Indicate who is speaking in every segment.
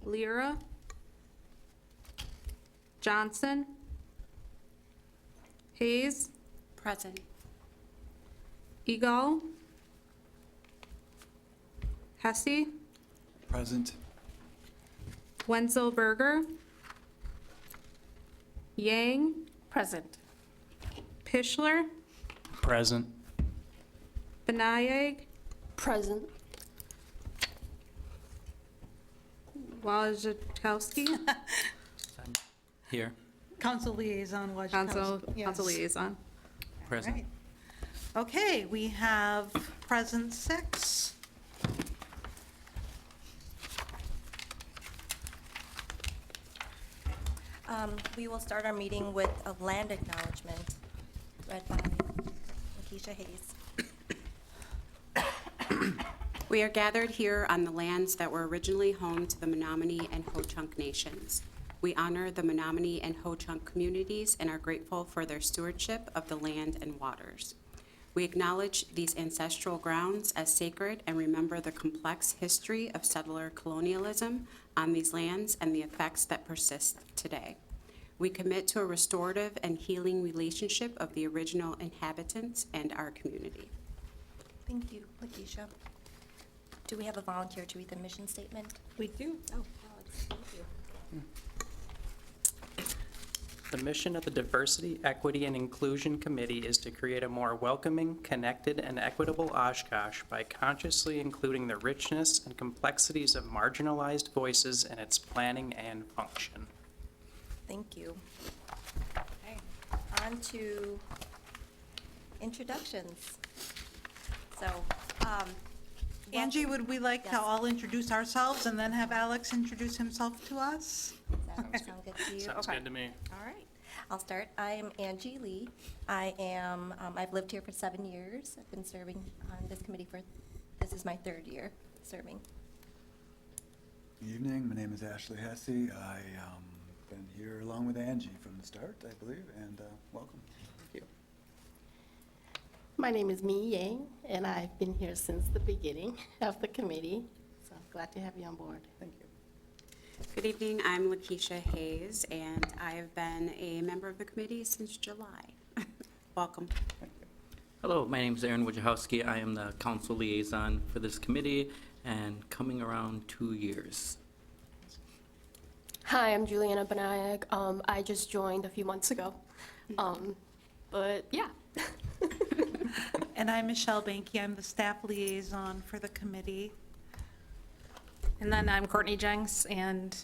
Speaker 1: Lyra, Johnson, Hayes,
Speaker 2: Present.
Speaker 1: Eagle, Hesse,
Speaker 3: Present.
Speaker 1: Wenzel Berger, Yang,
Speaker 2: Present.
Speaker 1: Pischler,
Speaker 3: Present.
Speaker 1: Benayeg,
Speaker 2: Present.
Speaker 1: Wajciechowski,
Speaker 3: Here.
Speaker 4: Council Liaison Wajciechowski.
Speaker 1: Council Liaison.
Speaker 3: Present.
Speaker 4: Right. Okay, we have present 6.
Speaker 5: We will start our meeting with a land acknowledgement read by Lakeisha Hayes.
Speaker 2: We are gathered here on the lands that were originally home to the Menominee and Ho-Chunk nations. We honor the Menominee and Ho-Chunk communities and are grateful for their stewardship of the land and waters. We acknowledge these ancestral grounds as sacred and remember the complex history of settler colonialism on these lands and the effects that persist today. We commit to a restorative and healing relationship of the original inhabitants and our community.
Speaker 5: Thank you, Lakeisha. Do we have a volunteer to read the mission statement?
Speaker 4: We do.
Speaker 5: Oh, Alex, thank you.
Speaker 6: The mission of the Diversity, Equity, and Inclusion Committee is to create a more welcoming, connected, and equitable Oshkosh by consciously including the richness and complexities of marginalized voices in its planning and function.
Speaker 5: Thank you. Okay, on to introductions. So,
Speaker 4: Angie, would we like to
Speaker 5: Yes.
Speaker 4: all introduce ourselves and then have Alex introduce himself to us?
Speaker 5: does that sound good to you?
Speaker 6: Sounds
Speaker 5: Okay.
Speaker 6: good to me.
Speaker 5: All right, I'll start. I am Angie Lee. I've lived here for 7 years. I've been serving on this committee this is my 3rd year serving.
Speaker 3: Evening, my name is Ashley Hesse. I been here along with Angie from the start, I believe, and welcome. Thank you.
Speaker 7: My name is Mi Yang, and I've been here since the beginning of the committee, so I'm glad to have you on board.
Speaker 3: Thank you.
Speaker 2: Good evening, I'm Lakeisha Hayes, and I have been a member of the committee since July. Welcome.
Speaker 3: Thank you.
Speaker 8: Hello, my name is Aaron Wojciechowski. I am the council liaison for this committee and coming around 2 years.
Speaker 9: Hi, I'm Juliana Benayeg. I just joined a few months ago. But yeah.
Speaker 4: And I'm Michelle Banky. I'm the staff liaison for the committee.
Speaker 1: And then I'm Courtney Jenks, and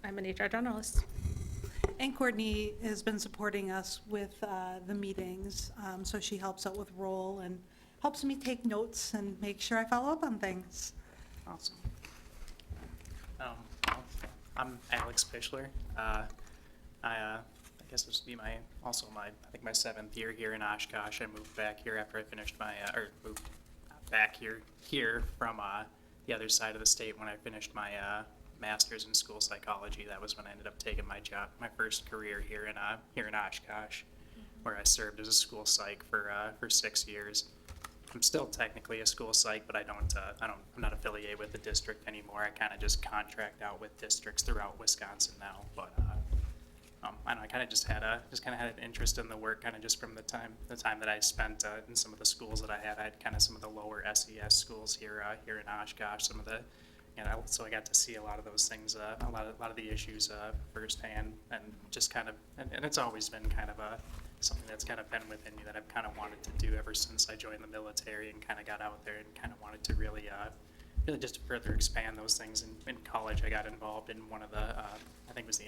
Speaker 1: I'm an HR generalist.
Speaker 4: And Courtney has been supporting us with the meetings, so she helps out with roll and helps me take notes and make sure I follow up on things.
Speaker 6: Awesome. I'm Alex Pischler. I guess this would be my 7th year here in Oshkosh. I moved back here after I finished my, moved back here from the other side of the state when I finished my master's in school psychology. That was when I ended up taking my first career here in Oshkosh, where I served as a school psych for 6 years. I'm still technically a school psych, but I'm not affiliated with the district anymore. I kind of just contract out with districts throughout Wisconsin now. But I don't know, I kind of just had an interest in the work, kind of just from the time that I spent in some of the schools that I had. I had kind of some of the lower SES schools here in Oshkosh. So I got to see a lot of those things, a lot of the issues firsthand, and just kind of, and it's always been kind of something that's kind of been within me that I've kind of wanted to do ever since I joined the military and kind of got out there and kind of wanted to really just further expand those things. In college, I got involved in one of the, I think it was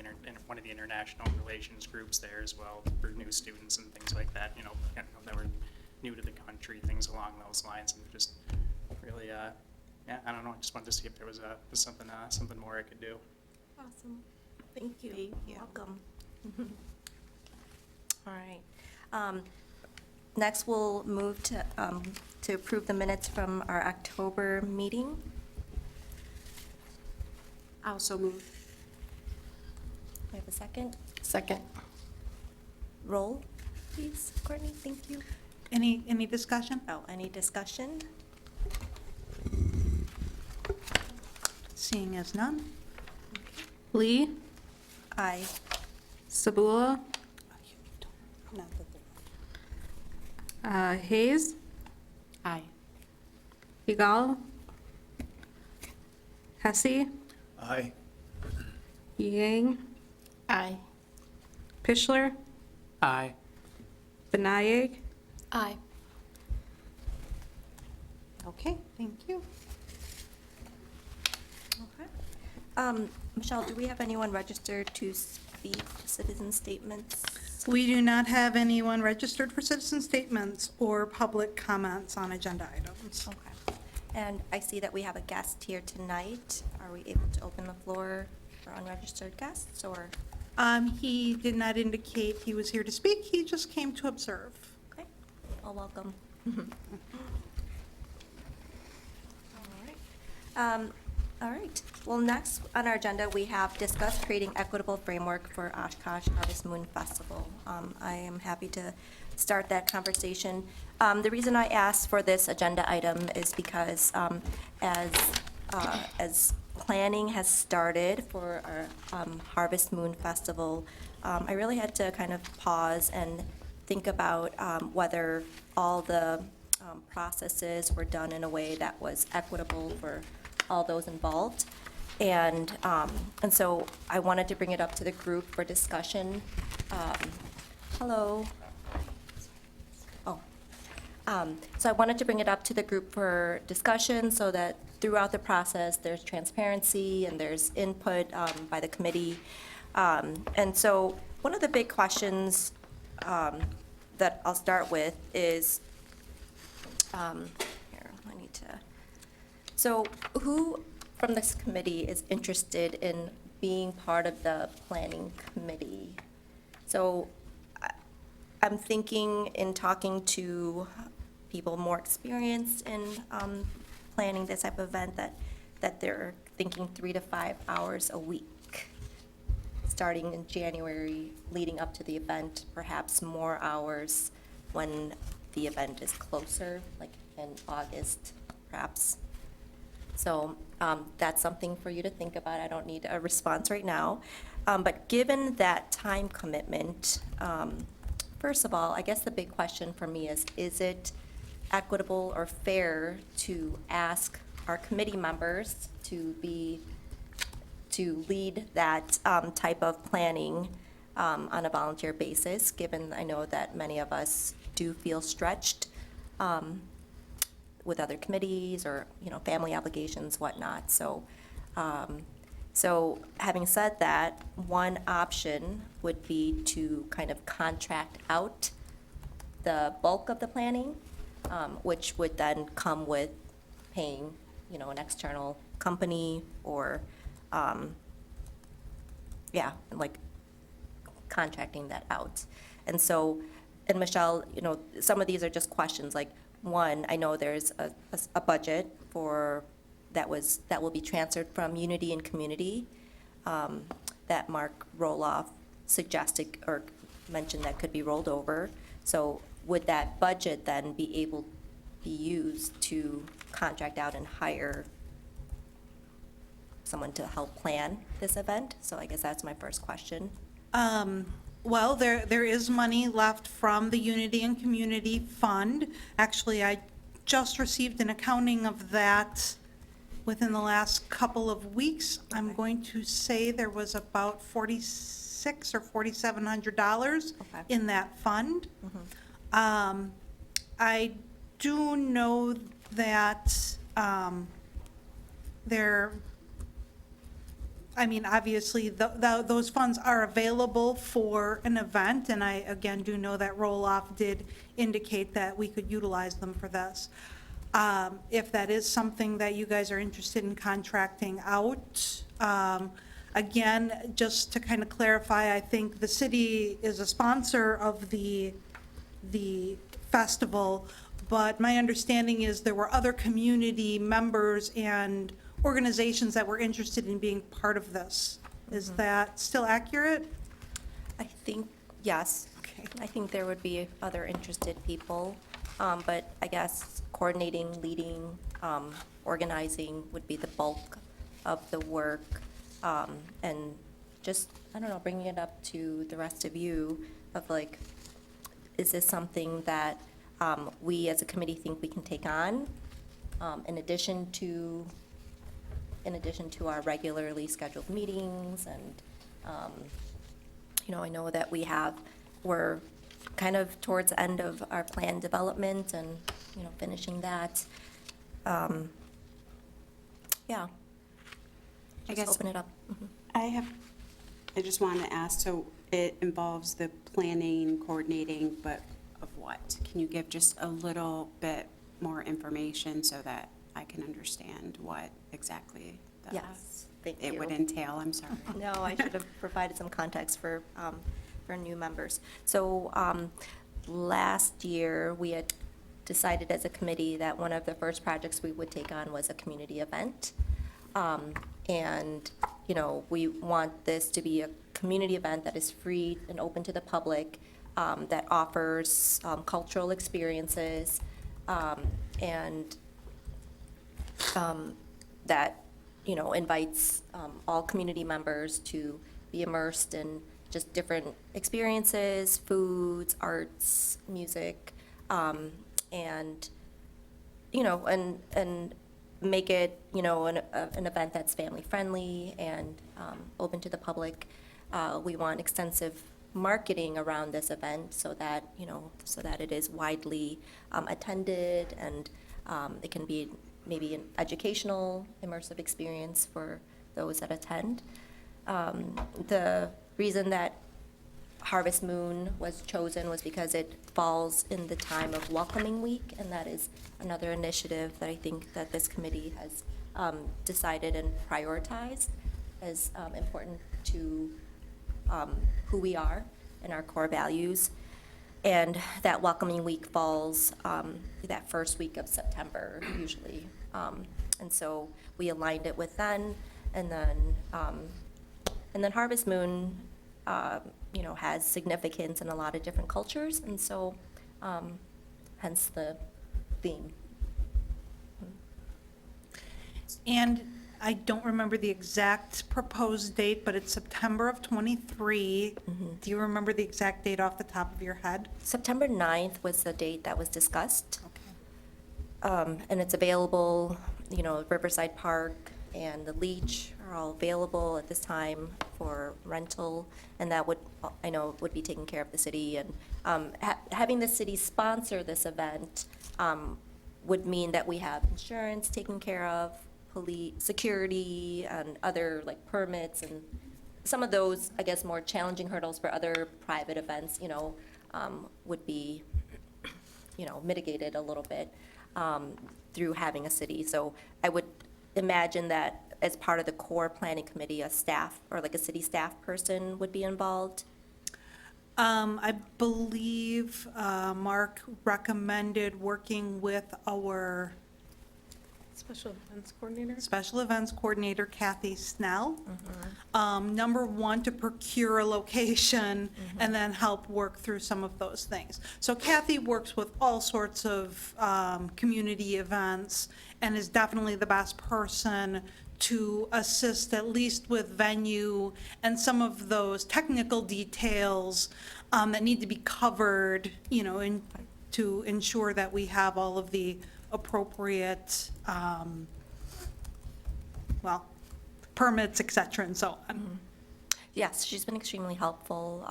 Speaker 6: one of the international relations groups there as well for new students and things like that, that were new to the country, things along those lines, and just really, I don't know, I just wanted to see if there was something more I could do.
Speaker 5: Awesome. Thank you.
Speaker 2: Thank you.
Speaker 5: Welcome. All right. Next, we'll move to approve the minutes from our October meeting.
Speaker 2: I also move.
Speaker 5: We have a second.
Speaker 7: Second.
Speaker 5: Roll, please, Courtney. Thank you.
Speaker 4: Any discussion?
Speaker 5: Oh, any discussion?
Speaker 4: Seeing as none.
Speaker 5: Okay.
Speaker 1: Lee,
Speaker 5: Aye.
Speaker 1: Sabula,
Speaker 4: Not that they're-
Speaker 1: Hayes,
Speaker 2: Aye.
Speaker 1: Egal, Hesse,
Speaker 3: Aye.
Speaker 1: Yang,
Speaker 7: Aye.
Speaker 1: Pischler,
Speaker 6: Aye.
Speaker 1: Benayeg,
Speaker 9: Aye.
Speaker 4: Okay, thank you.
Speaker 5: Okay. Michelle, do we have anyone registered to speak to citizen statements?
Speaker 4: We do not have anyone registered for citizen statements or public comments on agenda items.
Speaker 5: Okay. And I see that we have a guest here tonight. Are we able to open the floor for unregistered guests, or?
Speaker 4: He did not indicate he was here to speak, he just came to observe.
Speaker 5: Okay, well, welcome. All right, well, next on our agenda, we have discussed creating equitable framework for Oshkosh Harvest Moon Festival. I am happy to start that conversation. The reason I asked for this agenda item is because as planning has started for our Harvest Moon Festival, I really had to kind of pause and think about whether all the processes were done in a way that was equitable for all those involved. And so I wanted to bring it up to the group for discussion. Hello. Oh. So I wanted to bring it up to the group for discussion so that throughout the process, there's transparency and there's input by the committee. And so one of the big questions that I'll start with is, here, I need to, so who from this committee is interested in being part of the planning committee? So I'm thinking in talking to people more experienced in planning this type of event that they're thinking 3 to 5 hours a week, starting in January, leading up to the event, perhaps more hours when the event is closer, like in August, perhaps. So that's something for you to think about. I don't need a response right now. But given that time commitment, first of all, I guess the big question for me is it equitable or fair to ask our committee members to lead that type of planning on a volunteer basis, given I know that many of us do feel stretched with other committees or, family obligations, whatnot. So, so having said that, one option would be to kind of contract out the bulk of the planning, which would then come with paying, an external company or, like contracting that out. And so, and Michelle, some of these are just questions, like, one, I know there's a budget that will be transferred from Unity and Community that Mark Roloff suggested or mentioned that could be rolled over. So would that budget then be able to be used to contract out and hire someone to help plan this event? So I guess that's my first question.
Speaker 4: Well, there is money left from the Unity and Community Fund. Actually, I just received an accounting of that within the last couple of weeks. I'm going to say there was about $4,600 or $4,700
Speaker 5: Okay.
Speaker 4: in that fund. I do know that obviously, those funds are available for an event, and I, again, do know that Roloff did indicate that we could utilize them for this. If that is something that you guys are interested in contracting out, again, just to kind of clarify, I think the city is a sponsor of the festival, but my understanding is there were other community members and organizations that were interested in being part of this. Is that still accurate?
Speaker 5: I think, yes.
Speaker 4: Okay.
Speaker 5: I think there would be other interested people, but I guess coordinating, leading, organizing would be the bulk of the work. And just, I don't know, bringing it up to the rest of you of like, is this something that we as a committee think we can take on in addition to our regularly scheduled meetings? And, I know that we're kind of towards the end of our plan development and, finishing that. Yeah.
Speaker 2: I
Speaker 5: Just
Speaker 2: guess
Speaker 5: open it up. Mhm.
Speaker 2: I just wanted to ask, so it involves the planning, coordinating, but of what? Can you give just a little bit more information so that I can understand what exactly
Speaker 5: Yes, thank
Speaker 2: it would
Speaker 5: you.
Speaker 2: entail? I'm sorry.
Speaker 5: No, I should have provided some context for new members. So last year, we had decided as a committee that one of the first projects we would take on was a community event. And, we want this to be a community event that is free and open to the public, that offers cultural experiences, and that, invites all community members to be immersed in just different experiences, foods, arts, music, and, and make it, an event that's family-friendly and open to the public. We want extensive marketing around this event so that, it is widely attended, and it can be maybe an educational, immersive experience for those that attend. The reason that Harvest Moon was chosen was because it falls in the time of Welcoming Week, and that is another initiative that I think that this committee has decided and prioritized as important to who we are and our core values. And that Welcoming Week falls that first week of September usually. And so we aligned it with then, and then Harvest Moon, has significance in a lot of different cultures, and so hence the theme.
Speaker 4: And I don't remember the exact proposed date, but it's September of '23. Do you remember the exact date off the top of your head?
Speaker 5: September 9th was the date that was discussed.
Speaker 4: Okay.
Speaker 5: And it's available, Riverside Park and the Leach are all available at this time for rental, and that would be taken care of the city. And having the city sponsor this event would mean that we have insurance taken care of, police, security, and other like permits, and some of those, I guess, more challenging hurdles for other private events, would be, mitigated a little bit through having a city. So I would imagine that as part of the core planning committee, a staff or like a city staff person would be involved.
Speaker 4: I believe Mark recommended working with our
Speaker 1: Special events coordinator?
Speaker 4: special events coordinator, Kathy Snell. Number one, to procure a location and then help work through some of those things. So Kathy works with all sorts of community events and is definitely the best person to assist at least with venue and some of those technical details that need to be covered, to ensure that we have all of the appropriate, permits, et cetera, and so on.
Speaker 5: Yes, she's been extremely helpful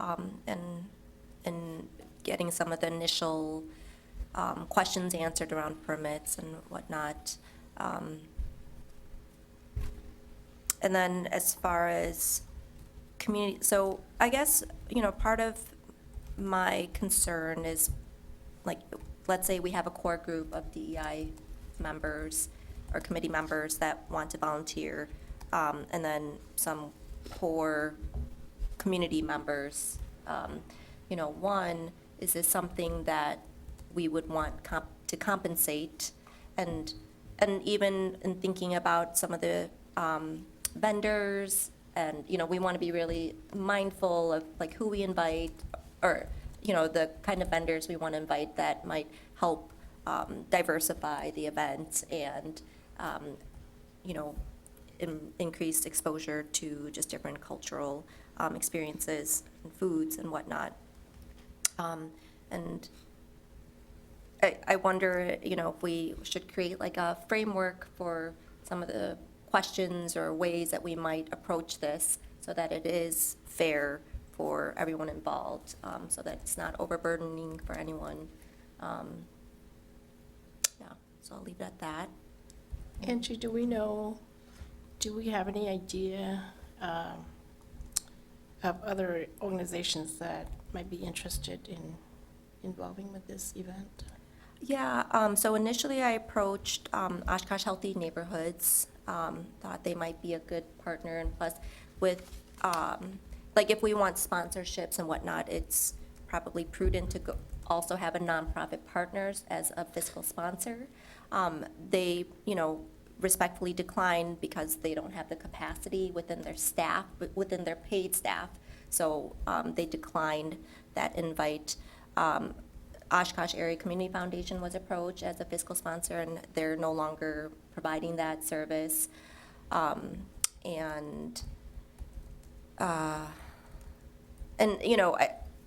Speaker 5: in getting some of the initial questions answered around permits and whatnot. And then as far as community, so I guess, part of my concern is, like, let's say we have a core group of DEI members or committee members that want to volunteer, and then some core community members. One, is this something that we would want to compensate? And even in thinking about some of the vendors, and, we want to be really mindful of like who we invite, or, the kind of vendors we want to invite that might help diversify the event and, increase exposure to just different cultural experiences and foods and whatnot. And I wonder, if we should create like a framework for some of the questions or ways that we might approach this so that it is fair for everyone involved, so that it's not overburdening for anyone. Yeah, so I'll leave it at that.
Speaker 7: Angie, do we have any idea of other organizations that might be interested in involving with this event?
Speaker 5: Yeah, so initially I approached Oshkosh Healthy Neighborhoods, thought they might be a good partner, and plus with, like if we want sponsorships and whatnot, it's probably prudent to also have a nonprofit partners as a fiscal sponsor. They, respectfully declined because they don't have the capacity within their staff, within their paid staff. So they declined that invite. Oshkosh Area Community Foundation was approached as a fiscal sponsor, and they're no longer providing that service.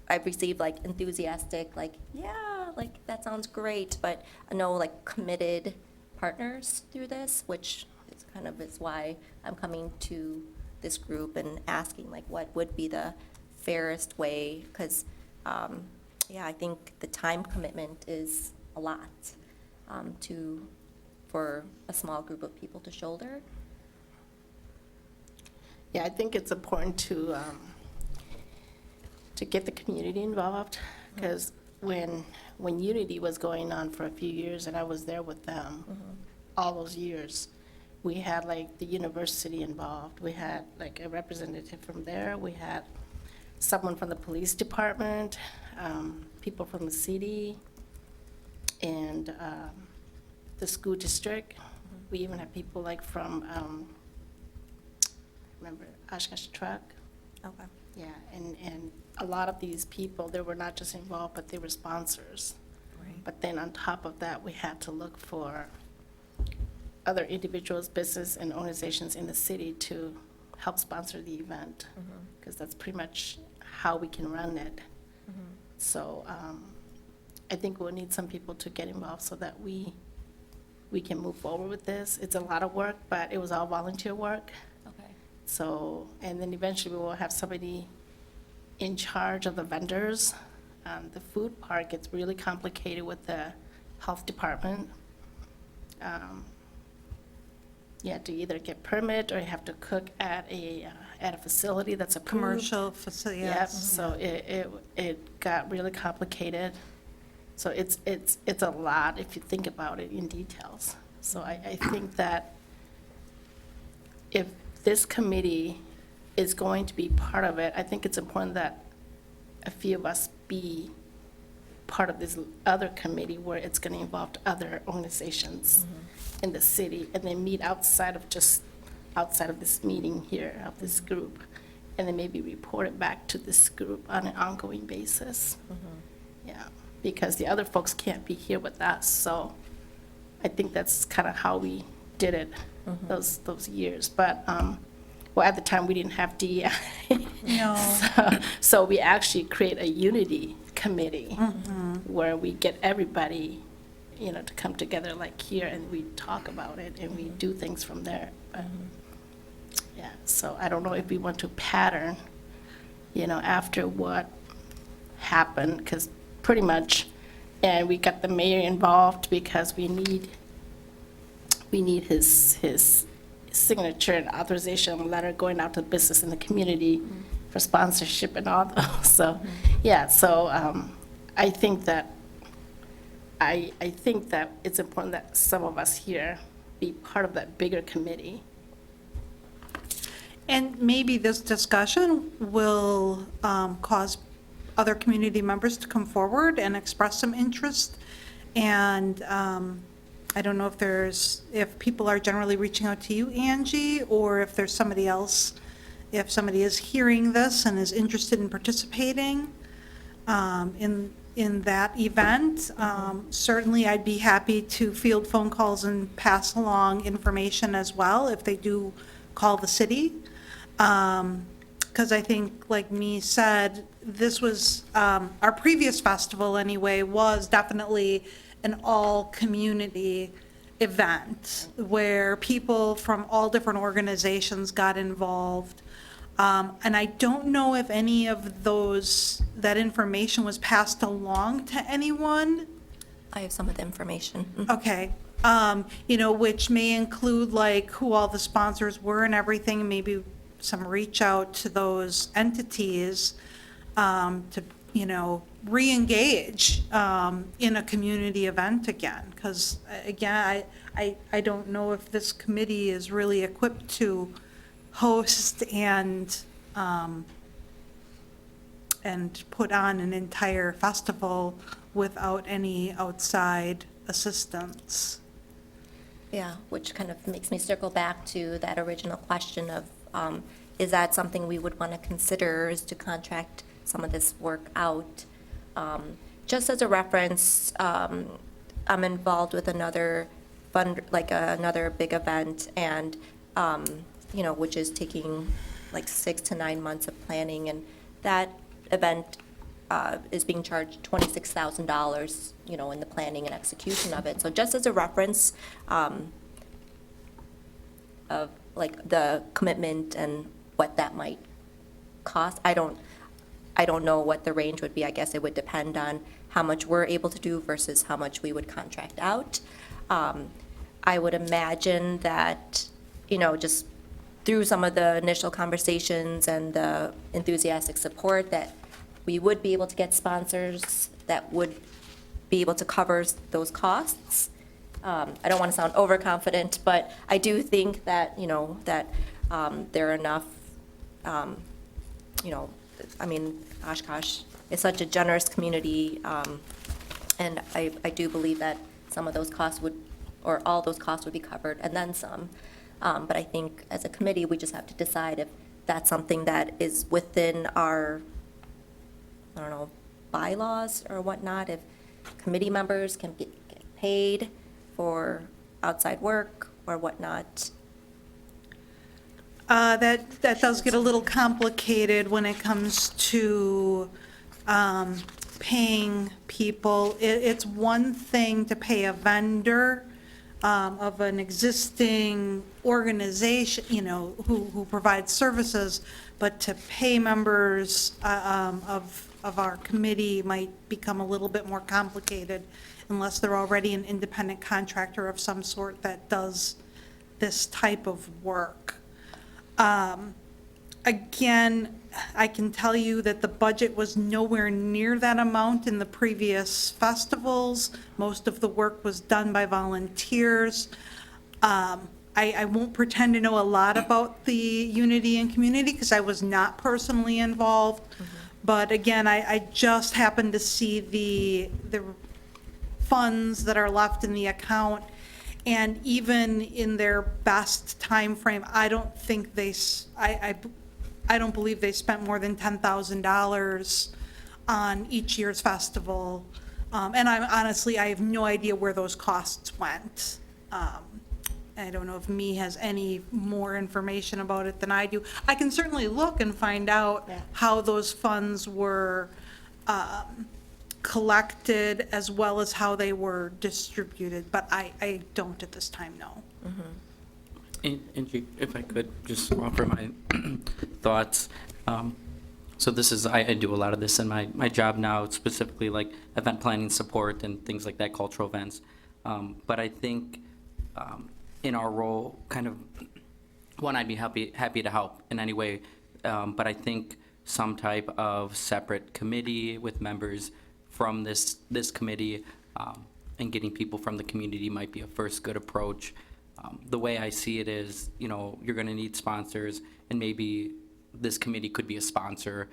Speaker 5: I've received like enthusiastic, like, yeah, like that sounds great, but no like committed partners through this, which is why I'm coming to this group and asking like what would be the fairest way, because I think the time commitment is a lot for a small group of people to shoulder.
Speaker 7: Yeah, I think it's important to get the community involved, because when Unity was going on for a few years, and I was there with them all those years, we had like the university involved. We had like a representative from there. We had someone from the police department, people from the city, and the school district. We even had people like from, remember, Oshkosh Truck.
Speaker 5: Okay.
Speaker 7: Yeah, and a lot of these people, they were not just involved, but they were sponsors.
Speaker 5: Right.
Speaker 7: But then on top of that, we had to look for other individuals, business, and organizations in the city to help sponsor the event, because that's pretty much how we can run it. So I think we'll need some people to get involved so that we can move forward with this. It's a lot of work, but it was all volunteer work.
Speaker 5: Okay.
Speaker 7: So, and then eventually we will have somebody in charge of the vendors. The food part gets really complicated with the health department. You have to either get permit or you have to cook at a facility that's approved.
Speaker 4: Commercial facility,
Speaker 7: Yep,
Speaker 4: yes.
Speaker 7: so it got really complicated. So it's a lot if you think about it in details. So I think that if this committee is going to be part of it, I think it's important that a few of us be part of this other committee where it's going to involve other organizations in the city, and then meet outside of this meeting here, of this group, and then maybe report it back to this group on an ongoing basis. Yeah, because the other folks can't be here with us, so I think that's kind of how we did it those years. But well, at the time we didn't have DEI.
Speaker 4: No.
Speaker 7: So we actually create a unity committee where we get everybody, to come together like here, and we talk about it and we do things from there. But yeah, so I don't know if we want to pattern, after what happened, because pretty much, and we got the mayor involved because we need his signature and authorization letter going out to the business in the community for sponsorship and all those. So, yeah, so I think that it's important that some of us here be part of that bigger committee.
Speaker 4: And maybe this discussion will cause other community members to come forward and express some interest. And I don't know if people are generally reaching out to you, Angie, or if there's somebody else, if somebody is hearing this and is interested in participating in that event. Certainly, I'd be happy to field phone calls and pass along information as well if they do call the city. because I think, like me said, this was, our previous festival anyway, was definitely an all-community event where people from all different organizations got involved. And I don't know if any of that information was passed along to anyone.
Speaker 5: I have some of the information.
Speaker 4: Okay, which may include like who all the sponsors were and everything, maybe some reach out to those entities to, re-engage in a community event again. Because again, I don't know if this committee is really equipped to host and put on an entire festival without any outside assistance.
Speaker 5: Yeah, which kind of makes me circle back to that original question of, is that something we would want to consider, is to contract some of this work out? Just as a reference, I'm involved with another another big event, and, which is taking like 6 to 9 months of planning, and that event is being charged $26,000, in the planning and execution of it. So just as a reference of like the commitment and what that might cost, I don't know what the range would be. I guess it would depend on how much we're able to do versus how much we would contract out. I would imagine that, just through some of the initial conversations and the enthusiastic support, that we would be able to get sponsors that would be able to cover those costs. I don't want to sound overconfident, but I do think that, there are enough, Oshkosh is such a generous community, and I do believe that some of those costs or all those costs would be covered, and then some. But I think as a committee, we just have to decide if that's something that is within our, bylaws or whatnot, if committee members can get paid for outside work or whatnot.
Speaker 4: That does get a little complicated when it comes to paying people. It's one thing to pay a vendor of an existing organization, who provides services, but to pay members of our committee might become a little bit more complicated unless they're already an independent contractor of some sort that does this type of work. Again, I can tell you that the budget was nowhere near that amount in the previous festivals. Most of the work was done by volunteers. I won't pretend to know a lot about the Unity and Community because I was not personally involved. But again, I just happened to see the funds that are left in the account. And even in their best time frame, I don't think I don't believe they spent more than $10,000 on each year's festival. And I have no idea where those costs went. I don't know if Me has any more information about it than I do. I can certainly look and find out how those funds were collected as well as how they were distributed, but I don't at this time know.
Speaker 8: Angie, if I could just offer my thoughts. So this is, I do a lot of this in my job now, specifically like event planning support and things like that, cultural events. But I think in our role, kind of, one, I'd be happy to help in any way. But I think some type of separate committee with members from this committee and getting people from the community might be a first good approach. The way I see it is, you're going to need sponsors, and maybe this committee could be a sponsor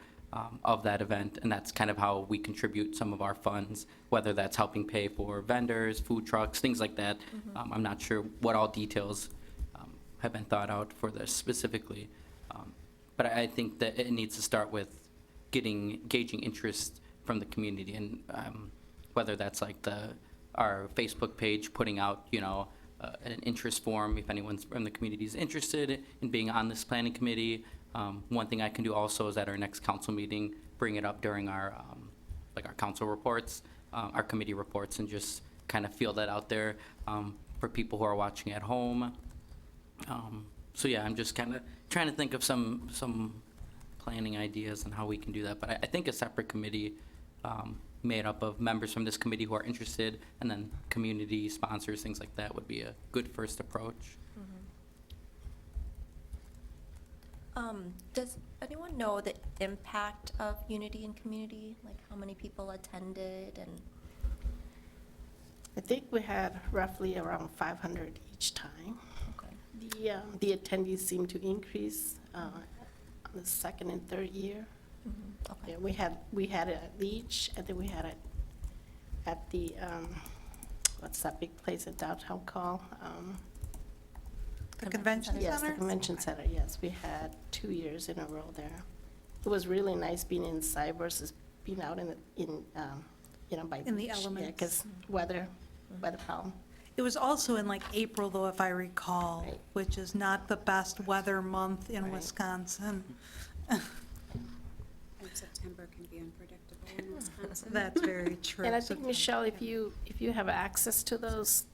Speaker 8: of that event, and that's kind of how we contribute some of our funds, whether that's helping pay for vendors, food trucks, things like that. I'm not sure what all details have been thought out for this specifically, but I think that it needs to start with gauging interest from the community, and whether that's like our Facebook page putting out, an interest form if anyone's from the community is interested in being on this planning committee, One thing I can do also is at our next council meeting, bring it up during our, like our council reports, our committee reports, and just kind of feel that out there for people who are watching at home. So yeah, I'm just kind of trying to think of some planning ideas and how we can do that. But I think a separate committee made up of members from this committee who are interested, and then community sponsors, things like that, would be a good first approach.
Speaker 5: Does anyone know the impact of Unity in Community? Like how many people attended and?
Speaker 7: I think we had roughly around 500 each time.
Speaker 5: Okay.
Speaker 7: The attendees seem to increase on the second and third year.
Speaker 5: Okay.
Speaker 7: Yeah, we had it at Leach, and then we had it at the, what's that big place in downtown called?
Speaker 4: The convention
Speaker 7: Yes, the
Speaker 4: center?
Speaker 7: convention center, yes. We had 2 years in a row there. It was really nice being inside versus being out in, you know, by
Speaker 4: In the
Speaker 7: beach.
Speaker 4: elements.
Speaker 7: Because weather problem.
Speaker 4: It was also in like April, though, if I recall,
Speaker 7: Right.
Speaker 4: which is not the best weather month in
Speaker 7: Right.
Speaker 4: Wisconsin.
Speaker 2: And September can be unpredictable in Wisconsin.
Speaker 4: That's very true.
Speaker 7: And I think, Michelle, if you have access to those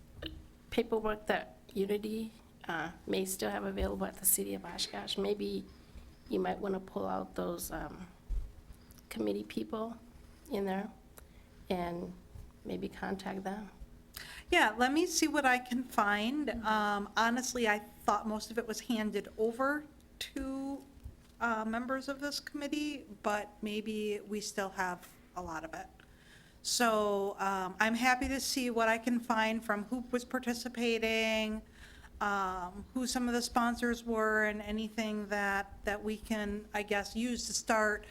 Speaker 7: paperwork that Unity may still have available at the city of Oshkosh, maybe you might want to pull out those committee people in there and maybe contact them.
Speaker 4: Yeah, let me see what I can find. Honestly, I thought most of it was handed over to members of this committee, but maybe we still have a lot of it. So I'm happy to see what I can find from who was participating, who some of the sponsors were, and anything that we can, I guess, use to start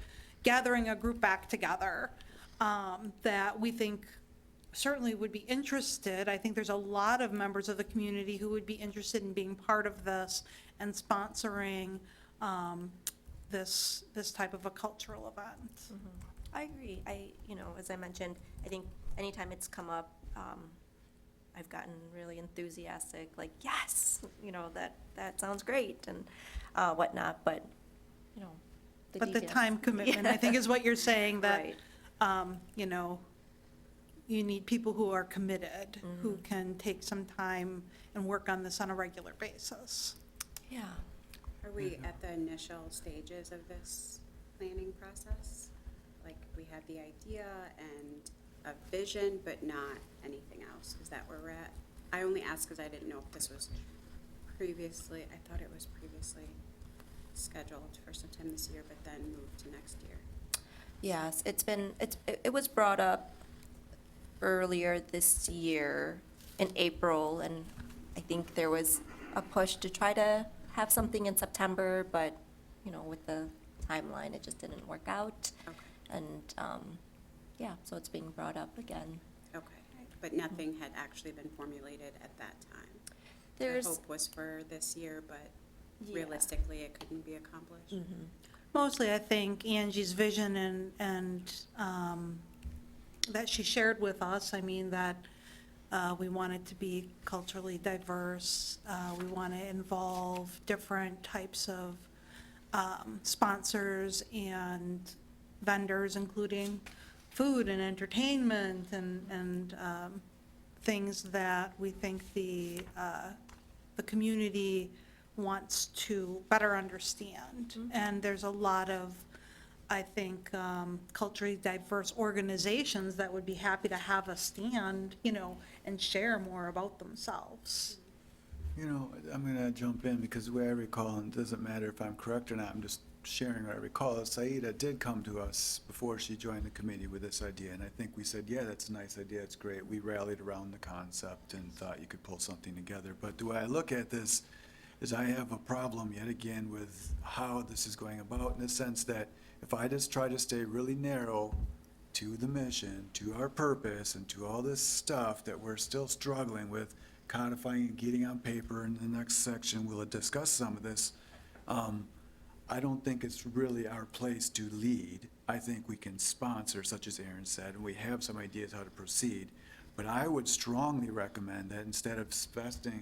Speaker 4: gathering a group back together that we think certainly would be interested. I think there's a lot of members of the community who would be interested in being part of this and sponsoring this type of a cultural event.
Speaker 5: I agree. As I mentioned, I think anytime it's come up, I've gotten really enthusiastic, like, yes, that sounds great and whatnot, but, the
Speaker 4: But the
Speaker 5: details.
Speaker 4: time commitment, I think, is what you're saying, that,
Speaker 5: Right.
Speaker 4: you need people who are committed, who can take some time and work on this on a regular basis.
Speaker 5: Yeah.
Speaker 2: Are we at the initial stages of this planning process? Like, we have the idea and a vision, but not anything else? Is that where we're at? I only asked because I didn't know if this was previously, I thought it was previously scheduled for sometime this year, but then moved to next year.
Speaker 5: Yes, it was brought up earlier this year in April, and I think there was a push to try to have something in September, but, with the timeline, it just didn't work out.
Speaker 2: Okay.
Speaker 5: And, so it's being brought up again.
Speaker 2: Okay, but nothing had actually been formulated at that time?
Speaker 5: There's,
Speaker 2: The hope was for this year, but
Speaker 5: Yeah.
Speaker 2: realistically, it couldn't be accomplished?
Speaker 4: Mostly, I think, Angie's vision and that she shared with us, I mean, that we want it to be culturally diverse. We want to involve different types of sponsors and vendors, including food and entertainment and things that we think the community wants to better understand. And there's a lot of, I think, culturally diverse organizations that would be happy to have a stand, and share more about themselves.
Speaker 3: I'm gonna jump in because the way I recall, and it doesn't matter if I'm correct or not, I'm just sharing what I recall, Saida did come to us before she joined the committee with this idea, and I think we said, yeah, that's a nice idea, it's great. We rallied around the concept and thought you could pull something together. But the way I look at this is I have a problem yet again with how this is going about, in the sense that if I just try to stay really narrow to the mission, to our purpose, and to all this stuff that we're still struggling with, codifying and getting on paper, in the next section we'll discuss some of this, I don't think it's really our place to lead. I think we can sponsor, such as Aaron said, and we have some ideas how to proceed. But I would strongly recommend that instead of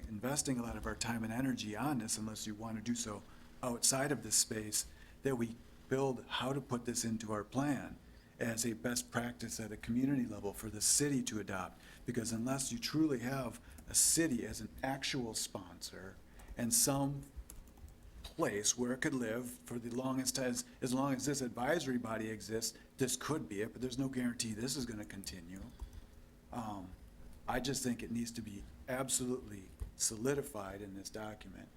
Speaker 3: investing a lot of our time and energy on this, unless you want to do so outside of this space, that we build how to put this into our plan as a best practice at a community level for the city to adopt. Because unless you truly have a city as an actual sponsor and some place where it could live for the longest, as long as this advisory body exists, this could be it, but there's no guarantee this is gonna continue. I just think it needs to be absolutely solidified in this document.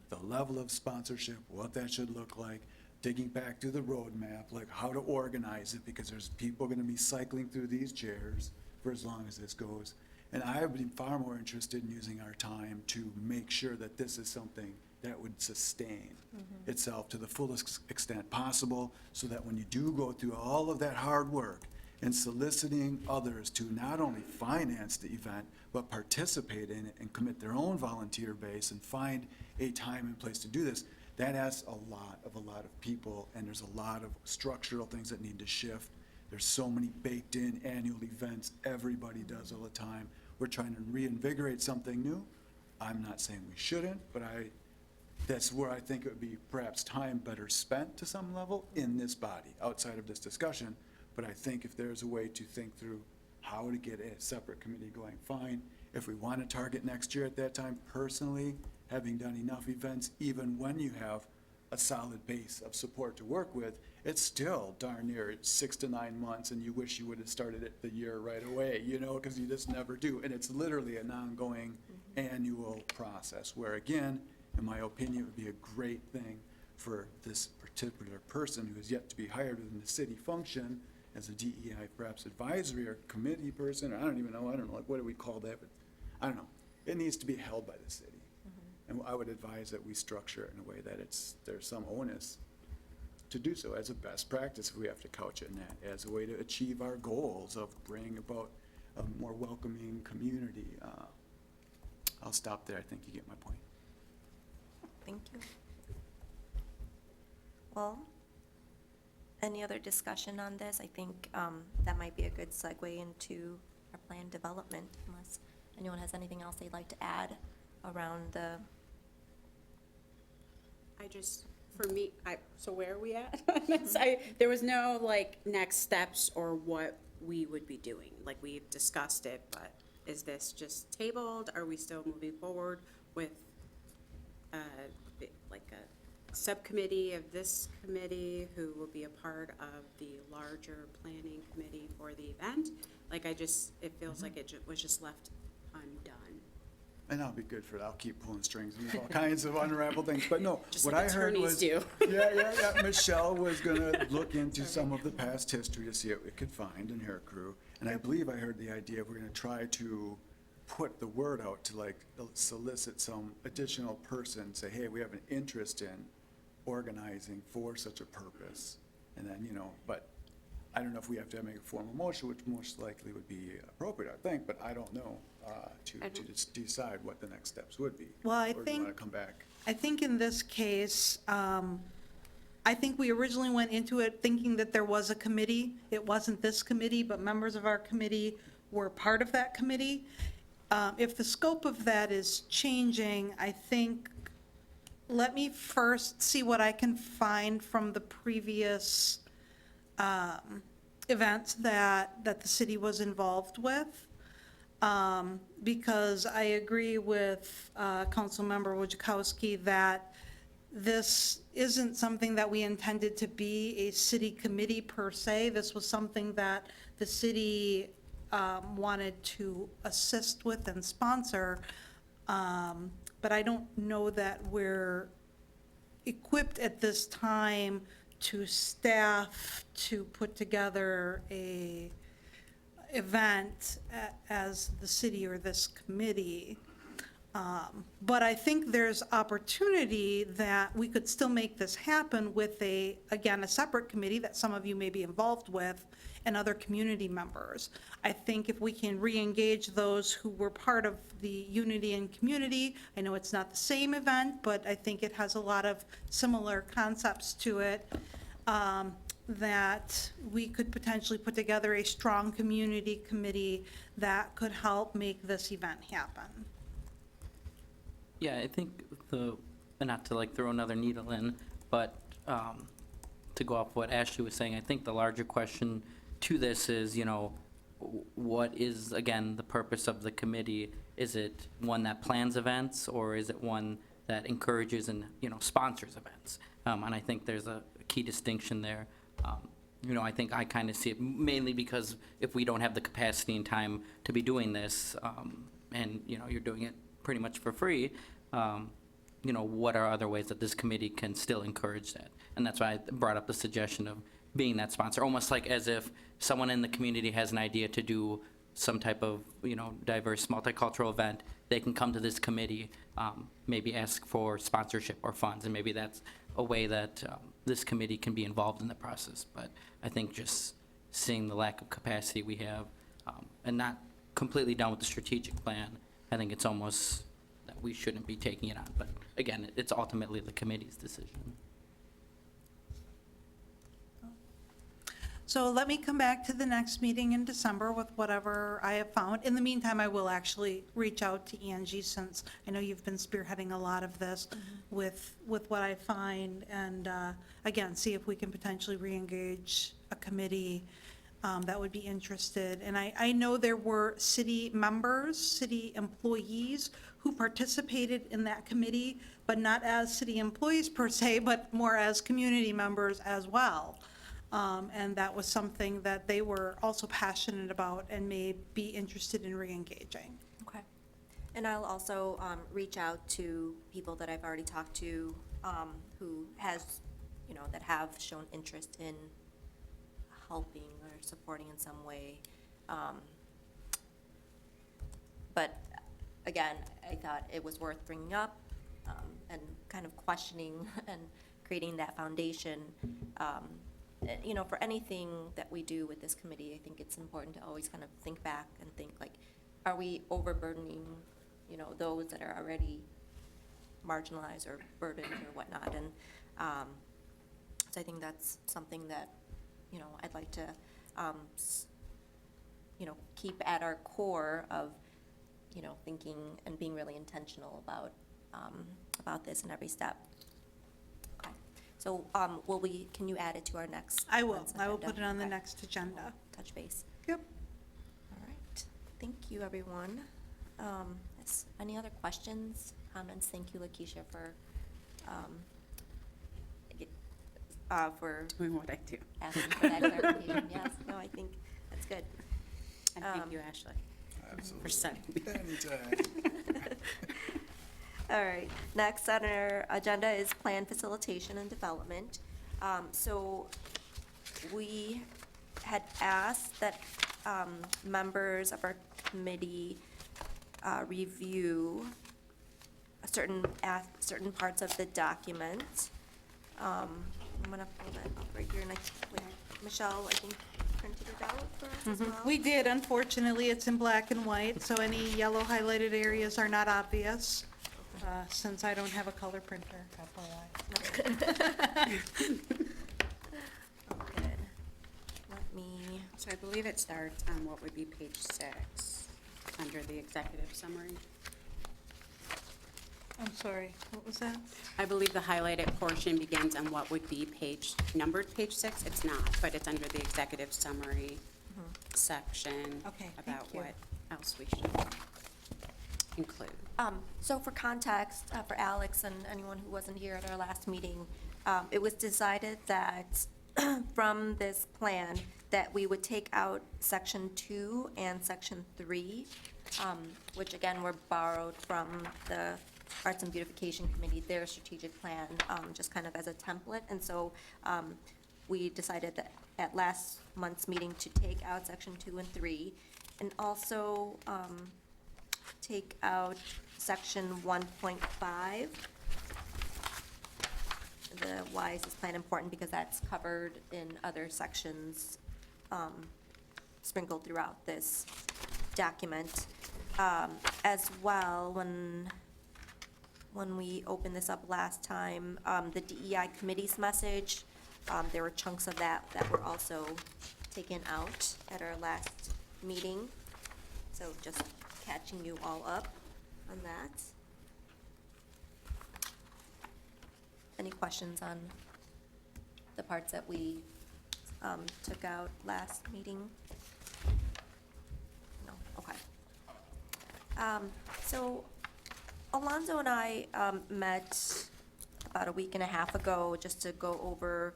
Speaker 3: The level of sponsorship, what that should look like, digging back to the roadmap, like how to organize it, because there's people gonna be cycling through these chairs for as long as this goes. And I would be far more interested in using our time to make sure that this is something that would sustain itself to the fullest extent possible, so that when you do go through all of that hard work and soliciting others to not only finance the event, but participate in it and commit their own volunteer base and find a time and place to do this, that asks a lot of people, and there's a lot of structural things that need to shift. There's so many baked-in annual events everybody does all the time. We're trying to reinvigorate something new. I'm not saying we shouldn't, but that's where I think it would be perhaps time better spent to some level in this body, outside of this discussion. But I think if there's a way to think through how to get a separate committee going, fine. If we want to target next year at that time, personally, having done enough events, even when you have a solid base of support to work with, it's still darn near 6 to 9 months, and you wish you would have started it the year right away, because you just never do. And it's literally an ongoing annual process, where again, in my opinion, it would be a great thing for this particular person who is yet to be hired within the city function as a DEI perhaps advisory or committee person, or I don't know, like, what do we call that? But I don't know. It needs to be held by the city. And I would advise that we structure it in a way that there's some onus to do so as a best practice, if we have to couch it in that, as a way to achieve our goals of bringing about a more welcoming community. I'll stop there. I think you get my point.
Speaker 5: Thank you. Well, any other discussion on this? I think that might be a good segue into our plan development, unless anyone has anything else they'd like to add around the.
Speaker 2: So where are we at? There was no next steps or what we would be doing. Like, we've discussed it, but is this just tabled? Are we still moving forward with a subcommittee of this committee who will be a part of the larger planning committee for the event? It feels like it was just left undone.
Speaker 3: And I'll be good for it. I'll keep pulling strings and all kinds of unraveled things. But no,
Speaker 2: Just
Speaker 3: what
Speaker 2: like
Speaker 3: I heard
Speaker 2: attorneys
Speaker 3: was,
Speaker 2: do.
Speaker 3: yeah. Michelle was gonna look into some of the past history to see what we could find in her crew. And I believe I heard the idea of we're gonna try to put the word out to solicit some additional person, say, hey, we have an interest in organizing for such a purpose. And then, but I don't know if we have to make a formal motion, which most likely would be appropriate, I think, but I don't know, to just decide what the next steps would be.
Speaker 4: Well, I
Speaker 3: Or do you
Speaker 4: think-
Speaker 3: want to come back?
Speaker 4: I think in this case, I think we originally went into it thinking that there was a committee. It wasn't this committee, but members of our committee were part of that committee. If the scope of that is changing, I think, let me first see what I can find from the previous events that the city was involved with. Because I agree with Councilmember Wojciechowski that this isn't something that we intended to be a city committee per se. This was something that the city wanted to assist with and sponsor. But I don't know that we're equipped at this time to staff to put together a event as the city or this committee. But I think there's opportunity that we could still make this happen with again, a separate committee that some of you may be involved with and other community members. I think if we can re-engage those who were part of the Unity and Community, I know it's not the same event, but I think it has a lot of similar concepts to it, that we could potentially put together a strong community committee that could help make this event happen.
Speaker 8: Yeah, I think not to throw another needle in, but to go off what Ashley was saying, I think the larger question to this is, what is, again, the purpose of the committee? Is it one that plans events, or is it one that encourages and, sponsors events? And I think there's a key distinction there. I think I kind of see it mainly because if we don't have the capacity and time to be doing this, and, you're doing it pretty much for free, what are other ways that this committee can still encourage that? And that's why I brought up the suggestion of being that sponsor, almost like as if someone in the community has an idea to do some type of, diverse multicultural event, they can come to this committee, maybe ask for sponsorship or funds, and maybe that's a way that this committee can be involved in the process. But I think just seeing the lack of capacity we have, and not completely done with the strategic plan, I think it's almost that we shouldn't be taking it on. But again, it's ultimately the committee's decision.
Speaker 4: So let me come back to the next meeting in December with whatever I have found. In the meantime, I will actually reach out to Angie, since I know you've been spearheading a lot of this with what I find, and again, see if we can potentially reengage a committee that would be interested. And I know there were city members, city employees who participated in that committee, but not as city employees per se, but more as community members as well. And that was something that they were also passionate about and may be interested in reengaging.
Speaker 5: Okay. And I'll also reach out to people that I've already talked to who has, that have shown interest in helping or supporting in some way. But again, I thought it was worth bringing up and kind of questioning and creating that foundation. For anything that we do with this committee, I think it's important to always kind of think back and think like, are we overburdening, those that are already marginalized or burdened or whatnot? And so I think that's something that, I'd like to, keep at our core of, thinking and being really intentional about this in every step. So, can you add it to our next?
Speaker 4: I will
Speaker 5: month's
Speaker 4: put it
Speaker 5: agenda?
Speaker 4: on the
Speaker 5: Okay.
Speaker 4: next agenda.
Speaker 5: Touch base.
Speaker 4: Yep.
Speaker 5: All right. Thank you, everyone. Any other questions, comments? Thank you, Lakeisha, for
Speaker 2: Doing what I do.
Speaker 5: asking for that clarification. Yes, no, I think that's good.
Speaker 2: And thank you, Ashley, for setting.
Speaker 3: Anytime.
Speaker 5: All right, next on our agenda is plan facilitation and development. So we had asked that members of our committee review certain parts of the document. I'm gonna pull that up right here, and Michelle, I think, printed it out for us as well.
Speaker 4: We did, unfortunately, it's in black and white, so any yellow highlighted areas are not obvious, since I don't have a color printer, FYI.
Speaker 5: Oh, good. Let me,
Speaker 2: So I believe it starts on what would be page 6, under the executive summary.
Speaker 4: I'm sorry, what was that?
Speaker 2: I believe the highlighted portion begins on what would be numbered page 6. It's not, but it's under the executive summary section.
Speaker 4: Okay, thank
Speaker 2: About
Speaker 4: you.
Speaker 2: what else we should include.
Speaker 5: so for context, for Alex and anyone who wasn't here at our last meeting, it was decided that from this plan, that we would take out section 2 and section 3, which again were borrowed from the Arts and Beautification Committee, their strategic plan, just kind of as a template. And so we decided that at last month's meeting to take out section 2 and 3, and also take out section 1.5. The why is this plan important? Because that's covered in other sections sprinkled throughout this document. As well, when we opened this up last time, the DEI committee's message, there were chunks of that were also taken out at our last meeting. So just catching you all up on that. Any questions on the the parts that we took out last meeting? No, okay. So Alonzo and I met about a week and a half ago just to go over,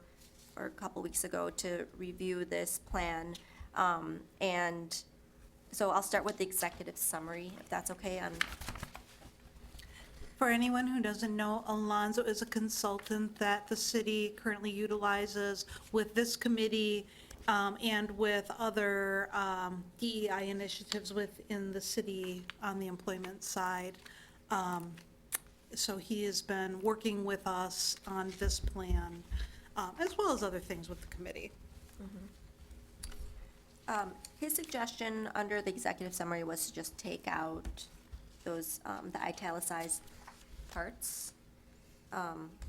Speaker 5: or a couple weeks ago, to review this plan. And so I'll start with the executive summary, if that's okay, on
Speaker 4: For anyone who doesn't know, Alonzo is a consultant that the city currently utilizes with this committee and with other DEI initiatives within the city on the employment side. So he has been working with us on this plan, as well as other things with the committee.
Speaker 5: his suggestion under the executive summary was to just take out those, the italicized parts,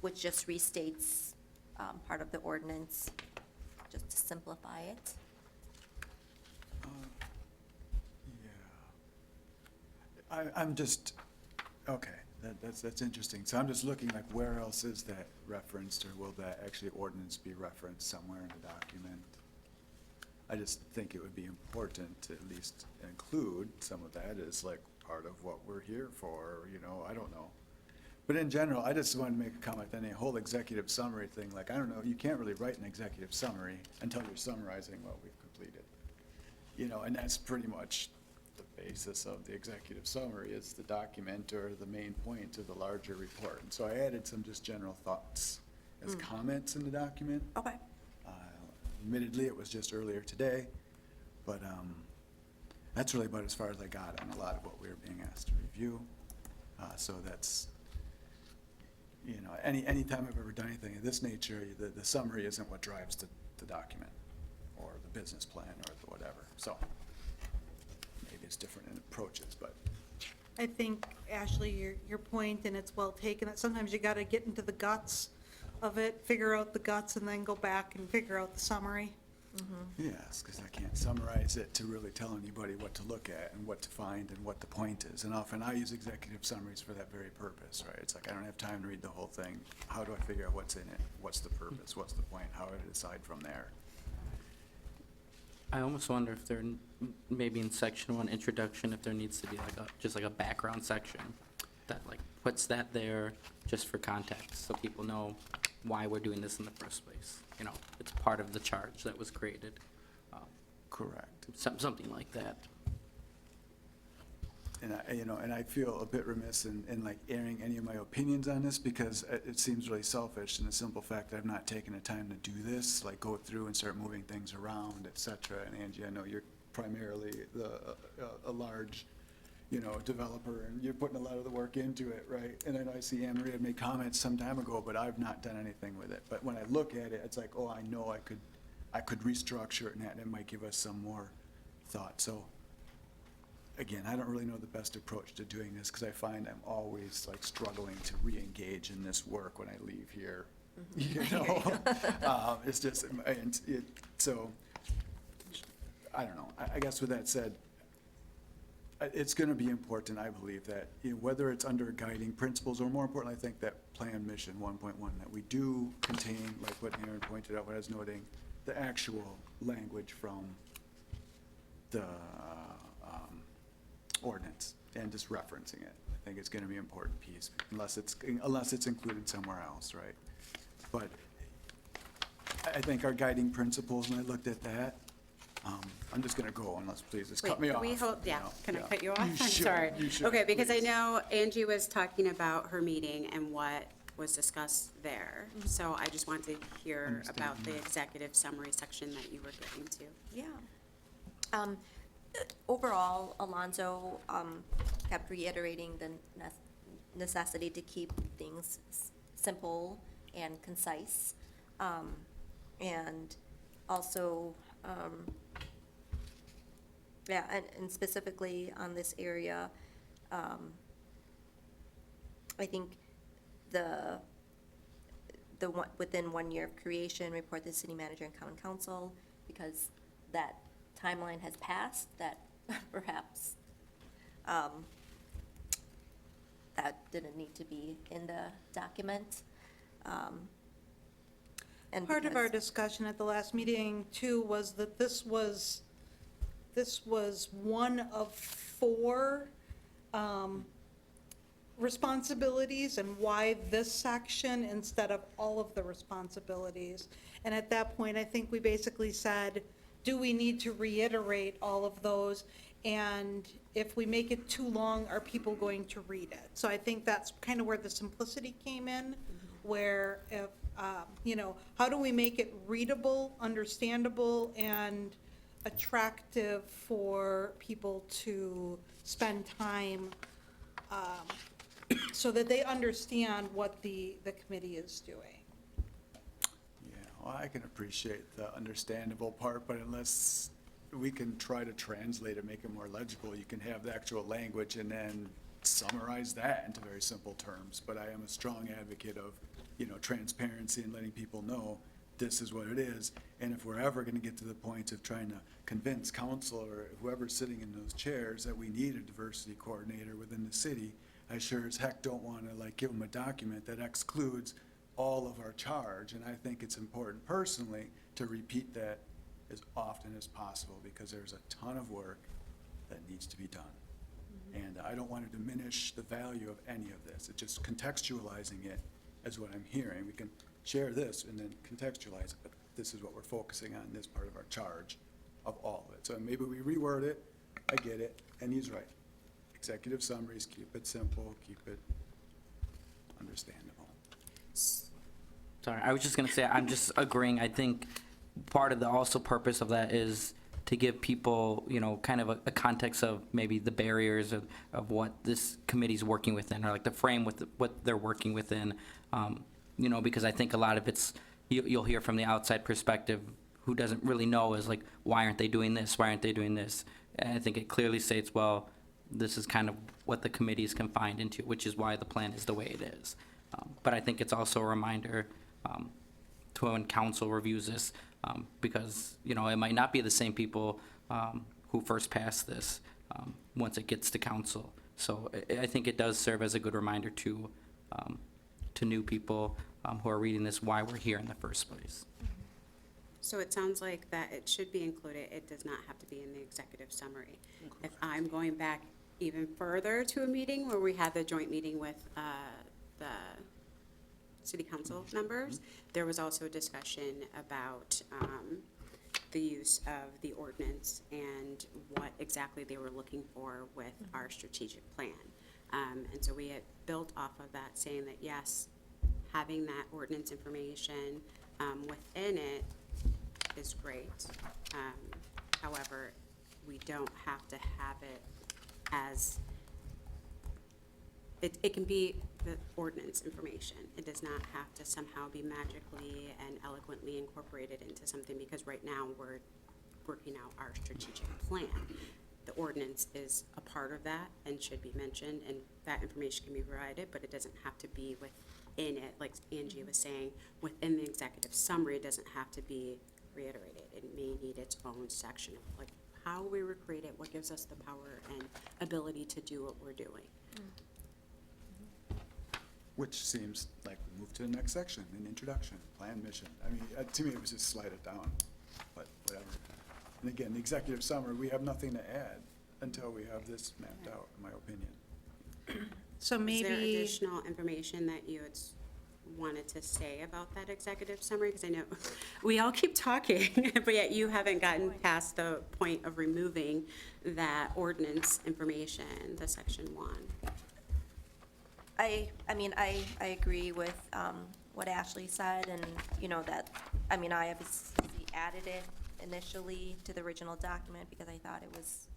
Speaker 5: which just restates part of the ordinance, just to simplify it.
Speaker 3: Yeah. I'm just, okay, that's interesting. So I'm just looking like where else is that referenced, or will that actually ordinance be referenced somewhere in the document? I just think it would be important to at least include some of that as like part of what we're here for, you know, I don't know. But in general, I just wanted to make a comment on the whole executive summary thing. Like, I don't know, you can't really write an executive summary until you're summarizing what we've completed. You know, and that's pretty much the basis of the executive summary, is the document or the main point of the larger report. And so I added some just general thoughts as comments in the document.
Speaker 5: Okay.
Speaker 3: Admittedly, it was just earlier today, but that's really about as far as I got on a lot of what we were being asked to review. So that's, you know, anytime I've ever done anything of this nature, the summary isn't what drives the document or the business plan or the whatever. So maybe it's different in approaches, but
Speaker 4: I think, Ashley, your point, and it's well taken, that sometimes you gotta get into the guts of it, figure out the guts, and then go back and figure out the summary.
Speaker 3: yes, because I can't summarize it to really tell anybody what to look at and what to find and what the point is. And often I use executive summaries for that very purpose, right? It's like I don't have time to read the whole thing. How do I figure out what's in it? What's the purpose? What's the point? How do I decide from there?
Speaker 8: I almost wonder if there, maybe in section 1, introduction, if there needs to be like just like a background section that like puts that there just for context, so people know why we're doing this in the first place. You know, it's part of the charge that was created.
Speaker 3: Correct.
Speaker 8: Something like that.
Speaker 3: And I feel a bit remiss in like airing any of my opinions on this, because it seems really selfish in the simple fact that I've not taken the time to do this, like go through and start moving things around, et cetera. And Angie, I know you're primarily a large, you know, developer, and you're putting a lot of the work into it, right? And then I see Anne Marie had made comments some time ago, but I've not done anything with it. But when I look at it, it's like, oh, I know I could restructure it, and that might give us some more thought. So again, I don't really know the best approach to doing this, because I find I'm always like struggling to re-engage in this work when I leave here. You know, it's just, so, I don't know. I guess with that said, it's going to be important, I believe, that, you know, whether it's under guiding principles, or more importantly, I think that plan mission 1.1, that we do contain, like what Aaron pointed out, what I was noting, the actual language from the ordinance, and just referencing it. I think it's going to be an important piece, unless it's included somewhere else, right? But I think our guiding principles, and I looked at that, I'm just going to go, unless, please, just cut me
Speaker 2: Wait,
Speaker 3: off.
Speaker 2: can we hold, yeah, can I cut you off?
Speaker 3: You
Speaker 2: I'm
Speaker 3: should,
Speaker 2: sorry.
Speaker 3: you should,
Speaker 2: Okay, because I
Speaker 3: please.
Speaker 2: know Angie was talking about her meeting and what was discussed there. So I just want to hear about the executive summary section that you were getting to.
Speaker 5: Yeah. Overall, Alonzo kept reiterating the necessity to keep things simple and concise. And also, yeah, and specifically on this area, I think the one, within 1 year of creation, report to the city manager and common council, because that timeline has passed, that perhaps that didn't need to be in the document. And
Speaker 4: Part of our
Speaker 5: because-
Speaker 4: discussion at the last meeting too was that this was one of 4 responsibilities, and why this section instead of all of the responsibilities. And at that point, I think we basically said, do we need to reiterate all of those? And if we make it too long, are people going to read it? So I think that's kind of where the simplicity came in, where if, how do we make it readable, understandable, and attractive for people to spend time so that they understand what the committee is doing.
Speaker 3: Yeah, well, I can appreciate the understandable part, but unless we can try to translate it, make it more legible, you can have the actual language and then summarize that into very simple terms. But I am a strong advocate of, transparency and letting people know this is what it is. And if we're ever gonna get to the point of trying to convince council or whoever's sitting in those chairs that we need a diversity coordinator within the city, I sure as heck don't wanna give them a document that excludes all of our charge. And I think it's important personally to repeat that as often as possible, because there's a ton of work that needs to be done. And I don't want to diminish the value of any of this. It's just contextualizing it is what I'm hearing. We can share this and then contextualize it, but this is what we're focusing on, this part of our charge of all of it. So maybe we reword it, I get it, and he's right. Executive summaries, keep it simple, keep it understandable.
Speaker 8: Sorry, I was just gonna say, I'm just agreeing. I think part of the also purpose of that is to give people, kind of a context of maybe the barriers of what this committee's working within, or like the frame with what they're working within. Because I think a lot of it's, you'll hear from the outside perspective, who doesn't really know, is like, why aren't they doing this? Why aren't they doing this? And I think it clearly states, well, this is kind of what the committee is confined into, which is why the plan is the way it is. But I think it's also a reminder to when council reviews this, because, it might not be the same people who first passed this once it gets to council. So I think it does serve as a good reminder to new people who are reading this, why we're here in the first place.
Speaker 2: So it sounds like that it should be included, it does not have to be in the executive summary. If I'm going back even further to a meeting where we had the joint meeting with the city council members, there was also a discussion about the use of the ordinance and what exactly they were looking for with our strategic plan. And so we had built off of that, saying that, yes, having that ordinance information within it is great. However, we don't have to have it as, it can be the ordinance information. It does not have to somehow be magically and eloquently incorporated into something, because right now we're working out our strategic plan. The ordinance is a part of that and should be mentioned, and that information can be provided, but it doesn't have to be within it. Like Angie was saying, within the executive summary, it doesn't have to be reiterated. It may need its own section of like how we were created, what gives us the power and ability to do what we're doing.
Speaker 3: Which seems like we move to the next section, an introduction, plan, mission. I mean, to me, it was just slide it down, but whatever. And again, the executive summary, we have nothing to add until we have this mapped out, in my opinion.
Speaker 4: So
Speaker 2: Is there
Speaker 4: maybe,
Speaker 2: additional information that you had wanted to say about that executive summary? Because I know we all keep talking, but yet you haven't gotten past the point of removing that ordinance information, the section 1.
Speaker 5: I agree with what Ashley said, and, that, I obviously added it initially to the original document because I thought it was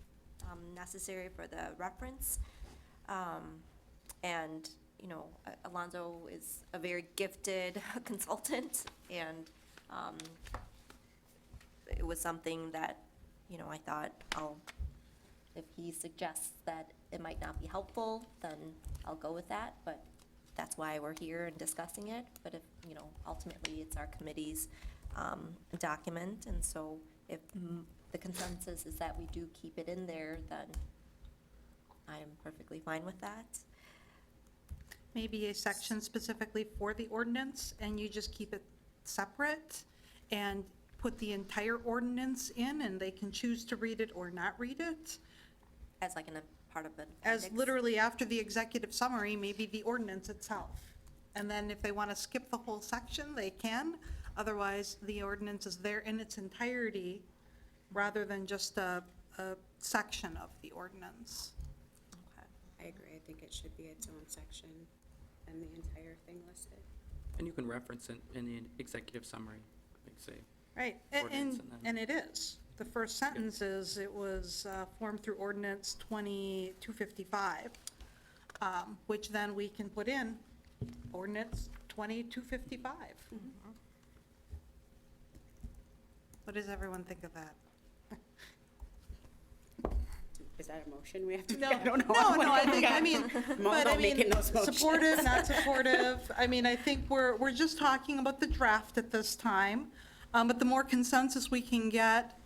Speaker 5: necessary for the reference. And, Alonzo is a very gifted consultant, and it was something that, I thought, if he suggests that it might not be helpful, then I'll go with that, but that's why we're here and discussing it. But if, ultimately it's our committee's document, and so if the consensus is that we do keep it in there, then I'm perfectly fine with that.
Speaker 4: maybe a section specifically for the ordinance, and you just keep it separate and put the entire ordinance in, and they can choose to read it or not read it.
Speaker 5: As like in a part of an
Speaker 4: As
Speaker 5: appendix?
Speaker 4: literally after the executive summary, maybe the ordinance itself. And then if they want to skip the whole section, they can. Otherwise, the ordinance is there in its entirety rather than just a section of the ordinance.
Speaker 5: Okay.
Speaker 2: I agree. I think it should be its own section and the entire thing listed.
Speaker 8: And you can reference it in the executive summary, like say,
Speaker 4: Right,
Speaker 8: Ordinance and then-
Speaker 4: and it is. The first sentence is, it was formed through ordinance 2255, which then we can put in ordinance 2255. What does everyone think of that?
Speaker 2: Is that a motion we have to?
Speaker 4: No,
Speaker 2: I don't know.
Speaker 4: no, I think, I mean,
Speaker 2: I'm all
Speaker 4: but I
Speaker 2: about
Speaker 4: mean,
Speaker 2: making those motions.
Speaker 4: supportive, not supportive. I mean, I think we're just talking about the draft at this time. But the more consensus we can get,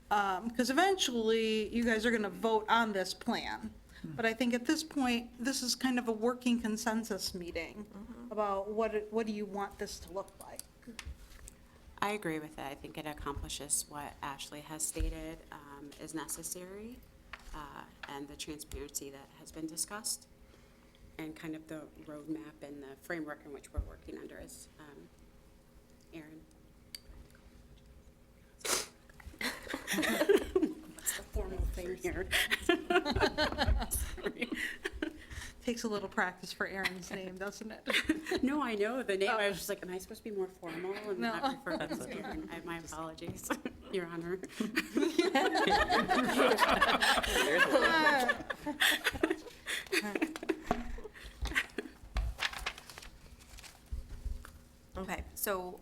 Speaker 4: because eventually you guys are going to vote on this plan. But I think at this point, this is kind of a working consensus meeting about what do you want this to look like?
Speaker 2: I agree with it. I think it accomplishes what Ashley has stated is necessary, and the transparency that has been discussed, and kind of the roadmap and the framework in which we're working under is, Aaron. What's the formal thing here? Sorry.
Speaker 4: Takes a little practice for Aaron's name, doesn't it?
Speaker 2: No, I know the name. I was just like, am I supposed to be more formal and
Speaker 4: No.
Speaker 2: not refer to Aaron? My apologies, Your Honor.
Speaker 5: Okay, so,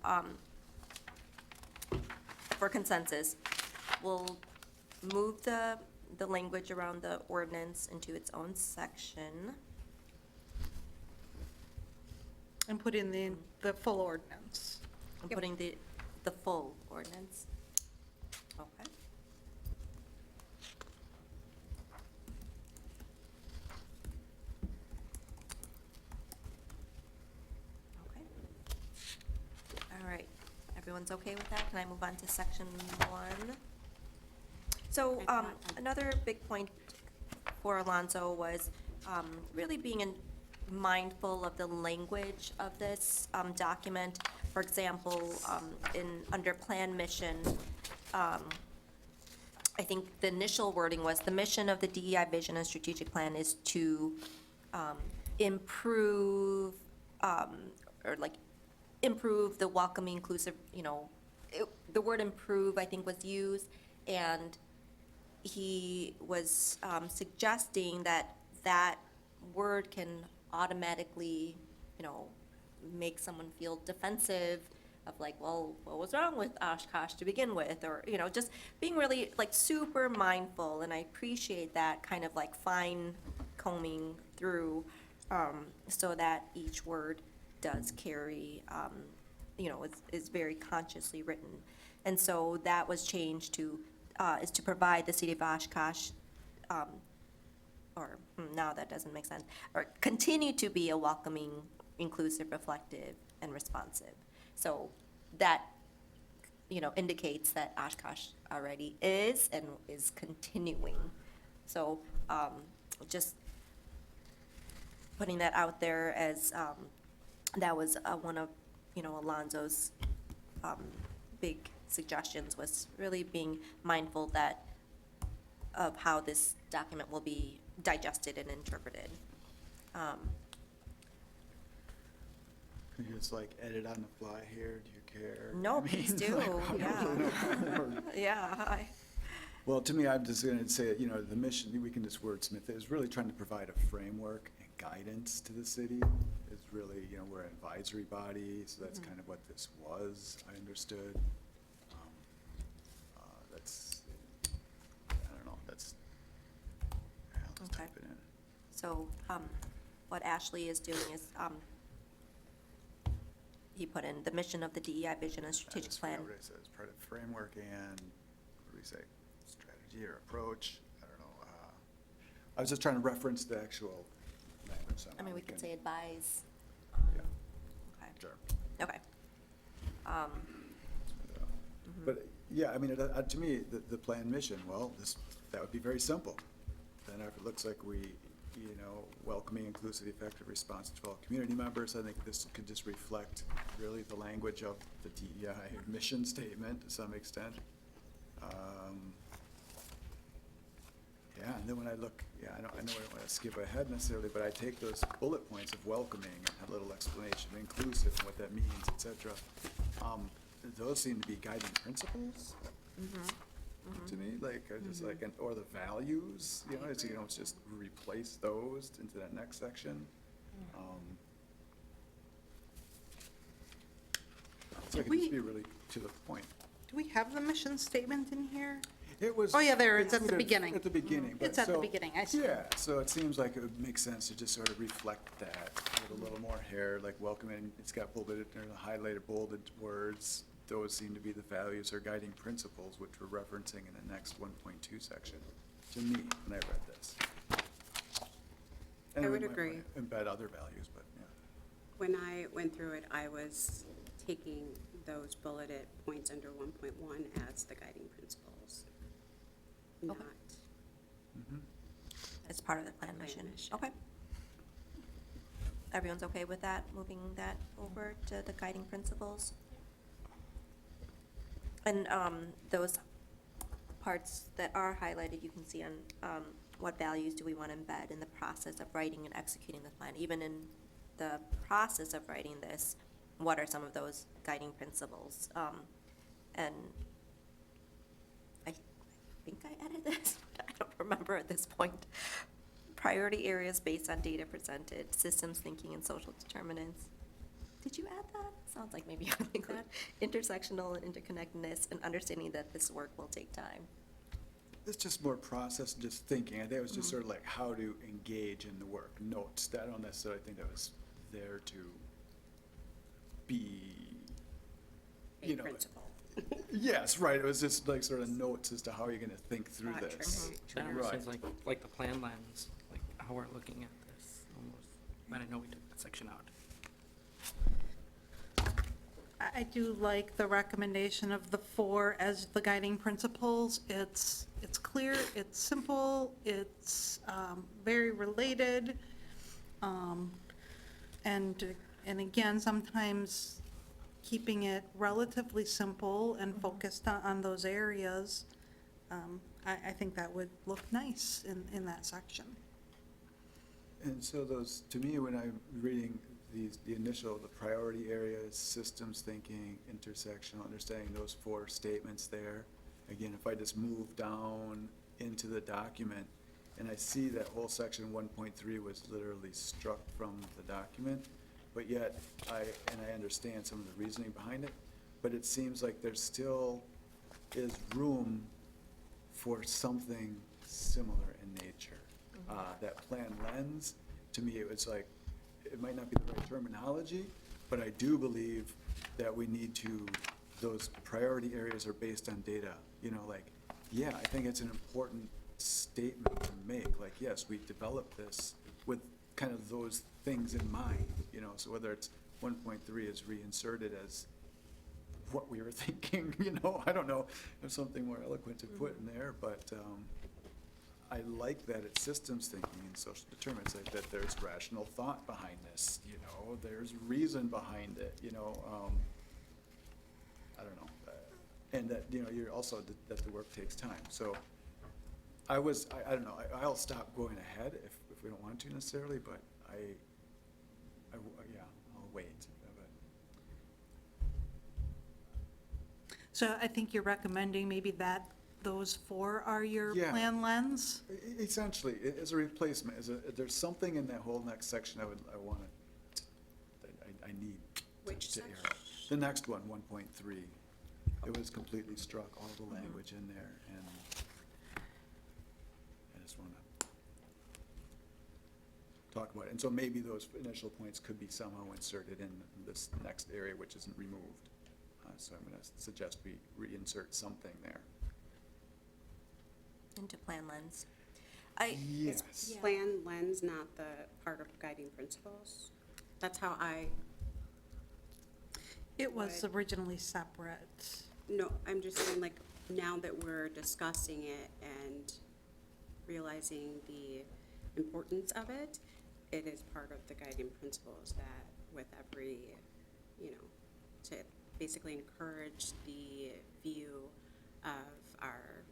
Speaker 5: for consensus, we'll move the language around the ordinance into its own section.
Speaker 4: And put in the full ordinance.
Speaker 5: I'm putting the full ordinance. Okay. Okay. All right. Everyone's okay with that? Can I move on to section 1? So, another big point for Alonso was really being mindful of the language of this document. For example, under plan mission, I think the initial wording was, the mission of the DEI vision and strategic plan is to improve, improve the welcoming, inclusive, the word improve, I think, was used, and he was suggesting that that word can automatically, make someone feel defensive of like, well, what was wrong with Oshkosh to begin with? Or, just being really like super mindful. And I appreciate that kind of like fine combing through so that each word does carry, is very consciously written. And so that was changed to, is to provide the city of Oshkosh, no, that doesn't make sense, or continue to be a welcoming, inclusive, reflective, and responsive. So that, indicates that Oshkosh already is and is continuing. So just putting that out there as, that was one of, Alonzo's big suggestions, was really being mindful of how this document will be digested and interpreted.
Speaker 3: Can you just like edit on the fly here? Do you care?
Speaker 5: No,
Speaker 3: I mean,
Speaker 5: please do,
Speaker 3: like,
Speaker 5: yeah. Yeah,
Speaker 3: Well, to me, I'm just going to say, the mission, we can just wordsmith it, is really trying to provide a framework and guidance to the city. Is really, we're an advisory body, so that's kind of what this was, I understood. That's, I don't know, that's, I'll just
Speaker 5: Okay.
Speaker 3: type it in.
Speaker 5: So what Ashley is doing is, he put in the mission of the DEI vision and
Speaker 3: I
Speaker 5: strategic
Speaker 3: just forgot
Speaker 5: plan.
Speaker 3: what it says, part of framework and, what do we say, strategy or approach? I don't know. I was just trying to reference the actual language.
Speaker 5: I mean, we could say advise.
Speaker 3: Yeah.
Speaker 5: Okay.
Speaker 3: Sure.
Speaker 5: Okay.
Speaker 3: But, yeah, I mean, to me, the plan mission, well, that would be very simple. Then if it looks like we, welcoming, inclusive, effective response to all community members, I think this could just reflect really the language of the DEI mission statement to some extent. Yeah, and then when I look, I know I don't want to skip ahead necessarily, but I take those bullet points of welcoming and a little explanation, inclusive, and what that means, et cetera. Those seem to be guiding principles to me, like, just like, or the values, it's just replace those into that next section. So it can just be really to the point.
Speaker 4: Do we have the mission statement in here?
Speaker 3: It was.
Speaker 4: Oh, yeah, there, it's at the
Speaker 3: included
Speaker 4: beginning.
Speaker 3: At the beginning. but
Speaker 4: It's at the
Speaker 3: so-
Speaker 4: beginning, I see.
Speaker 3: Yeah, so it seems like it would make sense to just sort of reflect that with a little more hair, like welcoming, it's got bulleted, or the highlighted, bolded words. Those seem to be the values or guiding principles, which we're referencing in the next 1.2 section, to me, when I read this. And
Speaker 2: I
Speaker 3: we
Speaker 2: would
Speaker 3: might
Speaker 2: agree.
Speaker 3: wanna embed other values, but, yeah.
Speaker 2: When I went through it, I was taking those bulleted points under 1.1 as the guiding principles, not.
Speaker 5: As part of the plan
Speaker 2: Plan
Speaker 5: mission.
Speaker 2: mission.
Speaker 5: Okay. Everyone's okay with that, moving that over to the guiding principles? And those parts that are highlighted, you can see on what values do we want to embed in the process of writing and executing the plan. Even in the process of writing this, what are some of those guiding principles? And I think I added this, I don't remember at this point. Priority areas based on data presented, systems thinking and social determinants. Did you add that? Sounds like maybe you would think that. Intersectional and interconnectedness and understanding that this work will take time.
Speaker 3: It's just more process, and just thinking. I think it was just sort of like how to engage in the work, notes. I don't necessarily think that was there to be,
Speaker 2: A principle.
Speaker 3: Yes, right. It was just like sort of notes as to how you're going to think through
Speaker 2: Not
Speaker 3: this.
Speaker 8: That
Speaker 2: triggers.
Speaker 8: almost
Speaker 3: Right.
Speaker 8: sounds like the plan lens, like how we're looking at this, almost. But I know we took that section out.
Speaker 4: I do like the recommendation of the 4 as the guiding principles. It's clear, it's simple, it's very related. And again, sometimes keeping it relatively simple and focused on those areas, I think that would look nice in that section.
Speaker 3: And so those, to me, when I'm reading the initial, the priority areas, systems thinking, intersectional understanding, those 4 statements there. Again, if I just move down into the document and I see that whole section 1.3 was literally struck from the document, but yet I understand some of the reasoning behind it, but it seems like there still is room for something similar in nature. That plan lens, to me, it was like, it might not be the right terminology, but I do believe that we need to, those priority areas are based on data. I think it's an important statement to make. Like, yes, we developed this with kind of those things in mind, so whether it's 1.3 is reinserted as what we were thinking, I don't know, there's something more eloquent to put in there, but, I like that it's systems thinking and social determinants, like that there's rational thought behind this, there's reason behind it, I don't know. And that, you're also, that the work takes time. So I don't know, I'll stop going ahead if we don't want to necessarily, but yeah, I'll wait.
Speaker 4: So I think you're recommending maybe that those 4 are your
Speaker 3: Yeah.
Speaker 4: plan lens?
Speaker 3: Essentially, as a replacement, there's something in that whole next section I need
Speaker 2: Which
Speaker 3: to air.
Speaker 2: section?
Speaker 3: The next one, 1.3. It was completely struck, all the language in there, and I just want to talk about it. And so maybe those initial points could be somehow inserted in this next area, which isn't removed. So I'm going to suggest we reinsert something there.
Speaker 5: Into plan lens.
Speaker 3: Yes.
Speaker 2: Plan lens, not the part of guiding principles. That's how I
Speaker 4: It was
Speaker 2: would-
Speaker 4: originally separate.
Speaker 2: No, I'm just saying, like, now that we're discussing it and realizing the importance of it, it is part of the guiding principles that with every, to basically encourage the view of our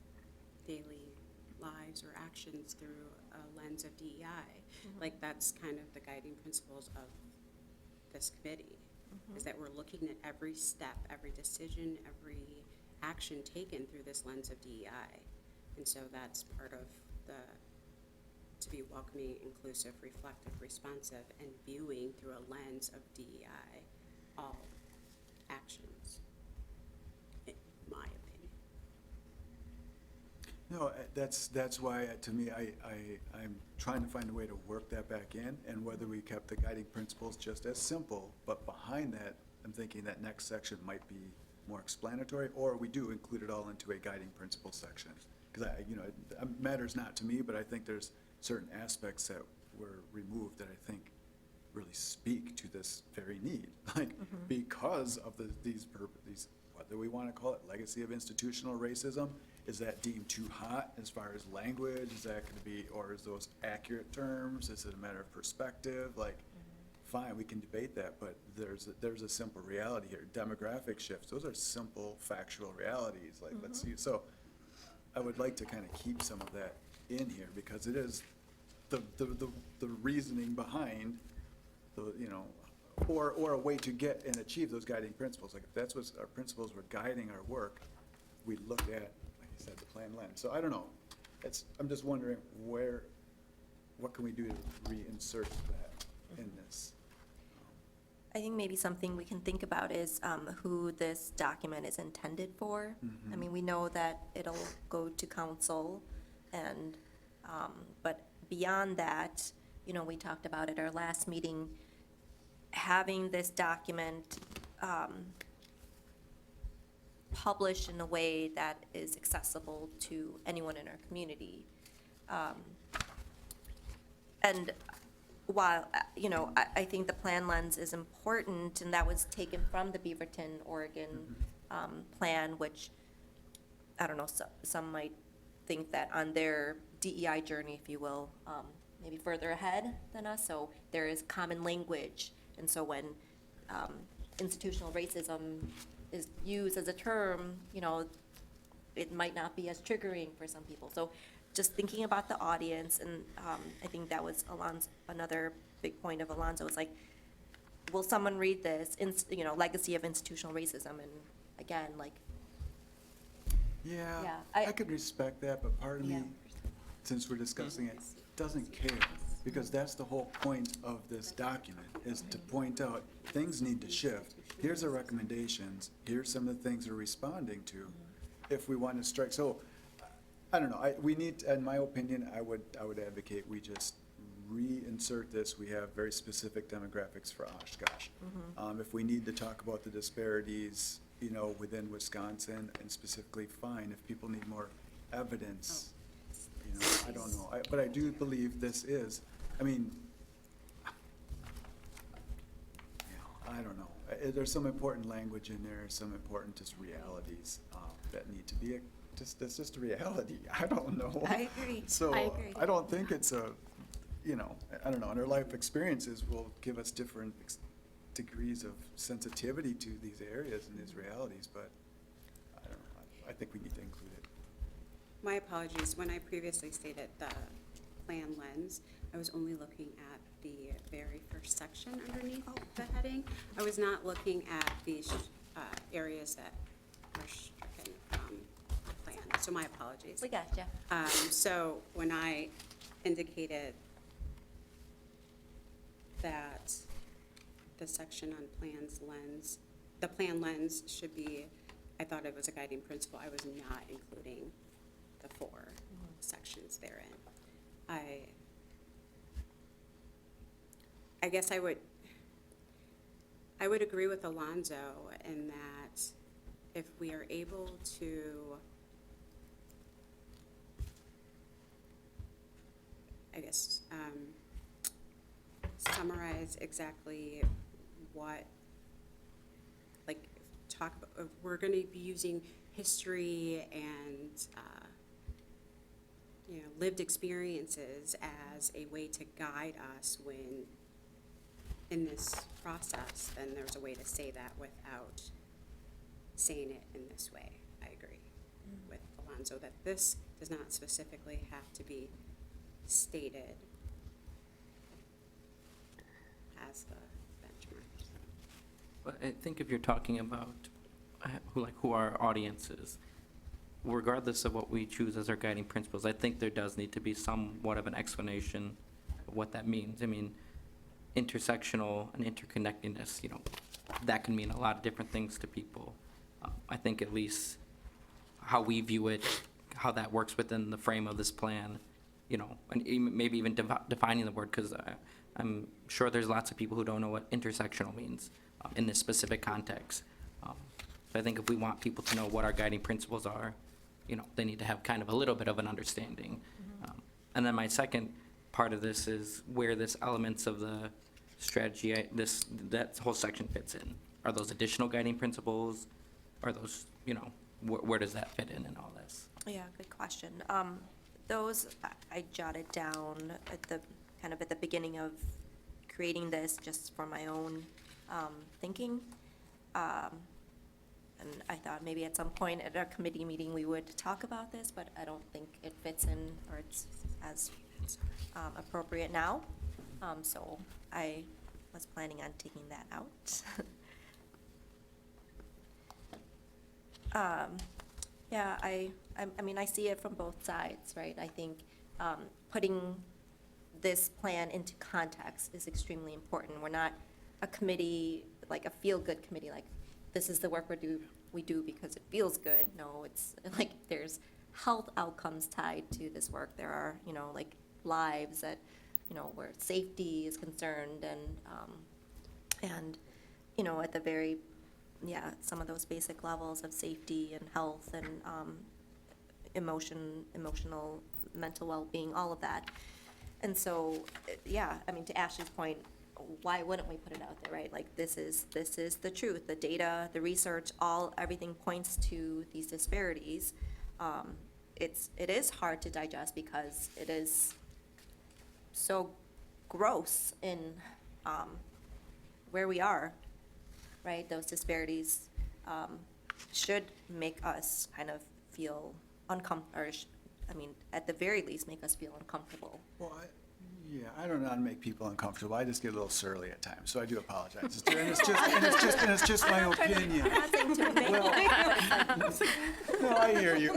Speaker 2: daily lives or actions through a lens of DEI. Like, that's kind of the guiding principles of this committee, is that we're looking at every step, every decision, every action taken through this lens of DEI. And so that's part of to be welcoming, inclusive, reflective, responsive, and viewing through a lens of DEI, all actions, in my opinion.
Speaker 3: No, that's why, to me, I'm trying to find a way to work that back in, and whether we kept the guiding principles just as simple, but behind that, I'm thinking that next section might be more explanatory, or we do include it all into a guiding principle section. Because it matters not to me, but I think there's certain aspects that were removed that I think really speak to this very need. Like, because of these, what do we want to call it, legacy of institutional racism? Is that deemed too hot as far as language? Is that going to be, or is those accurate terms? Is it a matter of perspective? Like, fine, we can debate that, but there's a simple reality here. Demographic shifts, those are simple, factual realities. Like, let's see. So I would like to kind of keep some of that in here, because it is the reasoning behind or a way to get and achieve those guiding principles. Like, if that's what our principles were guiding our work, we look at, like I said, the plan lens. So I don't know. I'm just wondering what can we do to reinsert that in this?
Speaker 5: I think maybe something we can think about is who this document is intended for. I mean, we know that it'll go to council, and, but beyond that, we talked about at our last meeting, having this document published in a way that is accessible to anyone in our community. And while, I think the plan lens is important, and that was taken from the Beaverton, Oregon plan, which, I don't know, some might think that on their DEI journey, if you will, maybe further ahead than us, so there is common language. And so when institutional racism is used as a term, it might not be as triggering for some people. So just thinking about the audience, and I think that was another big point of Alonzo, is like, will someone read this, legacy of institutional racism? And again, like,
Speaker 3: Yeah,
Speaker 5: Yeah,
Speaker 3: I could respect that, but part of
Speaker 5: Yeah.
Speaker 3: me, since we're discussing it, doesn't care. Because that's the whole point of this document, is to point out, things need to shift. Here's the recommendations, here's some of the things we're responding to, if we want to strike. So, I don't know, we need, in my opinion, I would advocate we just reinsert this. We have very specific demographics for Oshkosh. If we need to talk about the disparities, within Wisconsin, and specifically, fine. If people need more evidence, I don't know. But I do believe this is, I don't know. There's some important language in there, some important just realities that need to be, that's just a reality. I don't know.
Speaker 5: I agree.
Speaker 3: So
Speaker 5: I agree.
Speaker 3: I don't think it's I don't know, and our life experiences will give us different degrees of sensitivity to these areas and these realities, but I don't know, I think we need to include it.
Speaker 2: My apologies, when I previously stated the plan lens, I was only looking at the very first section underneath the heading. I was not looking at these areas that were stricken from the plan, so my apologies.
Speaker 5: We gotcha.
Speaker 2: So when I indicated that the section on plans lens, the plan lens should be, I thought it was a guiding principle, I was not including the 4 sections therein. I guess I would agree with Alonzo in that if we are able to, I guess, summarize exactly what, like, we're going to be using history and, lived experiences as a way to guide us when, in this process, then there's a way to say that without saying it in this way. I agree with Alonzo that this does not specifically have to be stated as the benchmark.
Speaker 8: But I think if you're talking about who our audience is, regardless of what we choose as our guiding principles, I think there does need to be somewhat of an explanation of what that means. I mean, intersectional and interconnectedness, that can mean a lot of different things to people. I think at least how we view it, how that works within the frame of this plan, and maybe even defining the word, because I'm sure there's lots of people who don't know what intersectional means in this specific context. So I think if we want people to know what our guiding principles are, they need to have kind of a little bit of an understanding. And then my second part of this is where this elements of the strategy, that whole section fits in. Are those additional guiding principles? Are those, where does that fit in all this?
Speaker 5: Yeah, good question. Those I jotted down at the beginning of creating this, just for my own thinking. And I thought maybe at some point at our committee meeting we would talk about this, but I don't think it fits in or it's as appropriate now. So I was planning on taking that out. Yeah, I mean, I see it from both sides, right? I think putting this plan into context is extremely important. We're not a committee, like a feel-good committee, like this is the work we do because it feels good. No, it's like there's health outcomes tied to this work. There are, like lives that, where safety is concerned and, at the very, some of those basic levels of safety and health and emotional, mental well-being, all of that. And so, I mean, to Ashley's point, why wouldn't we put it out there, right? Like, this is the truth, the data, the research, everything points to these disparities. It is hard to digest because it is so gross in where we are, right? Those disparities should make us kind of feel uncomfortable, or at the very least, make us feel uncomfortable.
Speaker 3: Well, I don't know how to make people uncomfortable. I just get a little surly at times, so I do apologize. And it's just my opinion. Well, no, I hear you,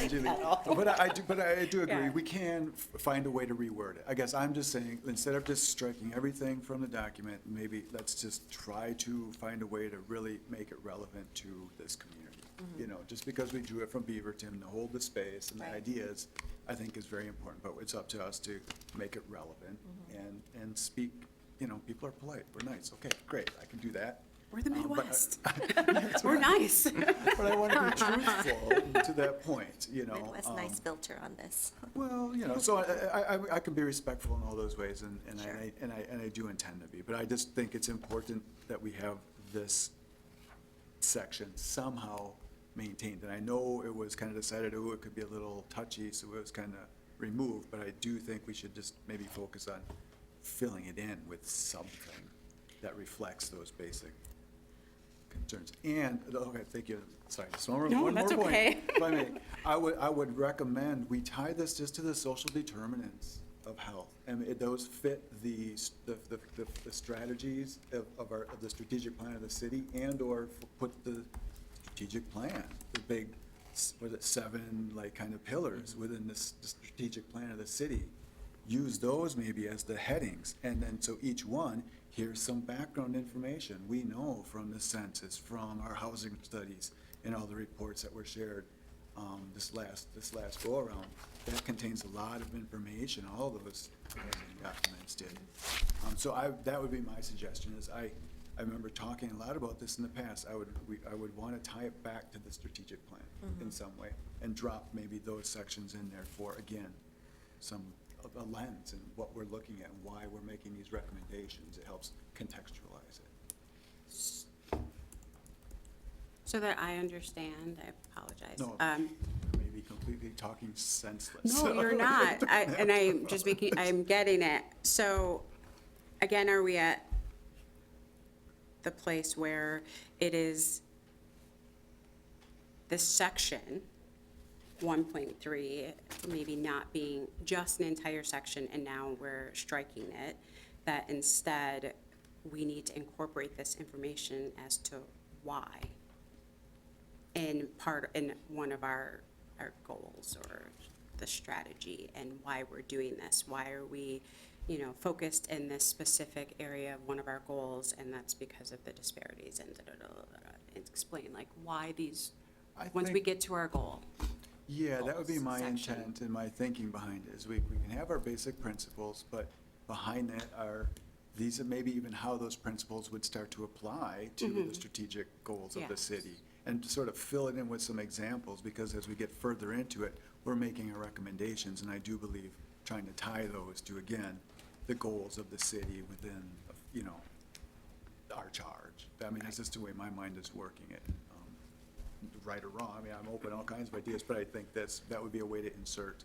Speaker 3: Julie. But I do agree. We can find a way to reword it. I guess I'm just saying, instead of just striking everything from the document, maybe let's just try to find a way to really make it relevant to this community. Just because we drew it from Beaverton to hold the space and the ideas, I think is very important, but it's up to us to make it relevant and speak, people are polite, we're nice, okay, great, I can do that.
Speaker 2: We're the Midwest.
Speaker 3: That's
Speaker 2: We're
Speaker 3: right.
Speaker 2: nice.
Speaker 3: But I want to be truthful to that point,
Speaker 5: Midwest nice filter on this.
Speaker 3: Well, so I can be respectful in all those ways, and I do intend to be, but I just think it's important that we have this section somehow maintained. And I know it was kind of decided, it could be a little touchy, so it was kind of removed, but I do think we should just maybe focus on filling it in with something that reflects those basic concerns. And, okay, thank you, sorry, just one more point. If I may, I would recommend we tie this just to the social determinants of health. And those fit the strategies of the strategic plan of the city, and/or put the strategic plan, the big, 7 kind of pillars within the strategic plan of the city. Use those maybe as the headings, and then so each one, here's some background information we know from the census, from our housing studies, and all the reports that were shared this last go around. That contains a lot of information. All those documents did. So that would be my suggestion. I remember talking a lot about this in the past. I would want to tie it back to the strategic plan in some way, and drop maybe those sections in there for, again, a lens and what we're looking at and why we're making these recommendations. It helps contextualize it.
Speaker 2: So that I understand, I apologize.
Speaker 3: No, maybe completely talking senseless.
Speaker 2: No,
Speaker 3: so-
Speaker 2: you're not. I'm getting it. So, again, are we at the place where it is this section, 1.3, maybe not being just an entire section, and now we're striking it, that instead we need to incorporate this information as to why in one of our goals or the strategy, and why we're doing this. Why are we, focused in this specific area of one of our goals, and that's because of the disparities and and explain like why these,
Speaker 3: I
Speaker 2: once we
Speaker 3: think-
Speaker 2: get to our goal.
Speaker 3: Yeah, that would be my
Speaker 2: section.
Speaker 3: intent and my thinking behind it, is we can have our basic principles, but behind that are, these are maybe even how those principles would start to apply to the strategic goals of the
Speaker 2: Yes.
Speaker 3: city. And to sort of fill it in with some examples, because as we get further into it, we're making our recommendations, and I do believe trying to tie those to, again, the goals of the city within, our charge. I mean, that's just the way my mind is working it. Right or wrong, I mean, I'm open to all kinds of ideas, but I think that would be a way to insert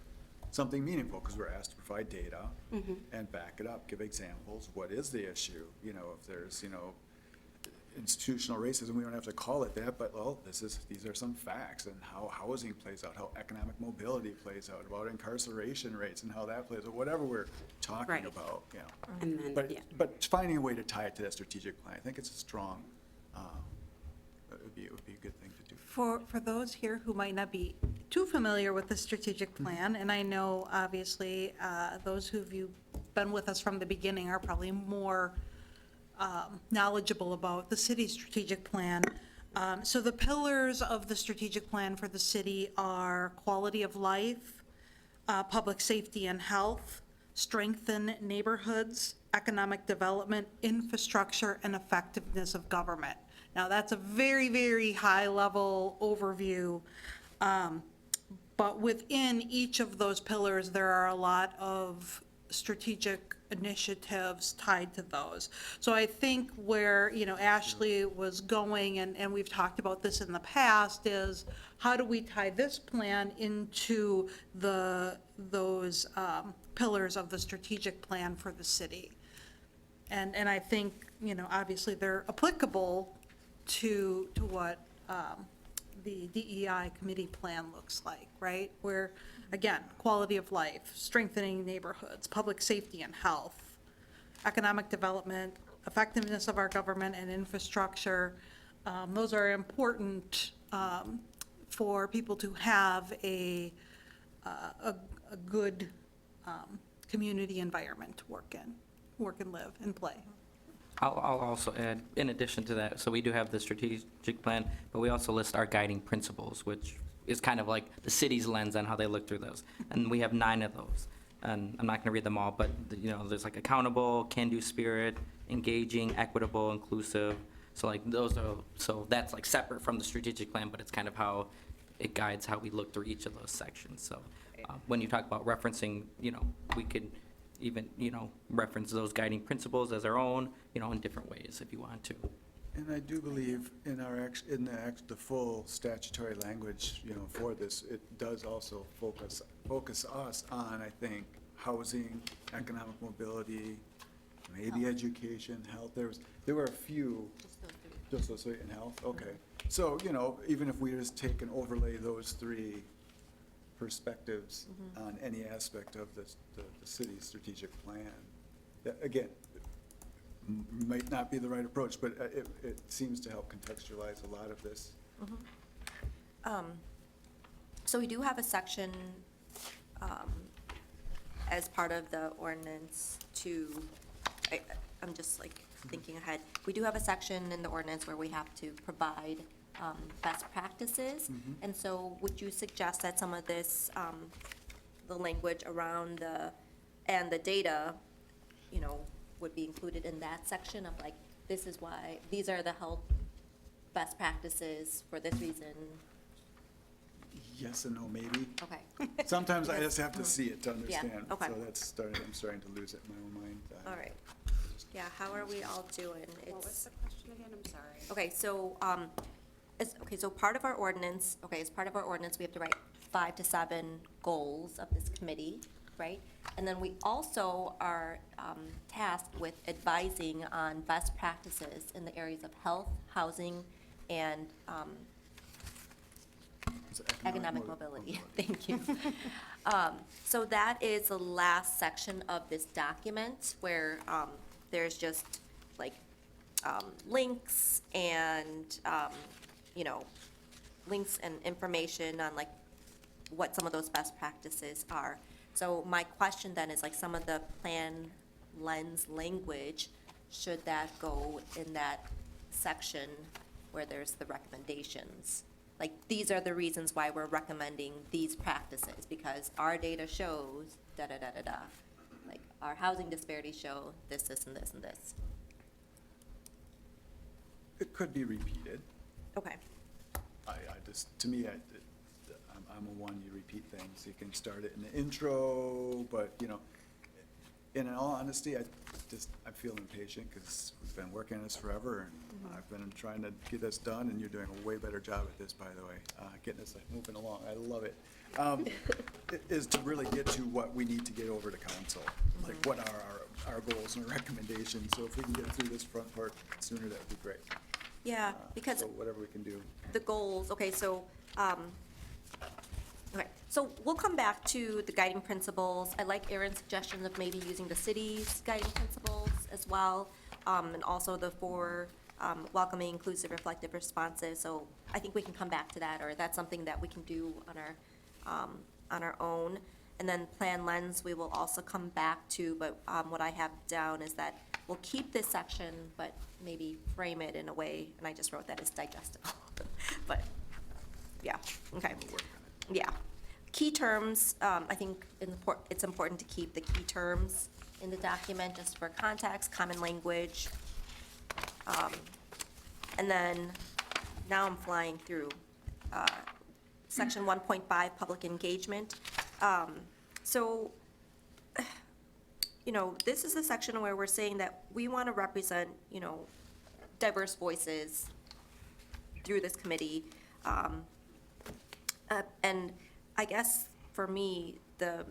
Speaker 3: something meaningful, because we're asked to provide data and back it up, give examples. What is the issue? If there's, institutional racism, we don't have to call it that, but, well, these are some facts, and how housing plays out, how economic mobility plays out, about incarceration rates and how that plays out, whatever we're talking
Speaker 2: Right.
Speaker 3: about,
Speaker 2: And then,
Speaker 3: But,
Speaker 2: yeah.
Speaker 3: but finding a way to tie it to that strategic plan, I think it's a strong, it would be a good thing to do.
Speaker 4: For those here who might not be too familiar with the strategic plan, and I know obviously those who've been with us from the beginning are probably more knowledgeable about the city's strategic plan. So the pillars of the strategic plan for the city are quality of life, public safety and health, strengthen neighborhoods, economic development, infrastructure, and effectiveness of government. Now, that's a very, very high-level overview, but within each of those pillars, there are a lot of strategic initiatives tied to those. So I think where, Ashley was going, and we've talked about this in the past, is how do we tie this plan into those pillars of the strategic plan for the city? And I think, obviously they're applicable to what the DEI committee plan looks like, right? Where, again, quality of life, strengthening neighborhoods, public safety and health, economic development, effectiveness of our government and infrastructure. Those are important for people to have a good community environment to work and live and play.
Speaker 8: I'll also add, in addition to that, so we do have the strategic plan, but we also list our guiding principles, which is kind of like the city's lens on how they look through those. And we have 9 of those. And I'm not going to read them all, but, there's like accountable, can-do spirit, engaging, equitable, inclusive. So like so that's like separate from the strategic plan, but it's kind of how it guides how we look through each of those sections. So when you talk about referencing, we could even, reference those guiding principles as our own, in different ways if you want to.
Speaker 3: And I do believe in the full statutory language, for this, it does also focus us on, I think, housing, economic mobility, maybe education, health. There were a few. Just those 3 in health, okay. So, even if we just take and overlay those 3 perspectives on any aspect of the city's strategic plan, that, again, might not be the right approach, but it seems to help contextualize a lot of this.
Speaker 5: So we do have a section as part of the ordinance I'm just like thinking ahead. We do have a section in the ordinance where we have to provide best practices. And so would you suggest that some of this, the language around the data, would be included in that section of like, this is why, these are the health best practices for this reason?
Speaker 3: Yes and no, maybe.
Speaker 5: Okay.
Speaker 3: Sometimes I just have to see it to understand.
Speaker 5: okay.
Speaker 3: So I'm starting to lose it in my own mind.
Speaker 5: All right. Yeah, how are we all doing?
Speaker 2: What was the question again? I'm sorry.
Speaker 5: Okay, so Okay, so part of our ordinance, as part of our ordinance, we have to write 5 to 7 goals of this committee, right? And then we also are tasked with advising on best practices in the areas of health, housing, and
Speaker 3: It's
Speaker 5: economic mobility. Thank you. So that is the last section of this document where there's just like links and, links and information on like what some of those best practices are. So my question then is like some of the plan lens language, should that go in that section where there's the recommendations? Like, these are the reasons why we're recommending these practices, because our data shows da-da-da-da-da. Like, our housing disparities show this, this, and this, and this.
Speaker 3: It could be repeated.
Speaker 5: Okay.
Speaker 3: I just, to me, I'm a one, you repeat things. You can start it in the intro, but, in all honesty, I feel impatient because we've been working on this forever, and I've been trying to get this done, and you're doing a way better job at this, by the way, getting this moving along. I love it. Is to really get to what we need to get over to council, like what are our goals and our recommendations. So if we can get through this front part sooner, that would be great.
Speaker 5: Yeah, because
Speaker 3: So whatever we can do.
Speaker 5: the goals, okay, so we'll come back to the guiding principles. I like Erin's suggestion of maybe using the city's guiding principles as well, and also the 4 welcoming, inclusive, reflective, responsive. So I think we can come back to that, or that's something that we can do on our own. And then plan lens, we will also come back to, but what I have down is that we'll keep this section, but maybe frame it in a way, and I just wrote that as digestible. But, yeah, okay.
Speaker 3: We'll work on it.
Speaker 5: Yeah. Key terms, I think it's important to keep the key terms in the document just for context, common language. And then, now I'm flying through, section 1.5, public engagement. So, this is the section where we're saying that we want to represent, diverse voices through this committee. And I guess for me, there's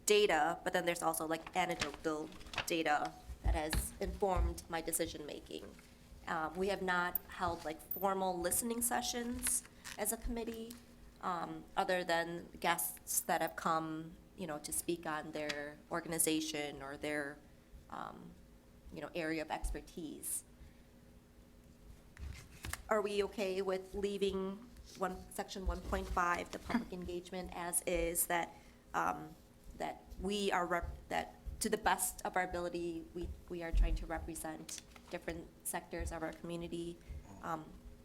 Speaker 5: data, but then there's also like anecdotal data that has informed my decision-making. We have not held like formal listening sessions as a committee, other than guests that have come, to speak on their organization or their, area of expertise. Are we okay with leaving section 1.5, the public engagement as is, that we are, that to the best of our ability, we are trying to represent different sectors of our community,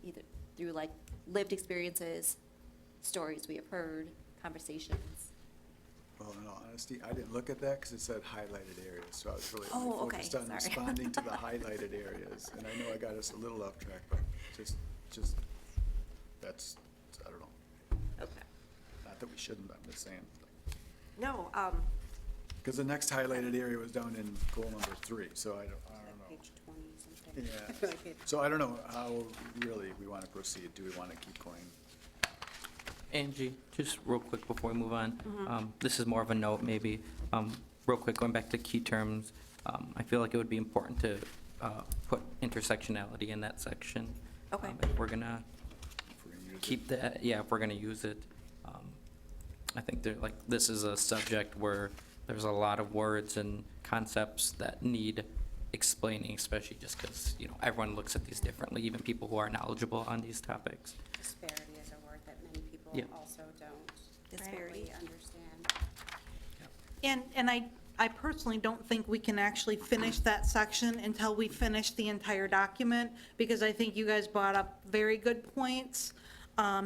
Speaker 5: either through like lived experiences, stories we have heard, conversations?
Speaker 3: Well, in all honesty, I didn't look at that because it said highlighted areas, so I was really only
Speaker 5: Oh, okay,
Speaker 3: focused on
Speaker 5: sorry.
Speaker 3: responding to the highlighted areas. And I know I got us a little off track, but just, that's, I don't know.
Speaker 5: Okay.
Speaker 3: Not that we shouldn't, I'm just saying.
Speaker 5: No,
Speaker 3: Because the next highlighted area was down in goal number 3, so I don't know.
Speaker 2: Page 20 something. I
Speaker 3: Yeah,
Speaker 2: feel like it-
Speaker 3: so I don't know how really we want to proceed. Do we want to keep going?
Speaker 8: Angie, just real quick before we move on, this is more of a note maybe. Real quick, going back to key terms, I feel like it would be important to put intersectionality in that section.
Speaker 5: Okay.
Speaker 8: If we're gonna
Speaker 3: If we're gonna use it?
Speaker 8: keep that, yeah, if we're gonna use it. I think this is a subject where there's a lot of words and concepts that need explaining, especially just because, everyone looks at these differently, even people who are knowledgeable on these topics.
Speaker 2: Disparity is a word that many people
Speaker 8: Yeah.
Speaker 2: also don't
Speaker 5: Disparity.
Speaker 2: fully understand.
Speaker 4: And I personally don't think we can actually finish that section until we finish the entire document, because I think you guys brought up very good points.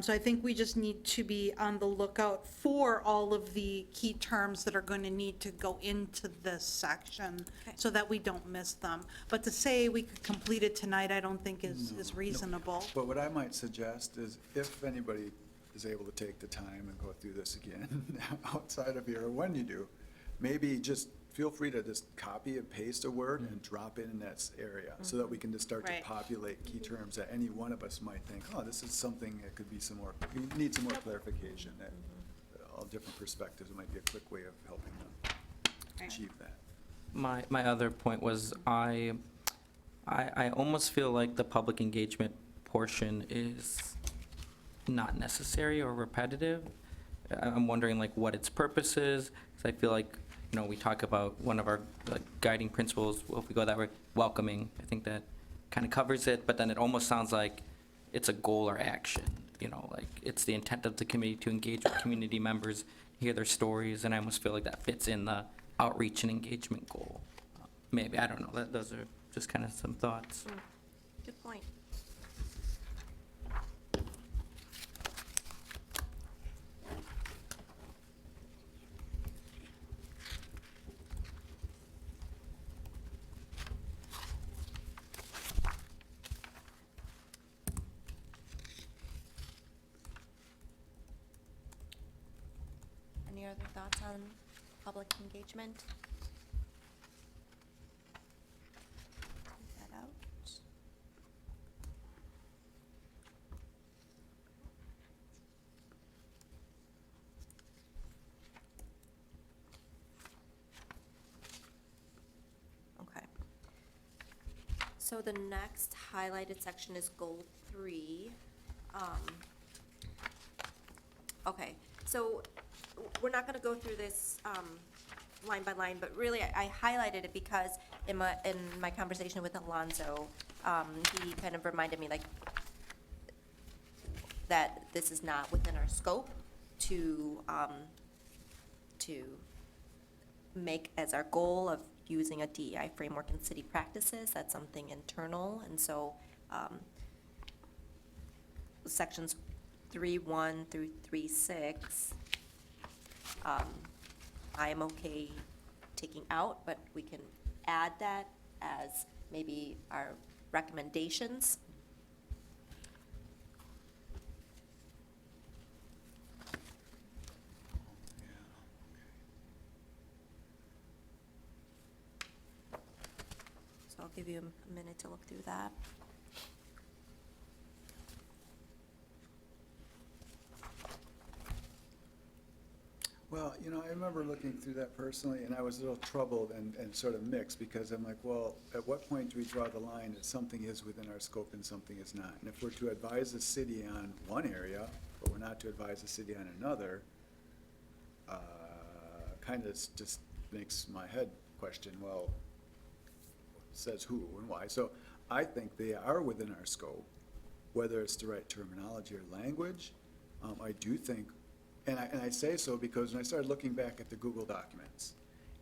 Speaker 4: So I think we just need to be on the lookout for all of the key terms that are going to need to go into this section,
Speaker 5: Okay.
Speaker 4: so that we don't miss them. But to say we could complete it tonight, I don't think is reasonable.
Speaker 3: But what I might suggest is if anybody is able to take the time and go through this again outside of here, or when you do, maybe just feel free to just copy and paste a word and drop it in that area, so that we can just start to
Speaker 1: Right.
Speaker 3: populate key terms that any one of us might think, oh, this is something that could be some more, we need some more clarification, that all different perspectives, it might be a quick way of helping them achieve that.
Speaker 8: My other point was I almost feel like the public engagement portion is not necessary or repetitive. I'm wondering like what its purpose is, because I feel like, you know, we talk about one of our like guiding principles, well, if we go that way, welcoming. I think that kind of covers it, but then it almost sounds like it's a goal or action, you know, like it's the intent of the committee to engage with community members, hear their stories, and I almost feel like that fits in the outreach and engagement goal. Maybe, I don't know, those are just kind of some thoughts.
Speaker 1: Good point.
Speaker 5: Any other thoughts on public engagement? Take that out. Okay. So the next highlighted section is goal 3. Okay, so we're not gonna go through this line by line, but really I highlighted it because in my conversation with Alonzo, he kind of reminded me like that this is not within our scope to make as our goal of using a DEI framework in city practices. That's something internal, and so sections 3.1 through 3.6, I am okay taking out, but we can add that as maybe our recommendations. So I'll give you a minute to look through that.
Speaker 3: Well, you know, I remember looking through that personally, and I was a little troubled and sort of mixed, because I'm like, well, at what point do we draw the line that something is within our scope and something is not? And if we're to advise the city on one area, but we're not to advise the city on another, kind of just makes my head question, well, says who and why? So I think they are within our scope, whether it's the right terminology or language. I do think, and I say so because when I started looking back at the Google documents,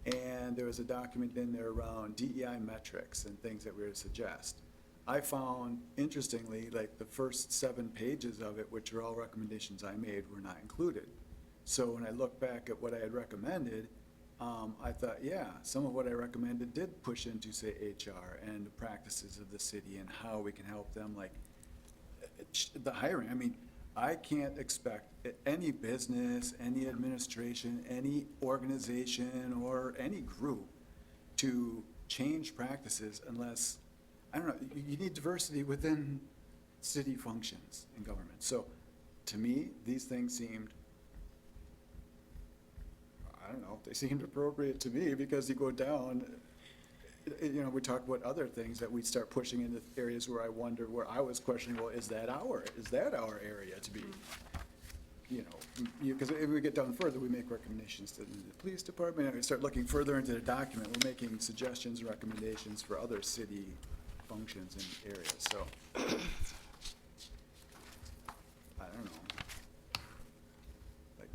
Speaker 3: and there was a document in there around DEI metrics and things that we were to suggest, I found, interestingly, like the first 7 pages of it, which are all recommendations I made, were not included. So when I look back at what I had recommended, I thought, yeah, some of what I recommended did push into, say, HR and the practices of the city and how we can help them, like the hiring. I mean, I can't expect any business, any administration, any organization, or any group to change practices unless, I don't know, you need diversity within city functions and government. So to me, these things seemed, I don't know, they seemed appropriate to me, because you go down, you know, we talk about other things that we start pushing into areas where I wonder, where I was questioning, well, is that our area to be? You know, because if we get down further, we make recommendations to the police department, and we start looking further into the document, we're making suggestions and recommendations for other city functions and areas, so. I don't know. Like,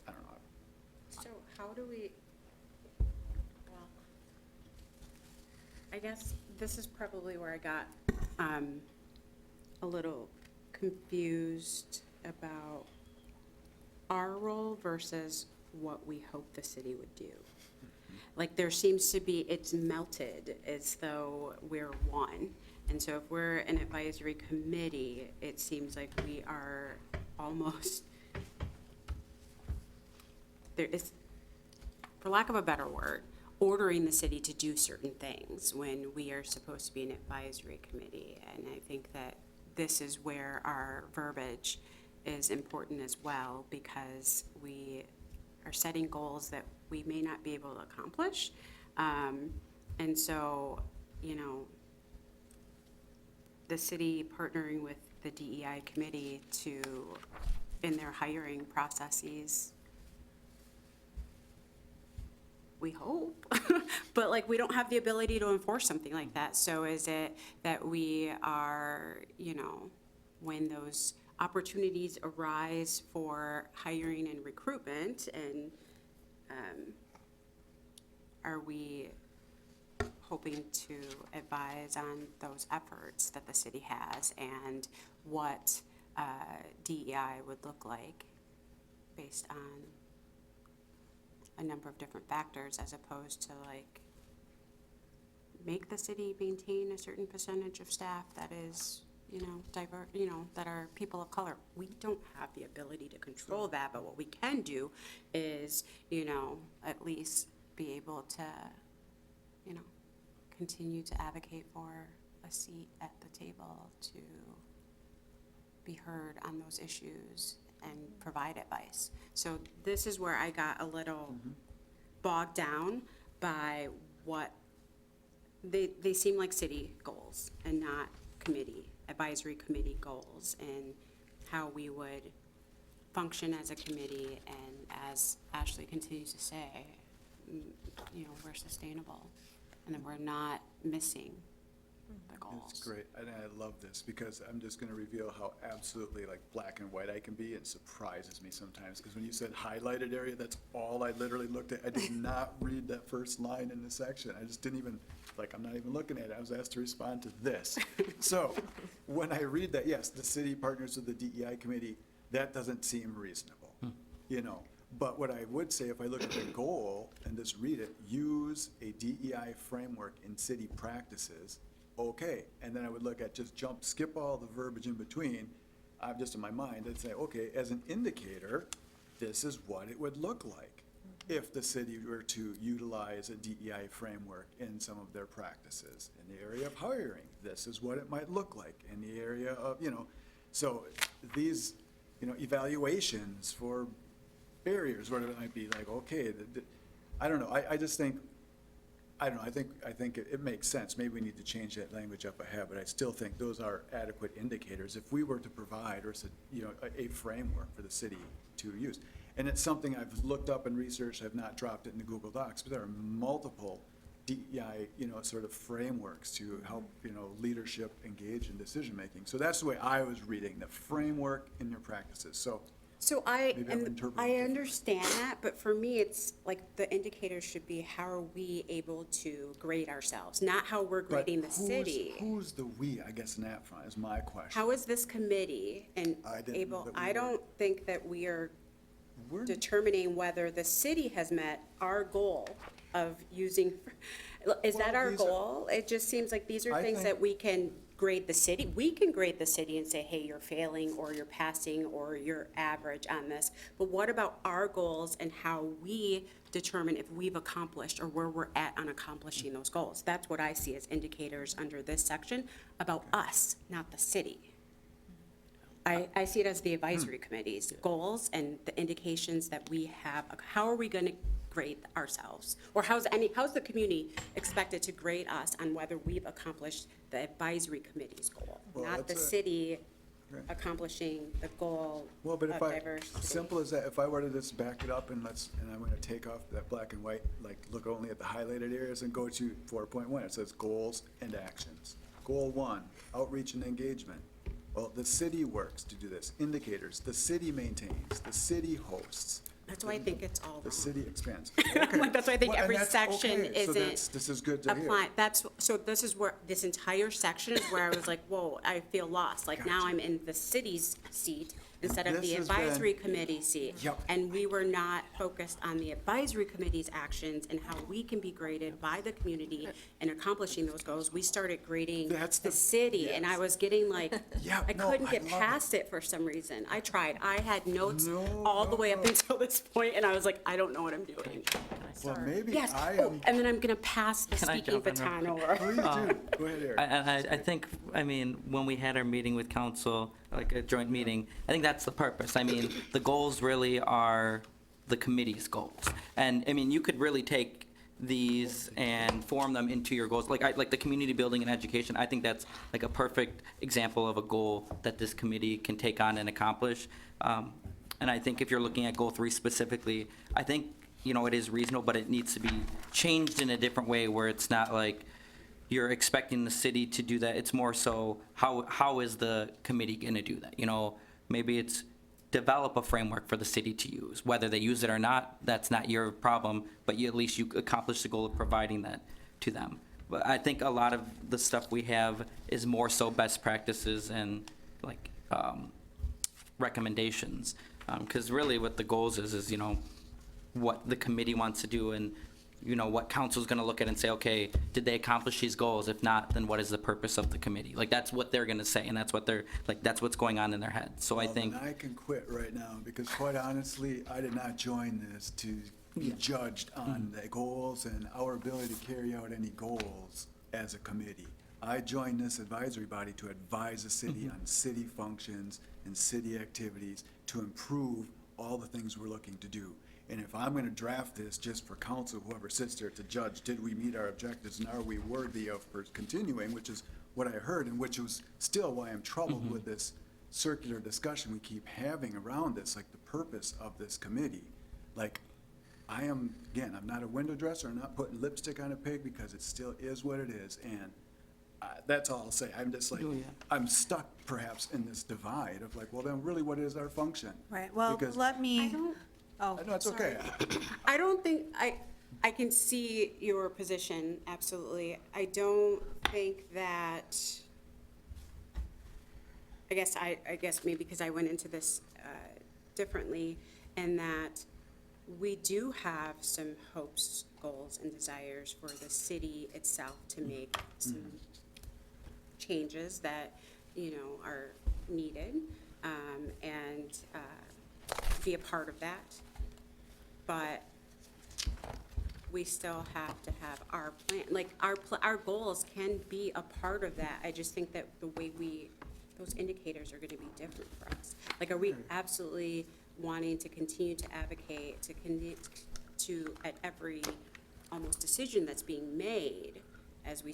Speaker 3: I don't know.
Speaker 2: So how do we, well, I guess this is probably where I got a little confused about our role versus what we hope the city would do. Like, there seems to be, it's melted as though we're one. And so if we're an advisory committee, it seems like we are almost, there is, for lack of a better word, ordering the city to do certain things when we are supposed to be an advisory committee. And I think that this is where our verbiage is important as well, because we are setting goals that we may not be able to accomplish. And so, you know, the city partnering with the DEI committee to, in their hiring processes, we hope, but like, we don't have the ability to enforce something like that. So is it that we are, you know, when those opportunities arise for hiring and recruitment, and are we hoping to advise on those efforts that the city has and what DEI would look like based on a number of different factors, as opposed to like make the city maintain a certain percentage of staff that is, you know, that are people of color. We don't have the ability to control that, but what we can do is, you know, at least be able to, you know, continue to advocate for a seat at the table to be heard on those issues and provide advice. So this is where I got a little bogged down by what, they seem like city goals and not advisory committee goals, and how we would function as a committee, and as Ashley continues to say, you know, we're sustainable, and that we're not missing the goals.
Speaker 3: It's great, and I love this, because I'm just gonna reveal how absolutely like black and white I can be. It surprises me sometimes, because when you said highlighted area, that's all I literally looked at. I did not read that first line in the section. I just didn't even, like, I'm not even looking at it. I was asked to respond to this. So, when I read that, yes, the city partners with the DEI committee, that doesn't seem reasonable, you know. But what I would say, if I look at the goal and just read it, use a DEI framework in city practices, okay. And then I would look at, skip all the verbiage in between, just in my mind, and say, okay, as an indicator, this is what it would look like if the city were to utilize a DEI framework in some of their practices. In the area of hiring, this is what it might look like. In the area of, you know, so these, you know, evaluations for barriers, whatever it might be, like, okay, I don't know, I just think, I don't know, I think it makes sense. Maybe we need to change that language up ahead, but I still think those are adequate indicators if we were to provide, or, you know, a framework for the city to use. And it's something I've looked up and researched. I've not dropped it in the Google Docs, but there are multiple DEI, you know, sort of frameworks to help, you know, leadership engage in decision-making. So that's the way I was reading, the framework in your practices. So maybe I'm interpreting
Speaker 2: I
Speaker 3: it
Speaker 2: understand that, but for me, it's like the indicators should be, how are we able to grade ourselves, not how we're
Speaker 3: But
Speaker 2: grading the city.
Speaker 3: Who's the we, I guess, in that front is my question.
Speaker 2: How is this committee and
Speaker 3: I didn't know that we
Speaker 2: I
Speaker 3: were-
Speaker 2: don't think that we are
Speaker 3: We're-
Speaker 2: determining whether the city has met our goal of using, is that
Speaker 3: Well,
Speaker 2: our
Speaker 3: these are-
Speaker 2: goal? It just seems like these are
Speaker 3: I
Speaker 2: things
Speaker 3: think-
Speaker 2: that we can grade the city. We can grade the city and say, hey, you're failing, or you're passing, or you're average on this. But what about our goals and how we determine if we've accomplished or where we're at on accomplishing those goals? That's what I see as indicators under this section about us, not the city. I see it as the advisory committee's goals and the indications that we have. How are we going to grade ourselves? Or how's the community expected to grade us on whether we've accomplished the advisory committee's goal?
Speaker 3: Well,
Speaker 2: Not the
Speaker 3: that's a-
Speaker 2: city
Speaker 3: Right.
Speaker 2: accomplishing the goal
Speaker 3: Well,
Speaker 2: of
Speaker 3: but if I,
Speaker 2: diversity.
Speaker 3: simple as that, if I were to just back it up and I'm gonna take off that black and white, like, look only at the highlighted areas and go to 4.1, it says goals and actions. Goal 1, outreach and engagement. Well, the city works to do this. Indicators, the city maintains, the city hosts.
Speaker 2: That's why I think it's all
Speaker 3: The
Speaker 2: wrong.
Speaker 3: city expands.
Speaker 2: Like, that's why I think
Speaker 3: Well, and
Speaker 2: every
Speaker 3: that's
Speaker 2: section
Speaker 3: okay. So
Speaker 2: isn't
Speaker 3: this is good to hear.
Speaker 2: apply, so this is where, this entire section is where I was like, whoa, I feel lost. Like, now
Speaker 3: Gotcha.
Speaker 2: I'm in the city's seat, instead of the
Speaker 3: This has been-
Speaker 2: advisory committee seat.
Speaker 3: Yep.
Speaker 2: And we were not focused on the advisory committee's actions and how we can be graded by the community in accomplishing those goals. We started grading
Speaker 3: That's
Speaker 2: the
Speaker 3: the-
Speaker 2: city, and I
Speaker 3: yes.
Speaker 2: was getting like,
Speaker 3: Yeah,
Speaker 2: I
Speaker 3: no,
Speaker 2: couldn't
Speaker 3: I
Speaker 2: get
Speaker 3: love it.
Speaker 2: past it for some reason. I tried. I had notes
Speaker 3: No,
Speaker 2: all the way up
Speaker 3: no.
Speaker 2: until this point, and I was like, I don't know what I'm doing.
Speaker 3: Well, maybe
Speaker 2: Yes,
Speaker 3: I
Speaker 2: oh,
Speaker 3: am,
Speaker 2: and then I'm gonna pass the
Speaker 8: Can I
Speaker 2: speaking
Speaker 8: jump in real
Speaker 2: baton
Speaker 8: quick?
Speaker 2: over.
Speaker 3: please do, go ahead, Eric.
Speaker 8: I think, I mean, when we had our meeting with council, like a joint meeting, I think that's the purpose. I mean, the goals really are the committee's goals. And, I mean, you could really take these and form them into your goals. Like the community building and education, I think that's like a perfect example of a goal that this committee can take on and accomplish. And I think if you're looking at goal 3 specifically, I think, you know, it is reasonable, but it needs to be changed in a different way where it's not like you're expecting the city to do that. It's more so, how is the committee going to do that? You know, maybe it's develop a framework for the city to use. Whether they use it or not, that's not your problem, but at least you accomplish the goal of providing that to them. But I think a lot of the stuff we have is more so best practices and like recommendations. Because really what the goals is, you know, what the committee wants to do and, you know, what council's gonna look at and say, okay, did they accomplish these goals? If not, then what is the purpose of the committee? Like, that's what they're gonna say, and that's what they're, like, that's what's going on in their head. So I
Speaker 3: Well,
Speaker 8: think,
Speaker 3: then I can quit right now, because quite honestly, I did not join this to be judged on the goals and our ability to carry out any goals as a committee. I joined this advisory body to advise the city on city functions and city activities to improve all the things we're looking to do. And if I'm gonna draft this just for council, whoever sits there to judge, did we meet our objectives and are we worthy of continuing, which is what I heard, and which was still why I'm troubled with this circular discussion we keep having around this, like the purpose of this committee. Like, I am, again, I'm not a window dresser, I'm not putting lipstick on a pig, because it still is what it is, and that's all I'll say. I'm just like,
Speaker 8: Oh, yeah.
Speaker 3: I'm stuck perhaps in this divide of like, well, then really what is our function?
Speaker 4: Right, well,
Speaker 3: Because-
Speaker 4: let me, oh.
Speaker 3: No, it's okay.
Speaker 2: I don't think, I can see your position, absolutely. I don't think that, I guess maybe because I went into this differently, and that we do have some hopes, goals, and desires for the city itself to make some changes that, you know, are needed, and be a part of that. But we still have to have our plan, like, our goals can be a part of that. I just think that the way those indicators are gonna be different for us. Like, are we absolutely wanting to continue to advocate, at every almost decision that's being made, as we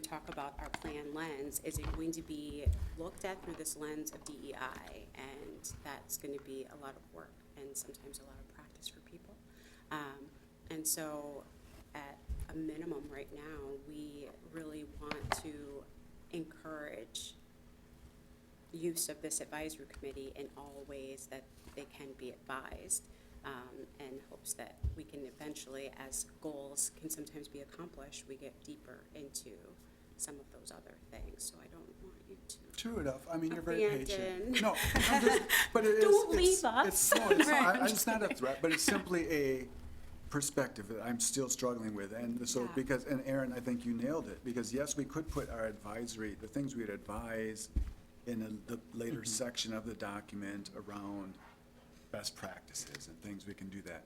Speaker 2: talk about our plan lens, is it going to be looked at through this lens of DEI? And that's gonna be a lot of work and sometimes a lot of practice for people. And so, at a minimum right now, we really want to encourage use of this advisory committee in all ways that they can be advised, in hopes that we can eventually, as goals can sometimes be accomplished, we get deeper into some of those other things. So I don't want you to.
Speaker 3: True enough. I mean, you're very
Speaker 2: Abandon.
Speaker 3: patient. No, I'm just, but it is.
Speaker 2: Don't
Speaker 3: it's-
Speaker 2: leave us.
Speaker 3: It's not a threat, but it's simply a perspective that I'm still struggling with. And so,
Speaker 2: Yeah.
Speaker 3: and Aaron, I think you nailed it, because yes, we could put our advisory, the things we'd advise in the later section of the document around best practices and things, we can do that.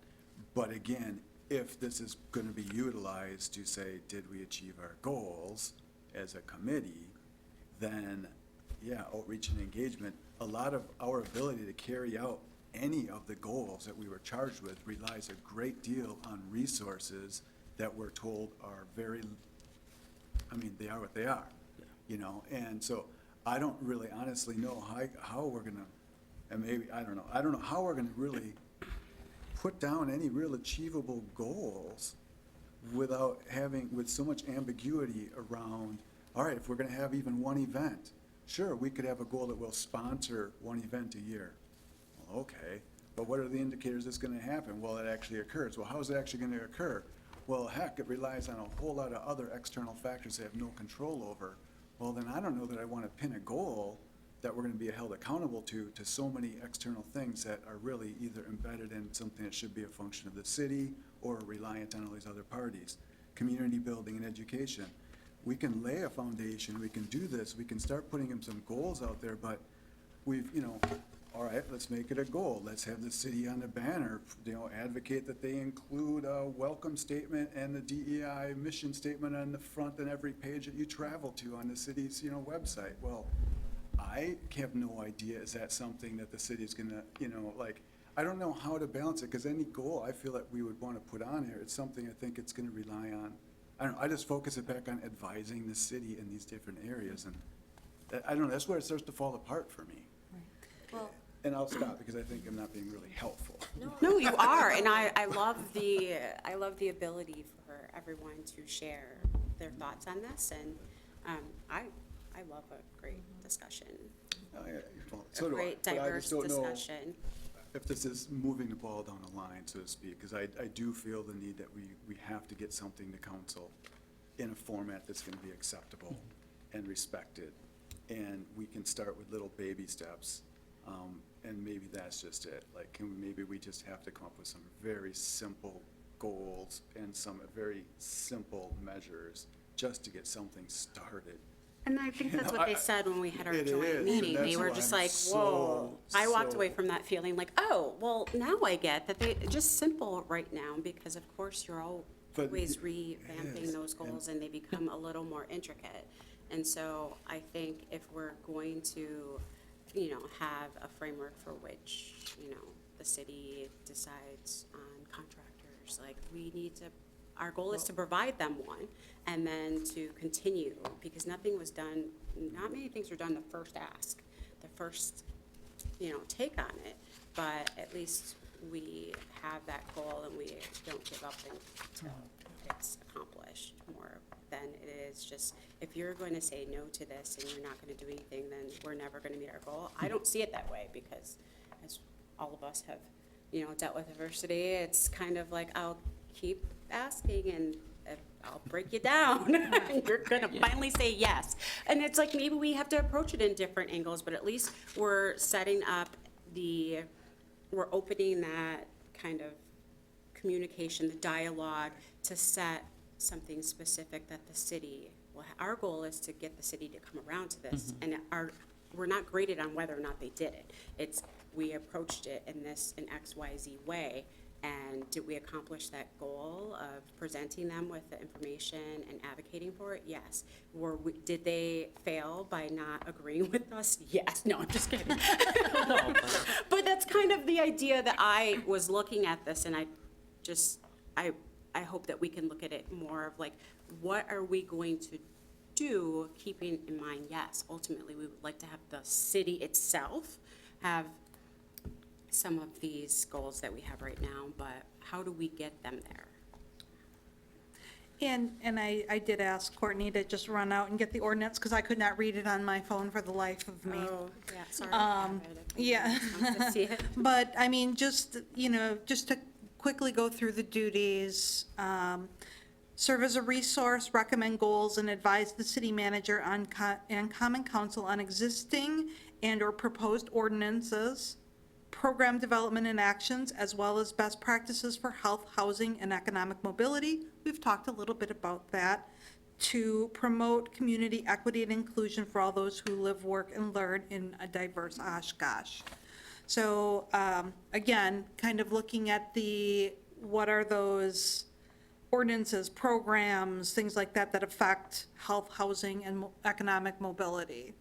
Speaker 3: But again, if this is gonna be utilized to say, did we achieve our goals as a committee, then, yeah, outreach and engagement, a lot of our ability to carry out any of the goals that we were charged with relies a great deal on resources that we're told are very, I mean, they are what they are, you know? And so I don't really honestly know how we're gonna, and maybe, I don't know how we're gonna really put down any real achievable goals without with so much ambiguity around, all right, if we're gonna have even one event, sure, we could have a goal that will sponsor one event a year. Well, okay, but what are the indicators it's gonna happen? Well, it actually occurs. Well, how is it actually gonna occur? Well, heck, it relies on a whole lot of other external factors they have no control over. Well, then I don't know that I wanna pin a goal that we're gonna be held accountable to so many external things that are really either embedded in something that should be a function of the city or reliant on all these other parties. Community building and education. We can lay a foundation, we can do this, we can start putting in some goals out there, but we've, all right, let's make it a goal. Let's have the city on the banner, advocate that they include a welcome statement and the DEI mission statement on the front and every page that you travel to on the city's, website. Well, I have no idea, is that something that the city's gonna, I don't know how to balance it, because any goal I feel that we would want to put on here, it's something I think it's gonna rely on. I don't know, I just focus it back on advising the city in these different areas, and I don't know, that's where it starts to fall apart for me.
Speaker 5: Well,
Speaker 3: And I'll stop because I think I'm not being really helpful.
Speaker 2: No, you are, and I love the ability for everyone to share their thoughts on this, and I love a great discussion,
Speaker 3: Oh, yeah, well,
Speaker 2: a
Speaker 3: so do I,
Speaker 2: great
Speaker 3: but I
Speaker 2: diverse
Speaker 3: just don't know
Speaker 2: discussion.
Speaker 3: if this is moving the ball down the line, so to speak, because I do feel the need that we have to get something to council in a format that's gonna be acceptable and respected, and we can start with little baby steps. And maybe that's just it. Like, maybe we just have to come up with some very simple goals and some very simple measures just to get something started.
Speaker 2: And I think that's
Speaker 3: know,
Speaker 2: what they said when we had our
Speaker 3: it
Speaker 2: joint
Speaker 3: is, and
Speaker 2: meeting. They
Speaker 3: that's
Speaker 2: were
Speaker 3: why
Speaker 2: just
Speaker 3: I'm
Speaker 2: like,
Speaker 3: so,
Speaker 2: whoa. I walked
Speaker 3: so-
Speaker 2: away from that feeling like, oh, well, now I get that they, just simple right now, because of course you're
Speaker 3: But
Speaker 2: always
Speaker 3: it
Speaker 2: revamping
Speaker 3: is,
Speaker 2: those goals and they become a little more intricate. And so I think if we're going to, have a framework for which, the city decides on contractors, like, we need to, our goal is to provide them one, and then to continue, because nothing was done, not many things were done the first ask, the first, take on it, but at least we have that goal and we don't give up until it's accomplished. More than it is just, if you're going to say no to this and you're not going to do anything, then we're never going to meet our goal. I don't see it that way, because as all of us have, dealt with adversity, it's kind of like, I'll keep asking and I'll break you down. And you're going to finally say yes. And it's like, maybe we have to approach it in different angles, but at least we're setting up we're opening that kind of communication, the dialogue, to set something specific that the city, our goal is to get the city to come around to this. And we're not graded on whether or not they did it. It's, we approached it in XYZ way, and did we accomplish that goal of presenting them with the information and advocating for it? Yes. Did they fail by not agreeing with us? Yes. No, I'm just kidding. But that's kind of the idea that I was looking at this, and I hope that we can look at it more of like, what are we going to do, keeping in mind, yes, ultimately, we would like to have the city itself have some of these goals that we have right now, but how do we get them there?
Speaker 4: And I did ask Courtney to just run out and get the ordinance, because I could not read it on my phone for the life of me.
Speaker 2: Oh, yeah, sorry. I have it.
Speaker 4: Yeah.
Speaker 2: I'd love to see it.
Speaker 4: But, I mean, just to quickly go through the duties, serve as a resource, recommend goals, and advise the city manager and common council on existing and/or proposed ordinances, program development and actions, as well as best practices for health, housing, and economic mobility. We've talked a little bit about that. To promote community equity and inclusion for all those who live, work, and learn in a diverse Oshkosh. So, again, kind of looking at what are those ordinances, programs, things like that affect health, housing, and economic mobility.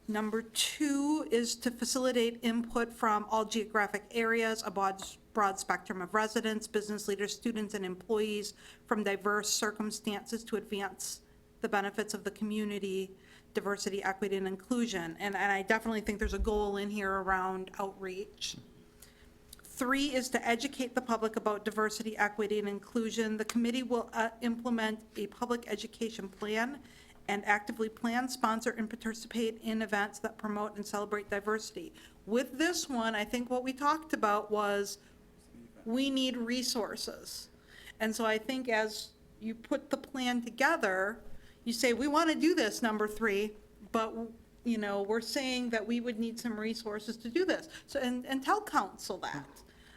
Speaker 4: Number 2 is to facilitate input from all geographic areas, a broad spectrum of residents, business leaders, students, and employees from diverse circumstances to advance the benefits of the community, diversity, equity, and inclusion. And I definitely think there's a goal in here around outreach. 3 is to educate the public about diversity, equity, and inclusion. The committee will implement a public education plan and actively plan, sponsor, and participate in events that promote and celebrate diversity. With this one, I think what we talked about was we need resources. And so I think as you put the plan together, you say, we want to do this, number 3, but we're saying that we would need some resources to do this. So, and tell council that.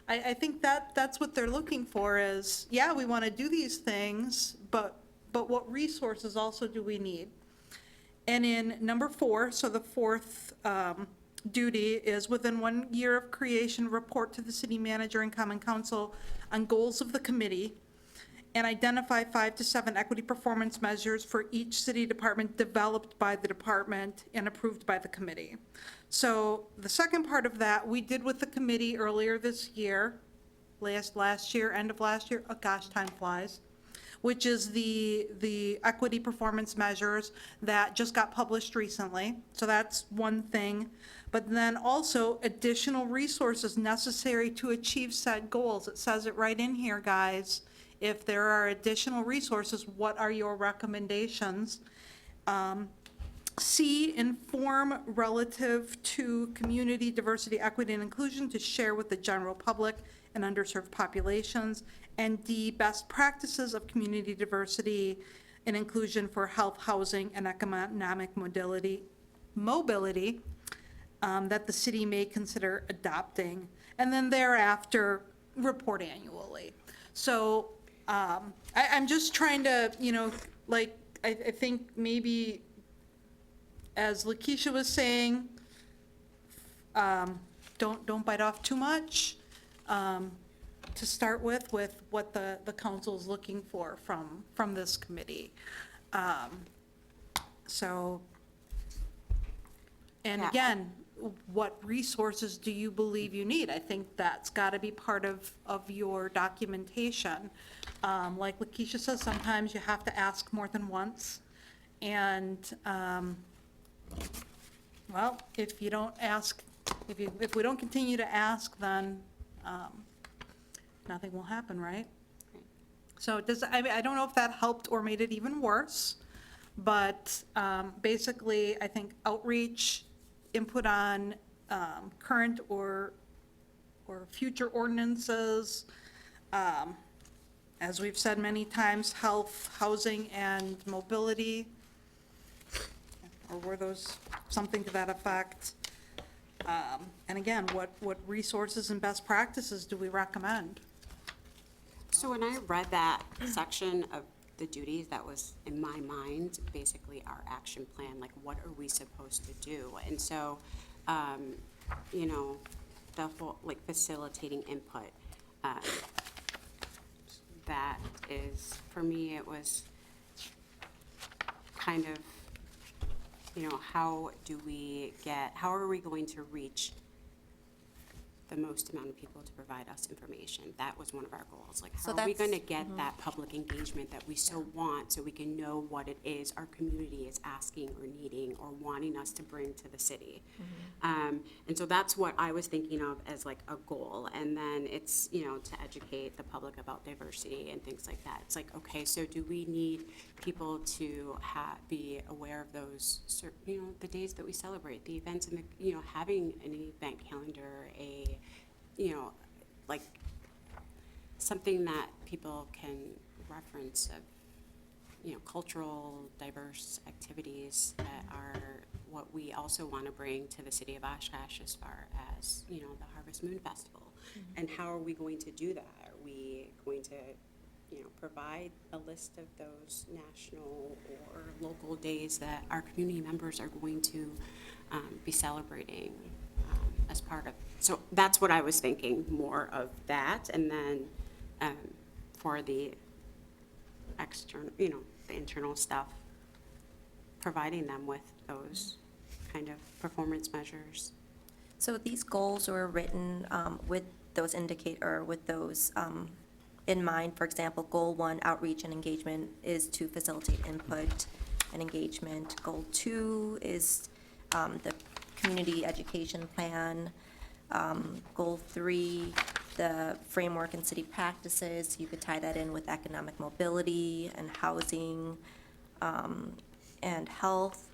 Speaker 4: I think that's what they're looking for is, yeah, we want to do these things, but what resources also do we need? And in number 4, so the fourth duty is within 1 year of creation, report to the city manager and common council on goals of the committee and identify 5 to 7 equity performance measures for each city department developed by the department and approved by the committee. So the second part of that, we did with the committee earlier this year, last year, end of last year, oh gosh, time flies, which is the equity performance measures that just got published recently. So that's one thing. But then also additional resources necessary to achieve said goals. It says it right in here, guys. If there are additional resources, what are your recommendations? C, inform relative to community diversity, equity, and inclusion to share with the general public and underserved populations. And D, best practices of community diversity and inclusion for health, housing, and economic mobility that the city may consider adopting. And then thereafter, report annually. So I'm just trying to, I think maybe, as Lakeisha was saying, don't bite off too much to start with what the council is looking for from this committee. So, and
Speaker 2: Yeah.
Speaker 4: again, what resources do you believe you need? I think that's got to be part of your documentation. Like Lakeisha says, sometimes you have to ask more than once. And, well, if you don't ask, if we don't continue to ask, then nothing will happen, right? So I don't know if that helped or made it even worse, but basically, I think outreach, input on current or future ordinances, as we've said many times, health, housing, and mobility, or were those something to that effect? And again, what resources and best practices do we recommend?
Speaker 2: So when I read that section of the duties, that was in my mind, basically our action plan, like what are we supposed to do? And so, the whole, like facilitating input, that is, for me, it was kind of, how are we going to reach the most amount of people to provide us information? That was one of our goals. Like,
Speaker 5: So
Speaker 2: how are we
Speaker 5: that's-
Speaker 2: going to get that public engagement that we so want, so we can know what it is our community is asking or needing or wanting us to bring to the city? And so that's what I was thinking of as like a goal. And then it's, to educate the public about diversity and things like that. It's like, okay, so do we need people to be aware of those, the days that we celebrate, the events, and having an event calendar, like something that people can reference of, cultural, diverse activities that are what we also want to bring to the city of Oshkosh as far as, the Harvest Moon Festival. And how are we going to do that? Are we going to, provide a list of those national or local days that our community members are going to be celebrating as part of? So that's what I was thinking, more of that. And then for the external, the internal stuff, providing them with those kind of performance measures.
Speaker 5: So these goals were written with those in mind. For example, Goal 1, outreach and engagement, is to facilitate input and engagement. Goal 2 is the community education plan. Goal 3, the framework and city practices. You could tie that in with economic mobility and housing and health.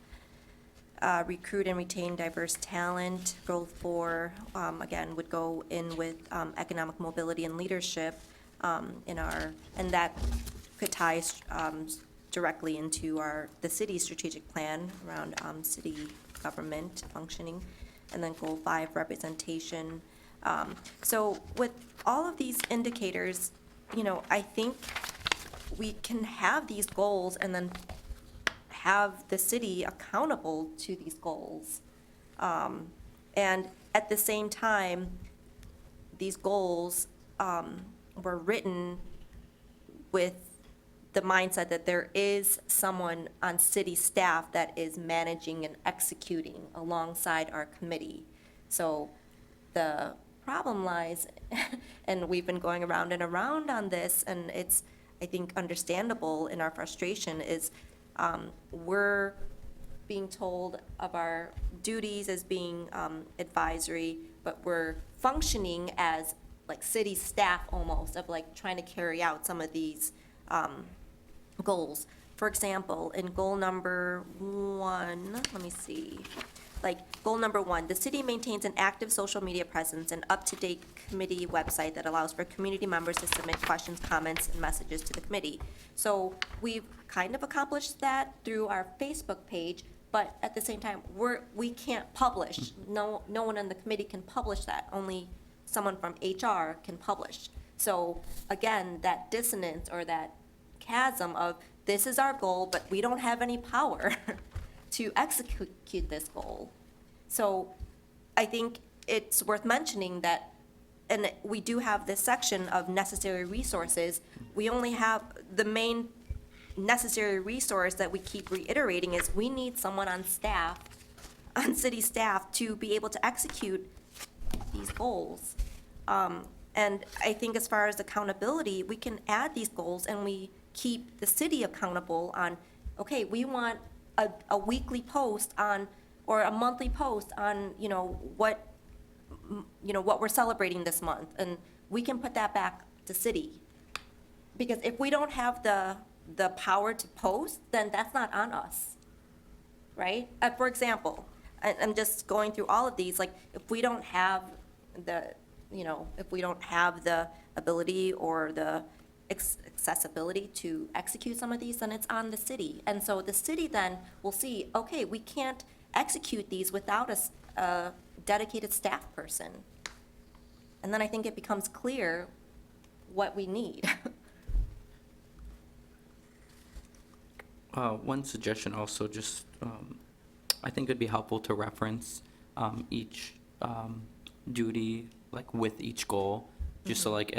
Speaker 5: Recruit and retain diverse talent. Goal 4, again, would go in with economic mobility and leadership and that could tie directly into the city's strategic plan around city government functioning. And then goal 5, representation. So with all of these indicators, I think we can have these goals and then have the city accountable to these goals. And at the same time, these goals were written with the mindset that there is someone on city staff that is managing and executing alongside our committee. So the problem lies, and we've been going around and around on this, and it's, I think, understandable in our frustration, is we're being told of our duties as being advisory, but we're functioning as like city staff almost, of like trying to carry out some of these goals. For example, in goal number 1, let me see. Like, goal number 1, the city maintains an active social media presence and up-to-date committee website that allows for community members to submit questions, comments, and messages to the committee. So we've kind of accomplished that through our Facebook page, but at the same time, we can't publish. No one on the committee can publish that. Only someone from HR can publish. So again, that dissonance or that chasm of, this is our goal, but we don't have any power to execute this goal. So I think it's worth mentioning that, and we do have this section of necessary resources. We only have the main necessary resource that we keep reiterating is we need someone on staff, on city staff, to be able to execute these goals. And I think as far as accountability, we can add these goals and we keep the city accountable on, okay, we want a weekly post on, or a monthly post on, what we're celebrating this month, and we can put that back to city. Because if we don't have the power to post, then that's not on us, right? For example, I'm just going through all of these, like, if we don't have the ability or the accessibility to execute some of these, then it's on the city. And so the city then will see, okay, we can't execute these without a dedicated staff person. And then I think it becomes clear what we need.
Speaker 8: One suggestion also, just, I think it'd be helpful to reference each duty, like with each goal, just so like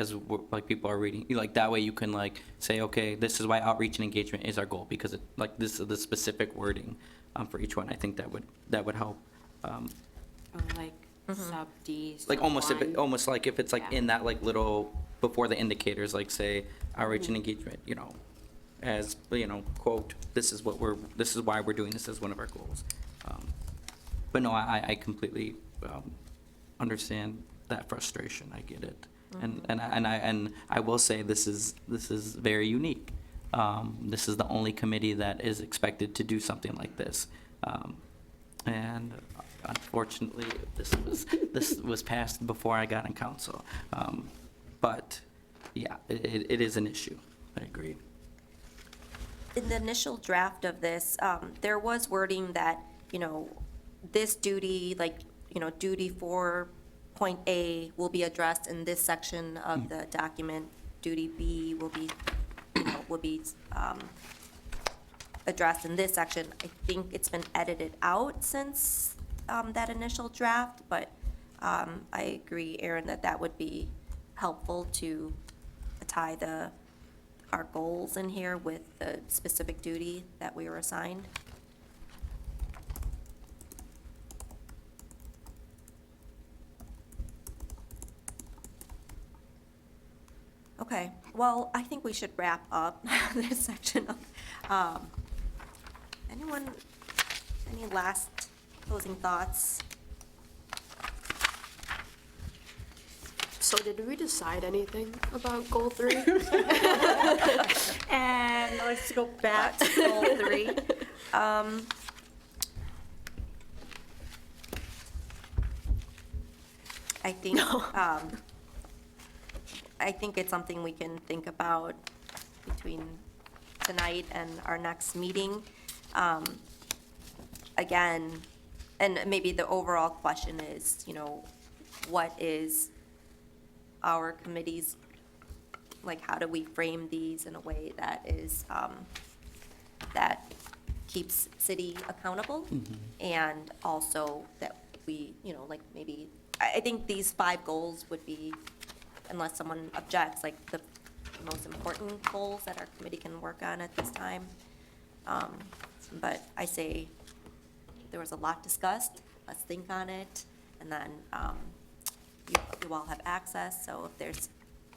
Speaker 8: like people are reading, like that way you can like say, okay, this is why outreach and engagement is our goal, because it, like, this is the specific wording for each one. I think that would help.
Speaker 2: Like sub D,
Speaker 8: Like
Speaker 2: sub
Speaker 8: almost
Speaker 2: one.
Speaker 8: almost like if it's like
Speaker 2: Yeah.
Speaker 8: in that like little before the indicators, like say outreach and engagement, as quote, this is why we're doing this as one of our goals. But no, I completely understand that frustration. I get it, and I will say this is very unique. This is the only committee that is expected to do something like this, and unfortunately, this was passed before I got on council. But yeah, it is an issue. I agree.
Speaker 5: In the initial draft of this, there was wording that, this duty, like, duty 4.A will be addressed in this section of the document. Duty B will be, addressed in this section. I think it's been edited out since that initial draft, but I agree, Aaron, that would be helpful to tie our goals in here with the specific duty that we were assigned. Okay, well, I think we should wrap up this section. Anyone, any last closing thoughts?
Speaker 9: So did we decide anything about goal 3?
Speaker 5: And let's go back to goal 3. I think it's something we can think about between tonight and our next meeting. Again, And maybe the overall question is, you know, what is our committee's, like, how do we frame these in a way that is, that keeps city accountable? And also that we, you know, like, maybe, I think these 5 goals would be, unless someone objects, like, the most important goals that our committee can work on at this time. But I say, there was a lot discussed, let's think on it, and then you all have access, so if there's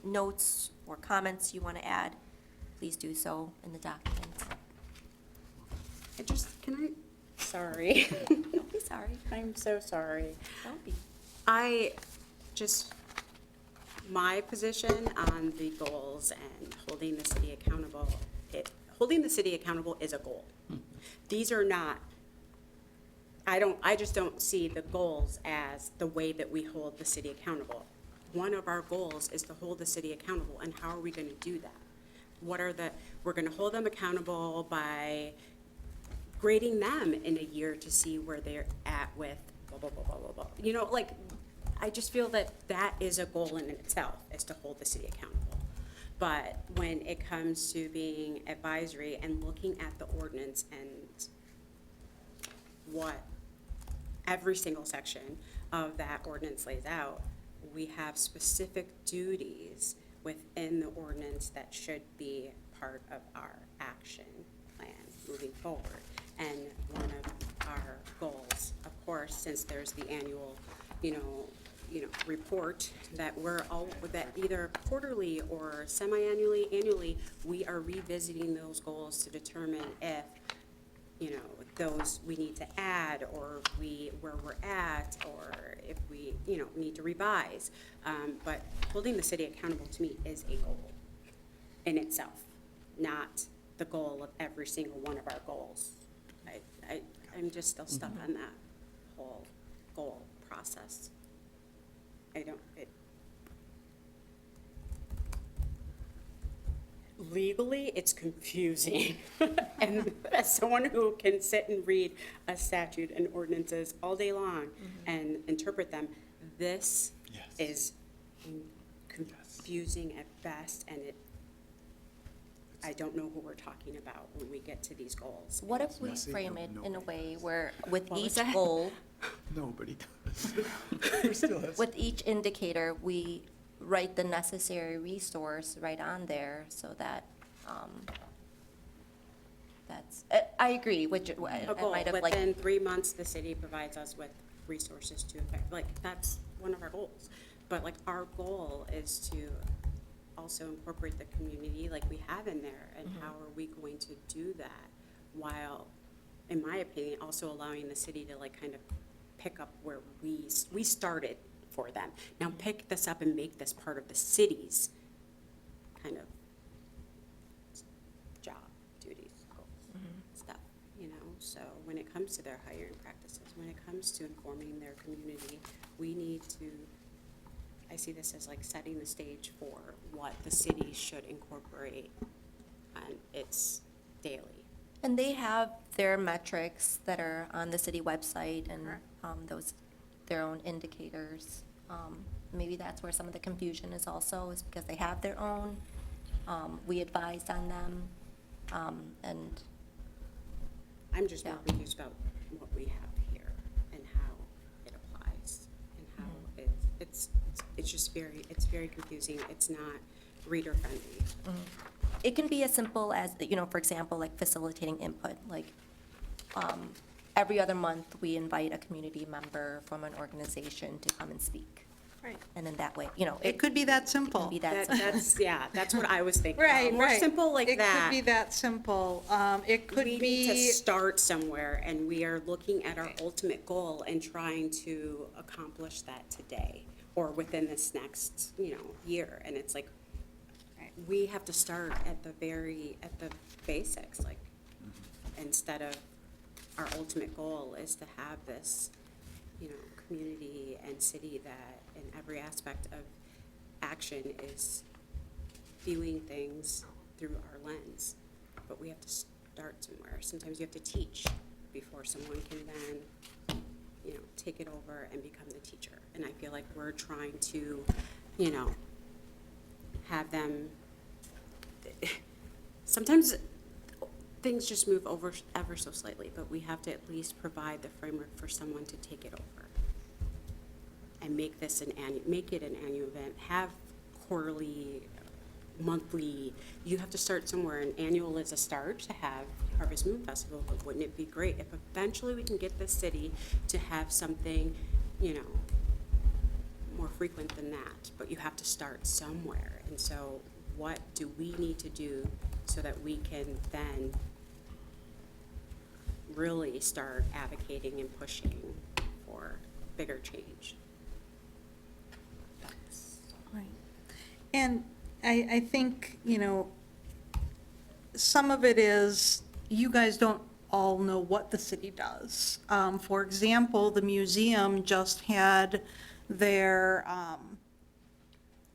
Speaker 5: notes or comments you want to add, please do so in the documents.
Speaker 2: Sorry.
Speaker 5: Don't be sorry,
Speaker 2: I'm so sorry.
Speaker 5: don't be.
Speaker 2: My position on the goals and holding the city accountable, holding the city accountable is a goal. These are not, I just don't see the goals as the way that we hold the city accountable. One of our goals is to hold the city accountable, and how are we gonna do that? We're gonna hold them accountable by grading them in a year to see where they're at with blah, blah, blah, blah, blah, blah. You know, like, I just feel that that is a goal in itself, is to hold the city accountable. But when it comes to being advisory and looking at the ordinance and what every single section of that ordinance lays out, we have specific duties within the ordinance that should be part of our action plan moving forward. And one of our goals, of course, since there's the annual, report that that either quarterly or semi-annually, annually, we are revisiting those goals to determine if, those we need to add, or where we're at, or if we, need to revise. But holding the city accountable to me is a goal in itself, not the goal of every single one of our goals. I'm just still stuck on that whole goal process. Legally, it's confusing. And as someone who can sit and read a statute and ordinances all day long and interpret them, this
Speaker 3: Yes.
Speaker 2: is confusing at best, and I don't know who we're talking about when we get to these goals.
Speaker 5: What if we
Speaker 3: messy.
Speaker 5: frame it in a
Speaker 3: Nobody
Speaker 5: way
Speaker 3: does.
Speaker 5: where with
Speaker 2: What was
Speaker 5: each
Speaker 2: that?
Speaker 5: goal,
Speaker 3: Nobody does. Who still has?
Speaker 5: with each indicator, we write the necessary resource right on there so that, I agree, which, I
Speaker 2: A goal,
Speaker 5: might have like.
Speaker 2: within 3 months, the city provides us with resources to affect, like, that's one of our goals. But like, our goal is to also incorporate the community like we have in there, and how are we going to do that while, in my opinion, also allowing the city to like kind of pick up where we started for them. Now pick this up and make this part of the city's kind of job, duties, stuff, So when it comes to their hiring practices, when it comes to informing their community, we need to, I see this as like setting the stage for what the city should incorporate on its daily.
Speaker 5: And they have their metrics that are on the city website and those, their own indicators. Maybe that's where some of the confusion is also, is because they have their own. We advised on them, and
Speaker 2: I'm just more
Speaker 5: Yeah.
Speaker 2: confused about what we have here and how it applies and how it's just very confusing. It's not reader friendly.
Speaker 5: it can be as simple as, for example, like facilitating input, like, every other month, we invite a community member from an organization to come and speak.
Speaker 1: Right.
Speaker 5: And then that way,
Speaker 4: It could be that simple.
Speaker 5: can be that simple.
Speaker 2: That's what I was thinking.
Speaker 4: Right,
Speaker 2: More
Speaker 4: right.
Speaker 2: simple like that.
Speaker 4: It could be that simple. It could
Speaker 2: We need to
Speaker 4: be,
Speaker 2: start somewhere, and we are looking at our ultimate goal and trying to accomplish that today or within this next, year. And it's like, we have to start at the basics, like, instead of our ultimate goal is to have this, community and city that in every aspect of action is viewing things through our lens. But we have to start somewhere. Sometimes you have to teach before someone can then, take it over and become the teacher. And I feel like we're trying to, have them, sometimes things just move over ever so slightly, but we have to at least provide the framework for someone to take it over and make this make it an annual event, have quarterly, monthly, you have to start somewhere, and annual is a start to have Harvest Moon Festival, but wouldn't it be great if eventually we can get the city to have something, more frequent than that? But you have to start somewhere, and so what do we need to do so that we can then really start advocating and pushing for bigger change?
Speaker 4: Right. And I think, some of it is, you guys don't all know what the city does. For example, the museum just had their,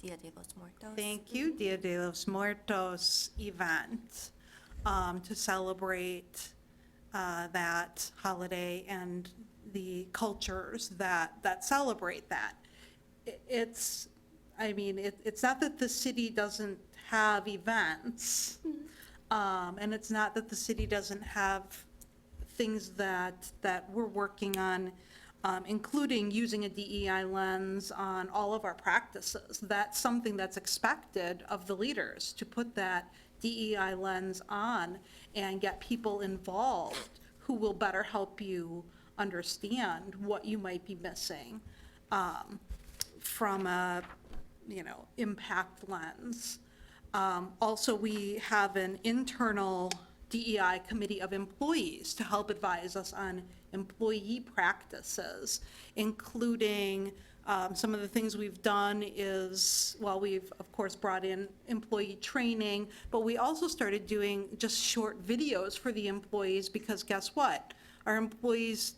Speaker 5: Dia de los Muertos.
Speaker 4: thank you, Dia de los Muertos event to celebrate that holiday and the cultures that celebrate that. It's not that the city doesn't have events, and it's not that the city doesn't have things that we're working on, including using a DEI lens on all of our practices. That's something that's expected of the leaders, to put that DEI lens on and get people involved who will better help you understand what you might be missing from a impact lens. Also, we have an internal DEI committee of employees to help advise us on employee practices, including some of the things we've done is, we've of course brought in employee training, but we also started doing just short videos for the employees, because guess what? Our employees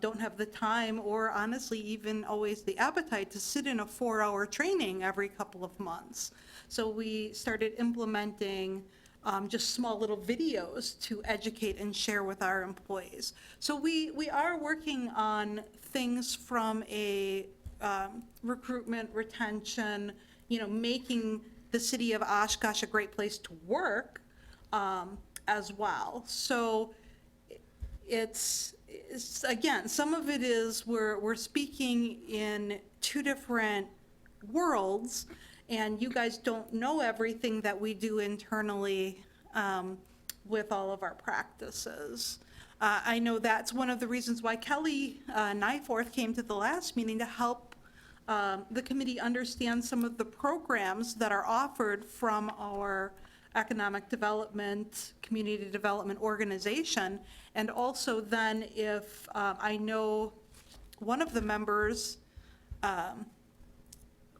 Speaker 4: don't have the time, or honestly even always the appetite, to sit in a 4-hour training every couple of months. So we started implementing just small little videos to educate and share with our employees. So we are working on things from a recruitment, retention, making the city of Oshkosh a great place to work as well. So it's again, some of it is we're speaking in two different worlds, and you guys don't know everything that we do internally with all of our practices. I know that's one of the reasons why Kelly Nyforth came to the last meeting, to help the committee understand some of the programs that are offered from our economic development, community development organization. And also then, if I know one of the members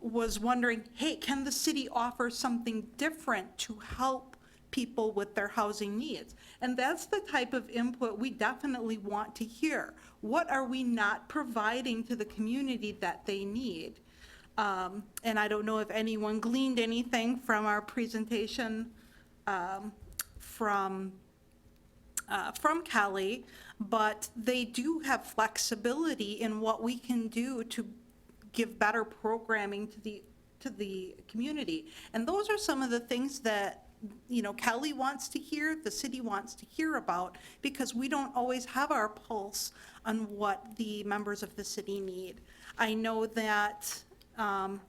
Speaker 4: was wondering, hey, can the city offer something different to help people with their housing needs? And that's the type of input we definitely want to hear. What are we not providing to the community that they need? And I don't know if anyone gleaned anything from our presentation from Kelly, but they do have flexibility in what we can do to give better programming to the community. And those are some of the things that Kelly wants to hear, the city wants to hear about, because we don't always have our pulse on what the members of the city need. I know that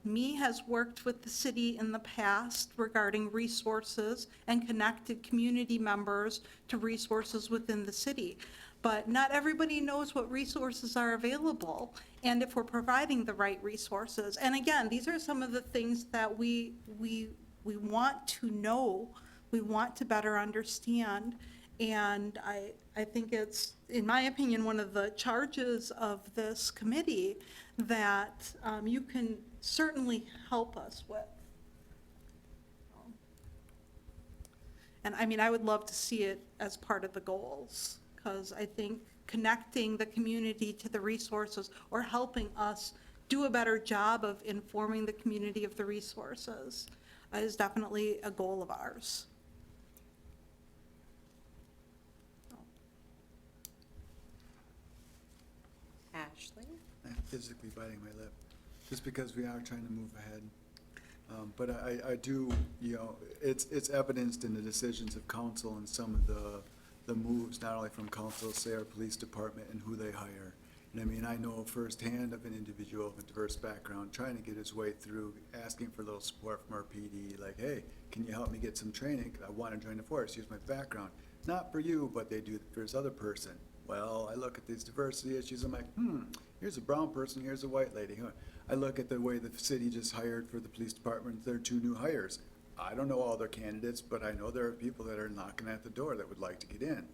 Speaker 4: Me has worked with the city in the past regarding resources and connected community members to resources within the city. But not everybody knows what resources are available, and if we're providing the right resources. And again, these are some of the things that we want to know, we want to better understand. And I think it's, in my opinion, one of the charges of this committee that you can certainly help us with. And I mean, I would love to see it as part of the goals, because I think connecting the community to the resources, or helping us do a better job of informing the community of the resources, is definitely a goal of ours.
Speaker 2: Ashley?
Speaker 3: I'm physically biting my lip, just because we are trying to move ahead. But I do, it's evidenced in the decisions of council and some of the moves, not only from council, say our police department and who they hire. And I mean, I know firsthand of an individual of a diverse background trying to get his way through, asking for a little support from our PD, like, hey, can you help me get some training? I want to join the force, here's my background. Not for you, but they do it for this other person. Well, I look at these diversity issues, I'm like, here's a brown person, here's a white lady. I look at the way the city just hired for the police department, their 2 new hires. I don't know all their candidates, but I know there are people that are knocking at the door that would like to get in.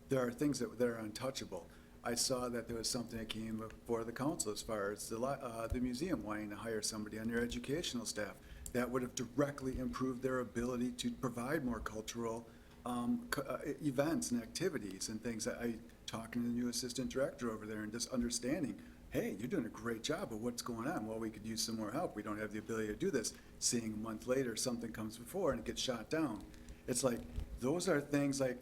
Speaker 3: There are things that are untouchable. I saw that there was something that came before the council as far as the museum wanting to hire somebody on their educational staff. That would have directly improved their ability to provide more cultural events and activities and things. Talking to the new assistant director over there and just understanding, hey, you're doing a great job, but what's going on? Well, we could use some more help. We don't have the ability to do this. Seeing a month later, something comes before and it gets shot down. It's like, those are things like,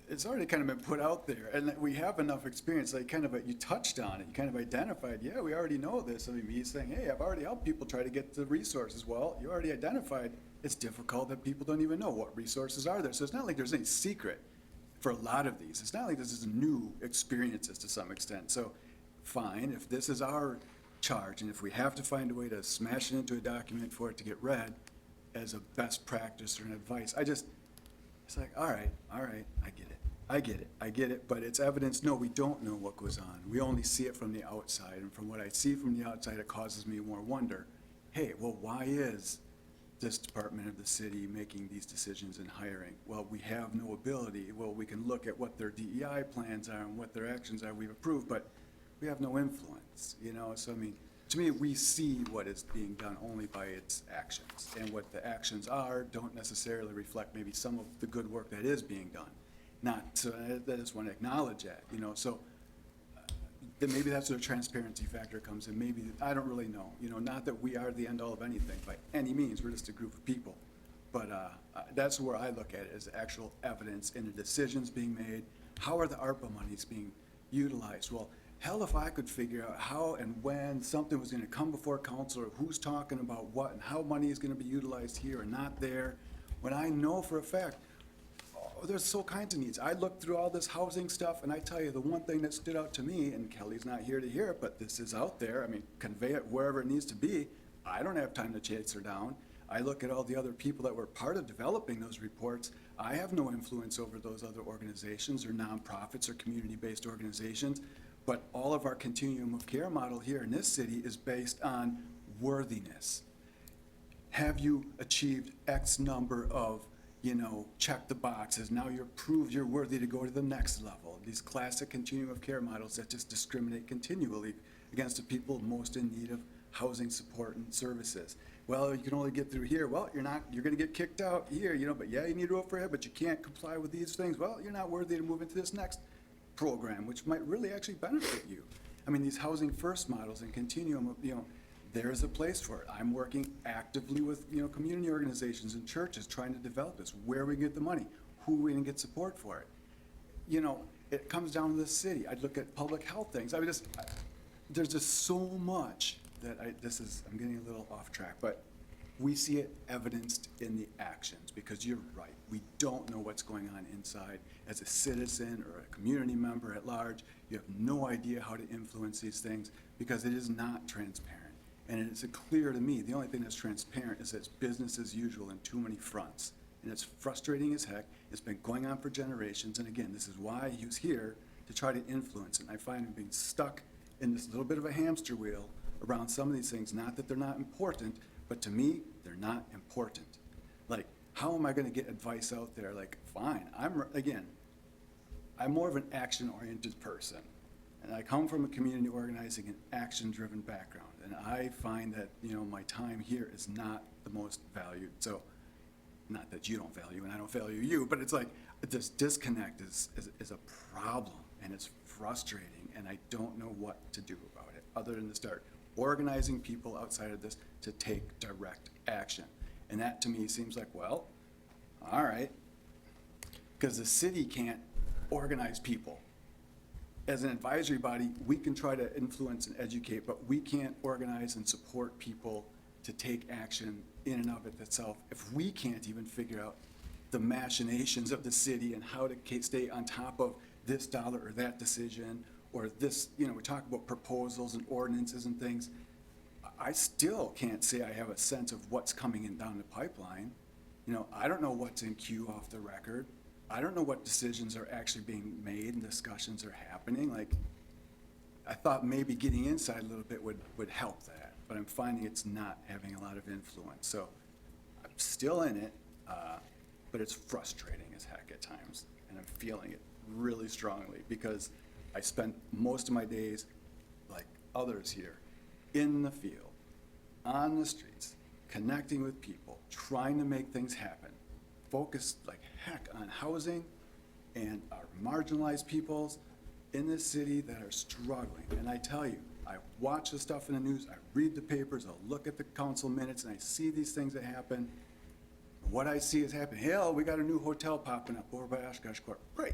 Speaker 3: it's already kind of been put out there, and we have enough experience, like you touched on it, you kind of identified, yeah, we already know this. I mean, he's saying, hey, I've already helped people try to get the resources. Well, you already identified it's difficult that people don't even know what resources are there. So it's not like there's any secret for a lot of these. It's not like this is new experiences to some extent. So fine, if this is our charge, and if we have to find a way to smash it into a document for it to get read as a best practice or an advice, it's like, all right, I get it, but it's evidence, no, we don't know what goes on. We only see it from the outside, and from what I see from the outside, it causes me more wonder. Hey, well, why is this department of the city making these decisions and hiring? Well, we have no ability. Well, we can look at what their DEI plans are and what their actions are we've approved, but we have no influence, So, I mean, to me, we see what is being done only by its actions, and what the actions are don't necessarily reflect maybe some of the good work that is being done. Not, so I just want to acknowledge that, so then maybe that's where the transparency factor comes in. Maybe, I don't really know, not that we are the end all of anything by any means, we're just a group of people. But that's where I look at it, as actual evidence in the decisions being made. How are the ARPA monies being utilized? Well, hell, if I could figure out how and when something was going to come before council, or who's talking about what, and how money is going to be utilized here and not there, when I know for a fact, there's all kinds of needs. I looked through all this housing stuff, and I tell you, the one thing that stood out to me, and Kelly's not here to hear it, but this is out there, I mean, convey it wherever it needs to be. I don't have time to chase her down. I look at all the other people that were part of developing those reports. I have no influence over those other organizations or nonprofits or community-based organizations, but all of our continuum of care model here in this city is based on worthiness. Have you achieved X number of check the boxes, now you're proved you're worthy to go to the next level. These classic continuum of care models that just discriminate continually against the people most in need of housing support and services. Well, you can only get through here. Well, you're gonna get kicked out here, but yeah, you need roof overhead, but you can't comply with these things. Well, you're not worthy to move into this next program, which might really actually benefit you. I mean, these housing first models and continuum of, there's a place for it. I'm working actively with, community organizations and churches trying to develop this, where we get the money, who we can get support for it. It comes down to the city. I'd look at public health things. I mean, there's just so much that I'm getting a little off track, but we see it evidenced in the actions, because you're right. We don't know what's going on inside. As a citizen or a community member at large, you have no idea how to influence these things, because it is not transparent. And it's clear to me, the only thing that's transparent is that it's business as usual in too many fronts. And it's frustrating as heck. It's been going on for generations. And again, this is why he was here, to try to influence it. And I find him being stuck in this little bit of a hamster wheel around some of these things. Not that they're not important, but to me, they're not important. Like, how am I gonna get advice out there? Like, fine, I'm more of an action-oriented person. And I come from a community organizing and action-driven background. And I find that, my time here is not the most valued. So, not that you don't value and I don't value you, but it's like, this disconnect is a problem, and it's frustrating, and I don't know what to do about it, other than to start organizing people outside of this to take direct action. And that to me seems like, well, all right, because the city can't organize people. as an advisory body, we can try to influence and educate, but we can't organize and support people to take action in and of itself if we can't even figure out the machinations of the city and how to stay on top of this dollar or that decision, or this, we talk about proposals and ordinances and things. I still can't say I have a sense of what's coming in down the pipeline. I don't know what's in queue off the record. I don't know what decisions are actually being made and discussions are happening. Like, I thought maybe getting inside a little bit would help that, but I'm finding it's not having a lot of influence. So I'm still in it, but it's frustrating as heck at times, and I'm feeling it really strongly because I spent most of my days, like others here, in the field, on the streets, connecting with people, trying to make things happen, focused like heck on housing and our marginalized peoples in this city that are struggling. And I tell you, I watch the stuff in the news, I read the papers, I'll look at the council minutes, and I see these things that happen. What I see is happening. Hell, we got a new hotel popping up over by Oshkosh Court. Great.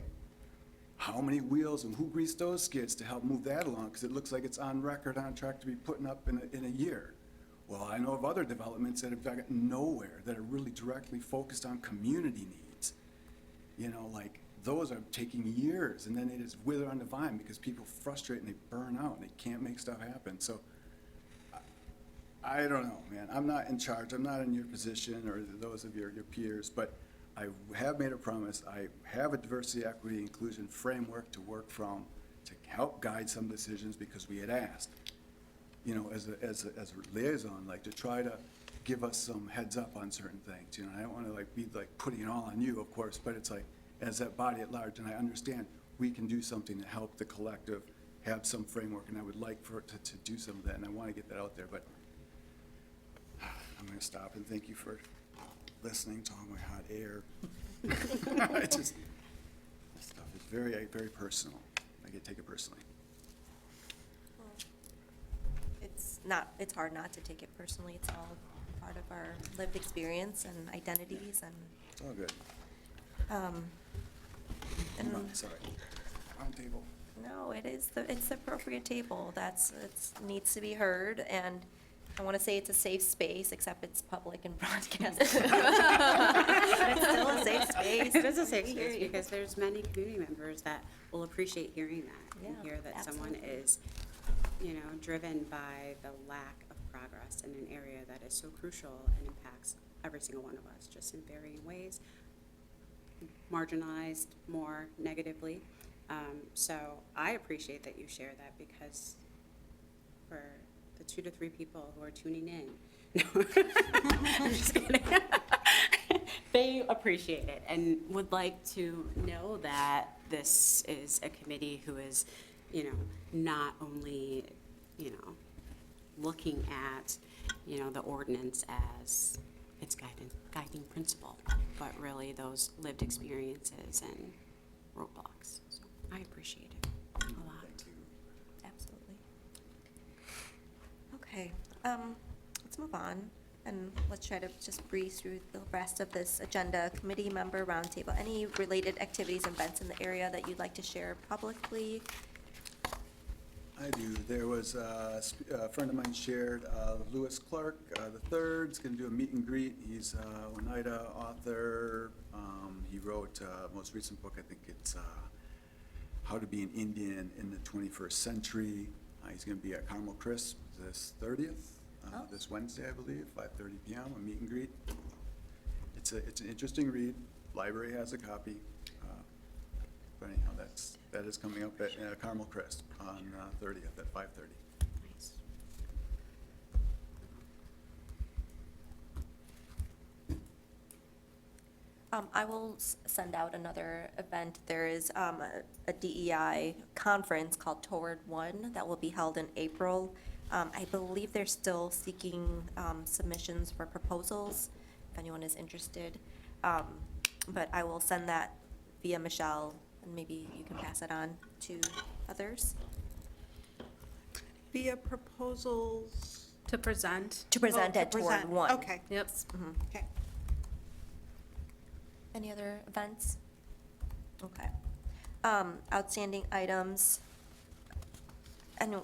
Speaker 3: How many wheels and who greased those skids to help move that along? Because it looks like it's on record, on track to be putting up in a year. Well, I know of other developments that have gotten nowhere, that are really directly focused on community needs. Like those are taking years, and then they just wither on the vine because people frustrate and they burn out and they can't make stuff happen. So I don't know, man. I'm not in charge. I'm not in your position or those of your peers, but I have made a promise. I have a diversity, equity, inclusion framework to work from to help guide some decisions because we had asked, as a liaison, like to try to give us some heads up on certain things. I don't want to be putting it all on you, of course, but it's like as that body at large, and I understand we can do something to help the collective have some framework, and I would like for it to do some of that, and I want to get that out there, but I'm going to stop and thank you for listening to all my hot air. This stuff is very, very personal. I take it personally.
Speaker 5: It's hard not to take it personally. It's all part of our lived experience and identities and,
Speaker 3: It's all good.
Speaker 5: and
Speaker 3: Sorry. Wrong table.
Speaker 5: no, it's the appropriate table. It needs to be heard, and I want to say it's a safe space, except it's public and broadcast. But it's still a safe space.
Speaker 2: It is a safe space because there's many community members that will appreciate hearing that and
Speaker 5: Yeah,
Speaker 2: hear that someone
Speaker 5: absolutely.
Speaker 2: is, driven by the lack of progress in an area that is so crucial and impacts every single one of us, just in varying ways, marginalized more negatively. So I appreciate that you share that because for the 2 to 3 people who are tuning in, no, I'm just kidding. They appreciate it and would like to know that this is a committee who is, not only, looking at, the ordinance as its guiding principle, but really those lived experiences and roadblocks. So I appreciate it a lot.
Speaker 3: Thank you.
Speaker 5: Absolutely. Okay, let's move on, and let's try to just breeze through the rest of this agenda. Committee member roundtable, any related activities and events in the area that you'd like to share publicly?
Speaker 3: I do. There was a friend of mine shared, Lewis Clark the third is going to do a meet and greet. He's a Oneida author. He wrote most recent book, I think it's How to Be an Indian in the 21st Century. He's going to be at Carmel Crisp this 30th, this Wednesday, I believe, 5:30 p.m., a meet and greet. It's an interesting read. Library has a copy. But anyhow, that is coming up at Carmel Crest on 30th at 5:30.
Speaker 2: Nice.
Speaker 5: I will send out another event. There is a DEI conference called Toward One that will be held in April. I believe they're still seeking submissions for proposals, if anyone is interested. But I will send that via Michelle, and maybe you can pass it on to others.
Speaker 4: Via proposals.
Speaker 1: To present.
Speaker 5: To present
Speaker 4: Oh,
Speaker 5: at
Speaker 4: to
Speaker 5: Toward
Speaker 4: present.
Speaker 5: One.
Speaker 4: Okay,
Speaker 1: Yep.
Speaker 4: okay.
Speaker 5: Any other events? Okay. Outstanding items. And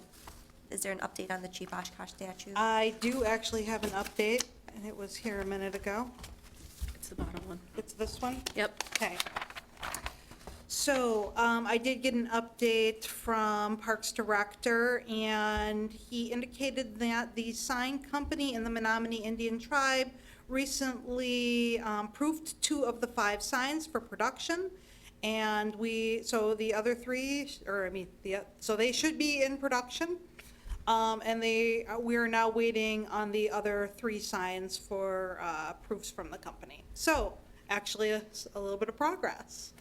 Speaker 5: is there an update on the Chief Oshkosh statue?
Speaker 4: I do actually have an update, and it was here a minute ago.
Speaker 1: It's the bottom one.
Speaker 4: It's this one?
Speaker 1: Yep.
Speaker 4: Okay. So, I did get an update from Parks Director, and he indicated that the sign company in the Menominee Indian Tribe recently proofed 2 of the 5 signs for production. And so the other 3, so they should be in production. And we are now waiting on the other 3 signs for proofs from the company. So, actually, a little bit of progress.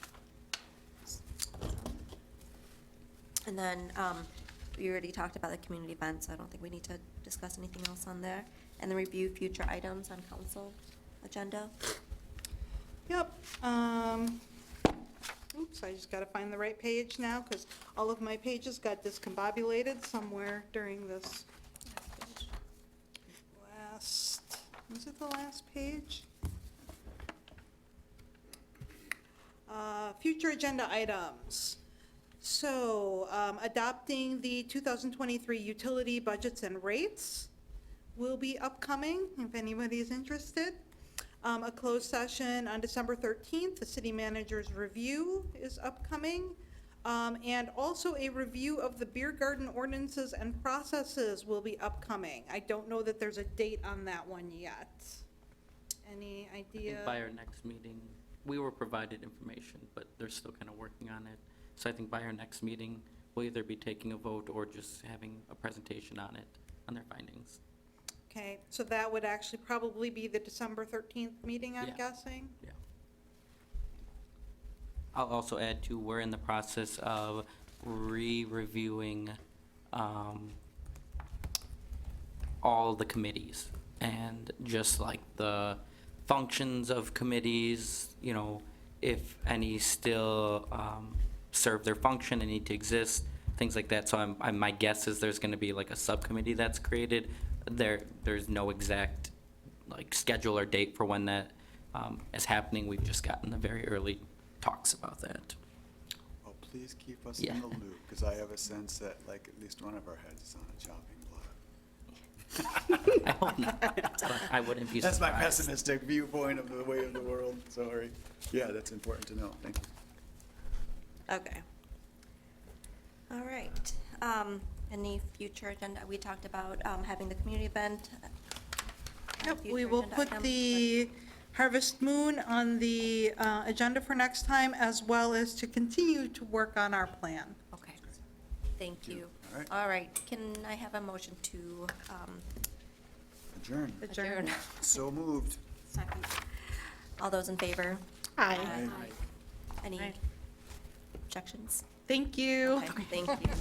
Speaker 5: And then, we already talked about the community events, so I don't think we need to discuss anything else on there. And then review future items on council agenda.
Speaker 4: Yep. Oops, I just gotta find the right page now, because all of my pages got discombobulated somewhere during this was it the last page? Future agenda items. So, adopting the 2023 utility budgets and rates will be upcoming, if anybody's interested. A closed session on December 13th, the city manager's review is upcoming. And also a review of the beer garden ordinances and processes will be upcoming. I don't know that there's a date on that one yet. Any
Speaker 8: I
Speaker 4: idea?
Speaker 8: think by our next meeting, we were provided information, but they're still kind of working on it. So I think by our next meeting, we'll either be taking a vote or just having a presentation on it, on their findings.
Speaker 4: Okay, so that would actually probably be the December 13th meeting, I'm
Speaker 8: Yeah.
Speaker 4: guessing?
Speaker 8: Yeah. I'll also add too, we're in the process of re-reviewing all the committees, and just like the functions of committees, you know, if any still serve their function and need to exist, things like that. So my guess is there's gonna be like a subcommittee that's created. There's no exact like schedule or date for when that is happening. We've just gotten the very early talks about that.
Speaker 3: Well, please keep us
Speaker 8: Yeah.
Speaker 3: in the loop, because I have a sense that like at least one of our heads is on a chopping block.
Speaker 8: I hope not, but I wouldn't be surprised.
Speaker 3: That's my pessimistic viewpoint of the way of the world, sorry. Yeah, that's important to know, thank you.
Speaker 5: Okay. All right. Any future agenda? We talked about having the community event.
Speaker 4: Yep, we
Speaker 5: Future
Speaker 4: will
Speaker 5: agenda
Speaker 4: put
Speaker 5: items,
Speaker 4: the Harvest Moon on the agenda for next time, as well as to continue to work on our plan.
Speaker 5: but- Okay. Thank you.
Speaker 3: All right.
Speaker 5: All right. Can I have a motion to
Speaker 3: Adjourn.
Speaker 5: adjourn?
Speaker 3: So moved.
Speaker 2: Second.
Speaker 5: All those in favor?
Speaker 7: Aye.
Speaker 3: Aye.
Speaker 5: Any
Speaker 1: Aye.
Speaker 5: objections?
Speaker 4: Thank you.
Speaker 5: Okay, thank you.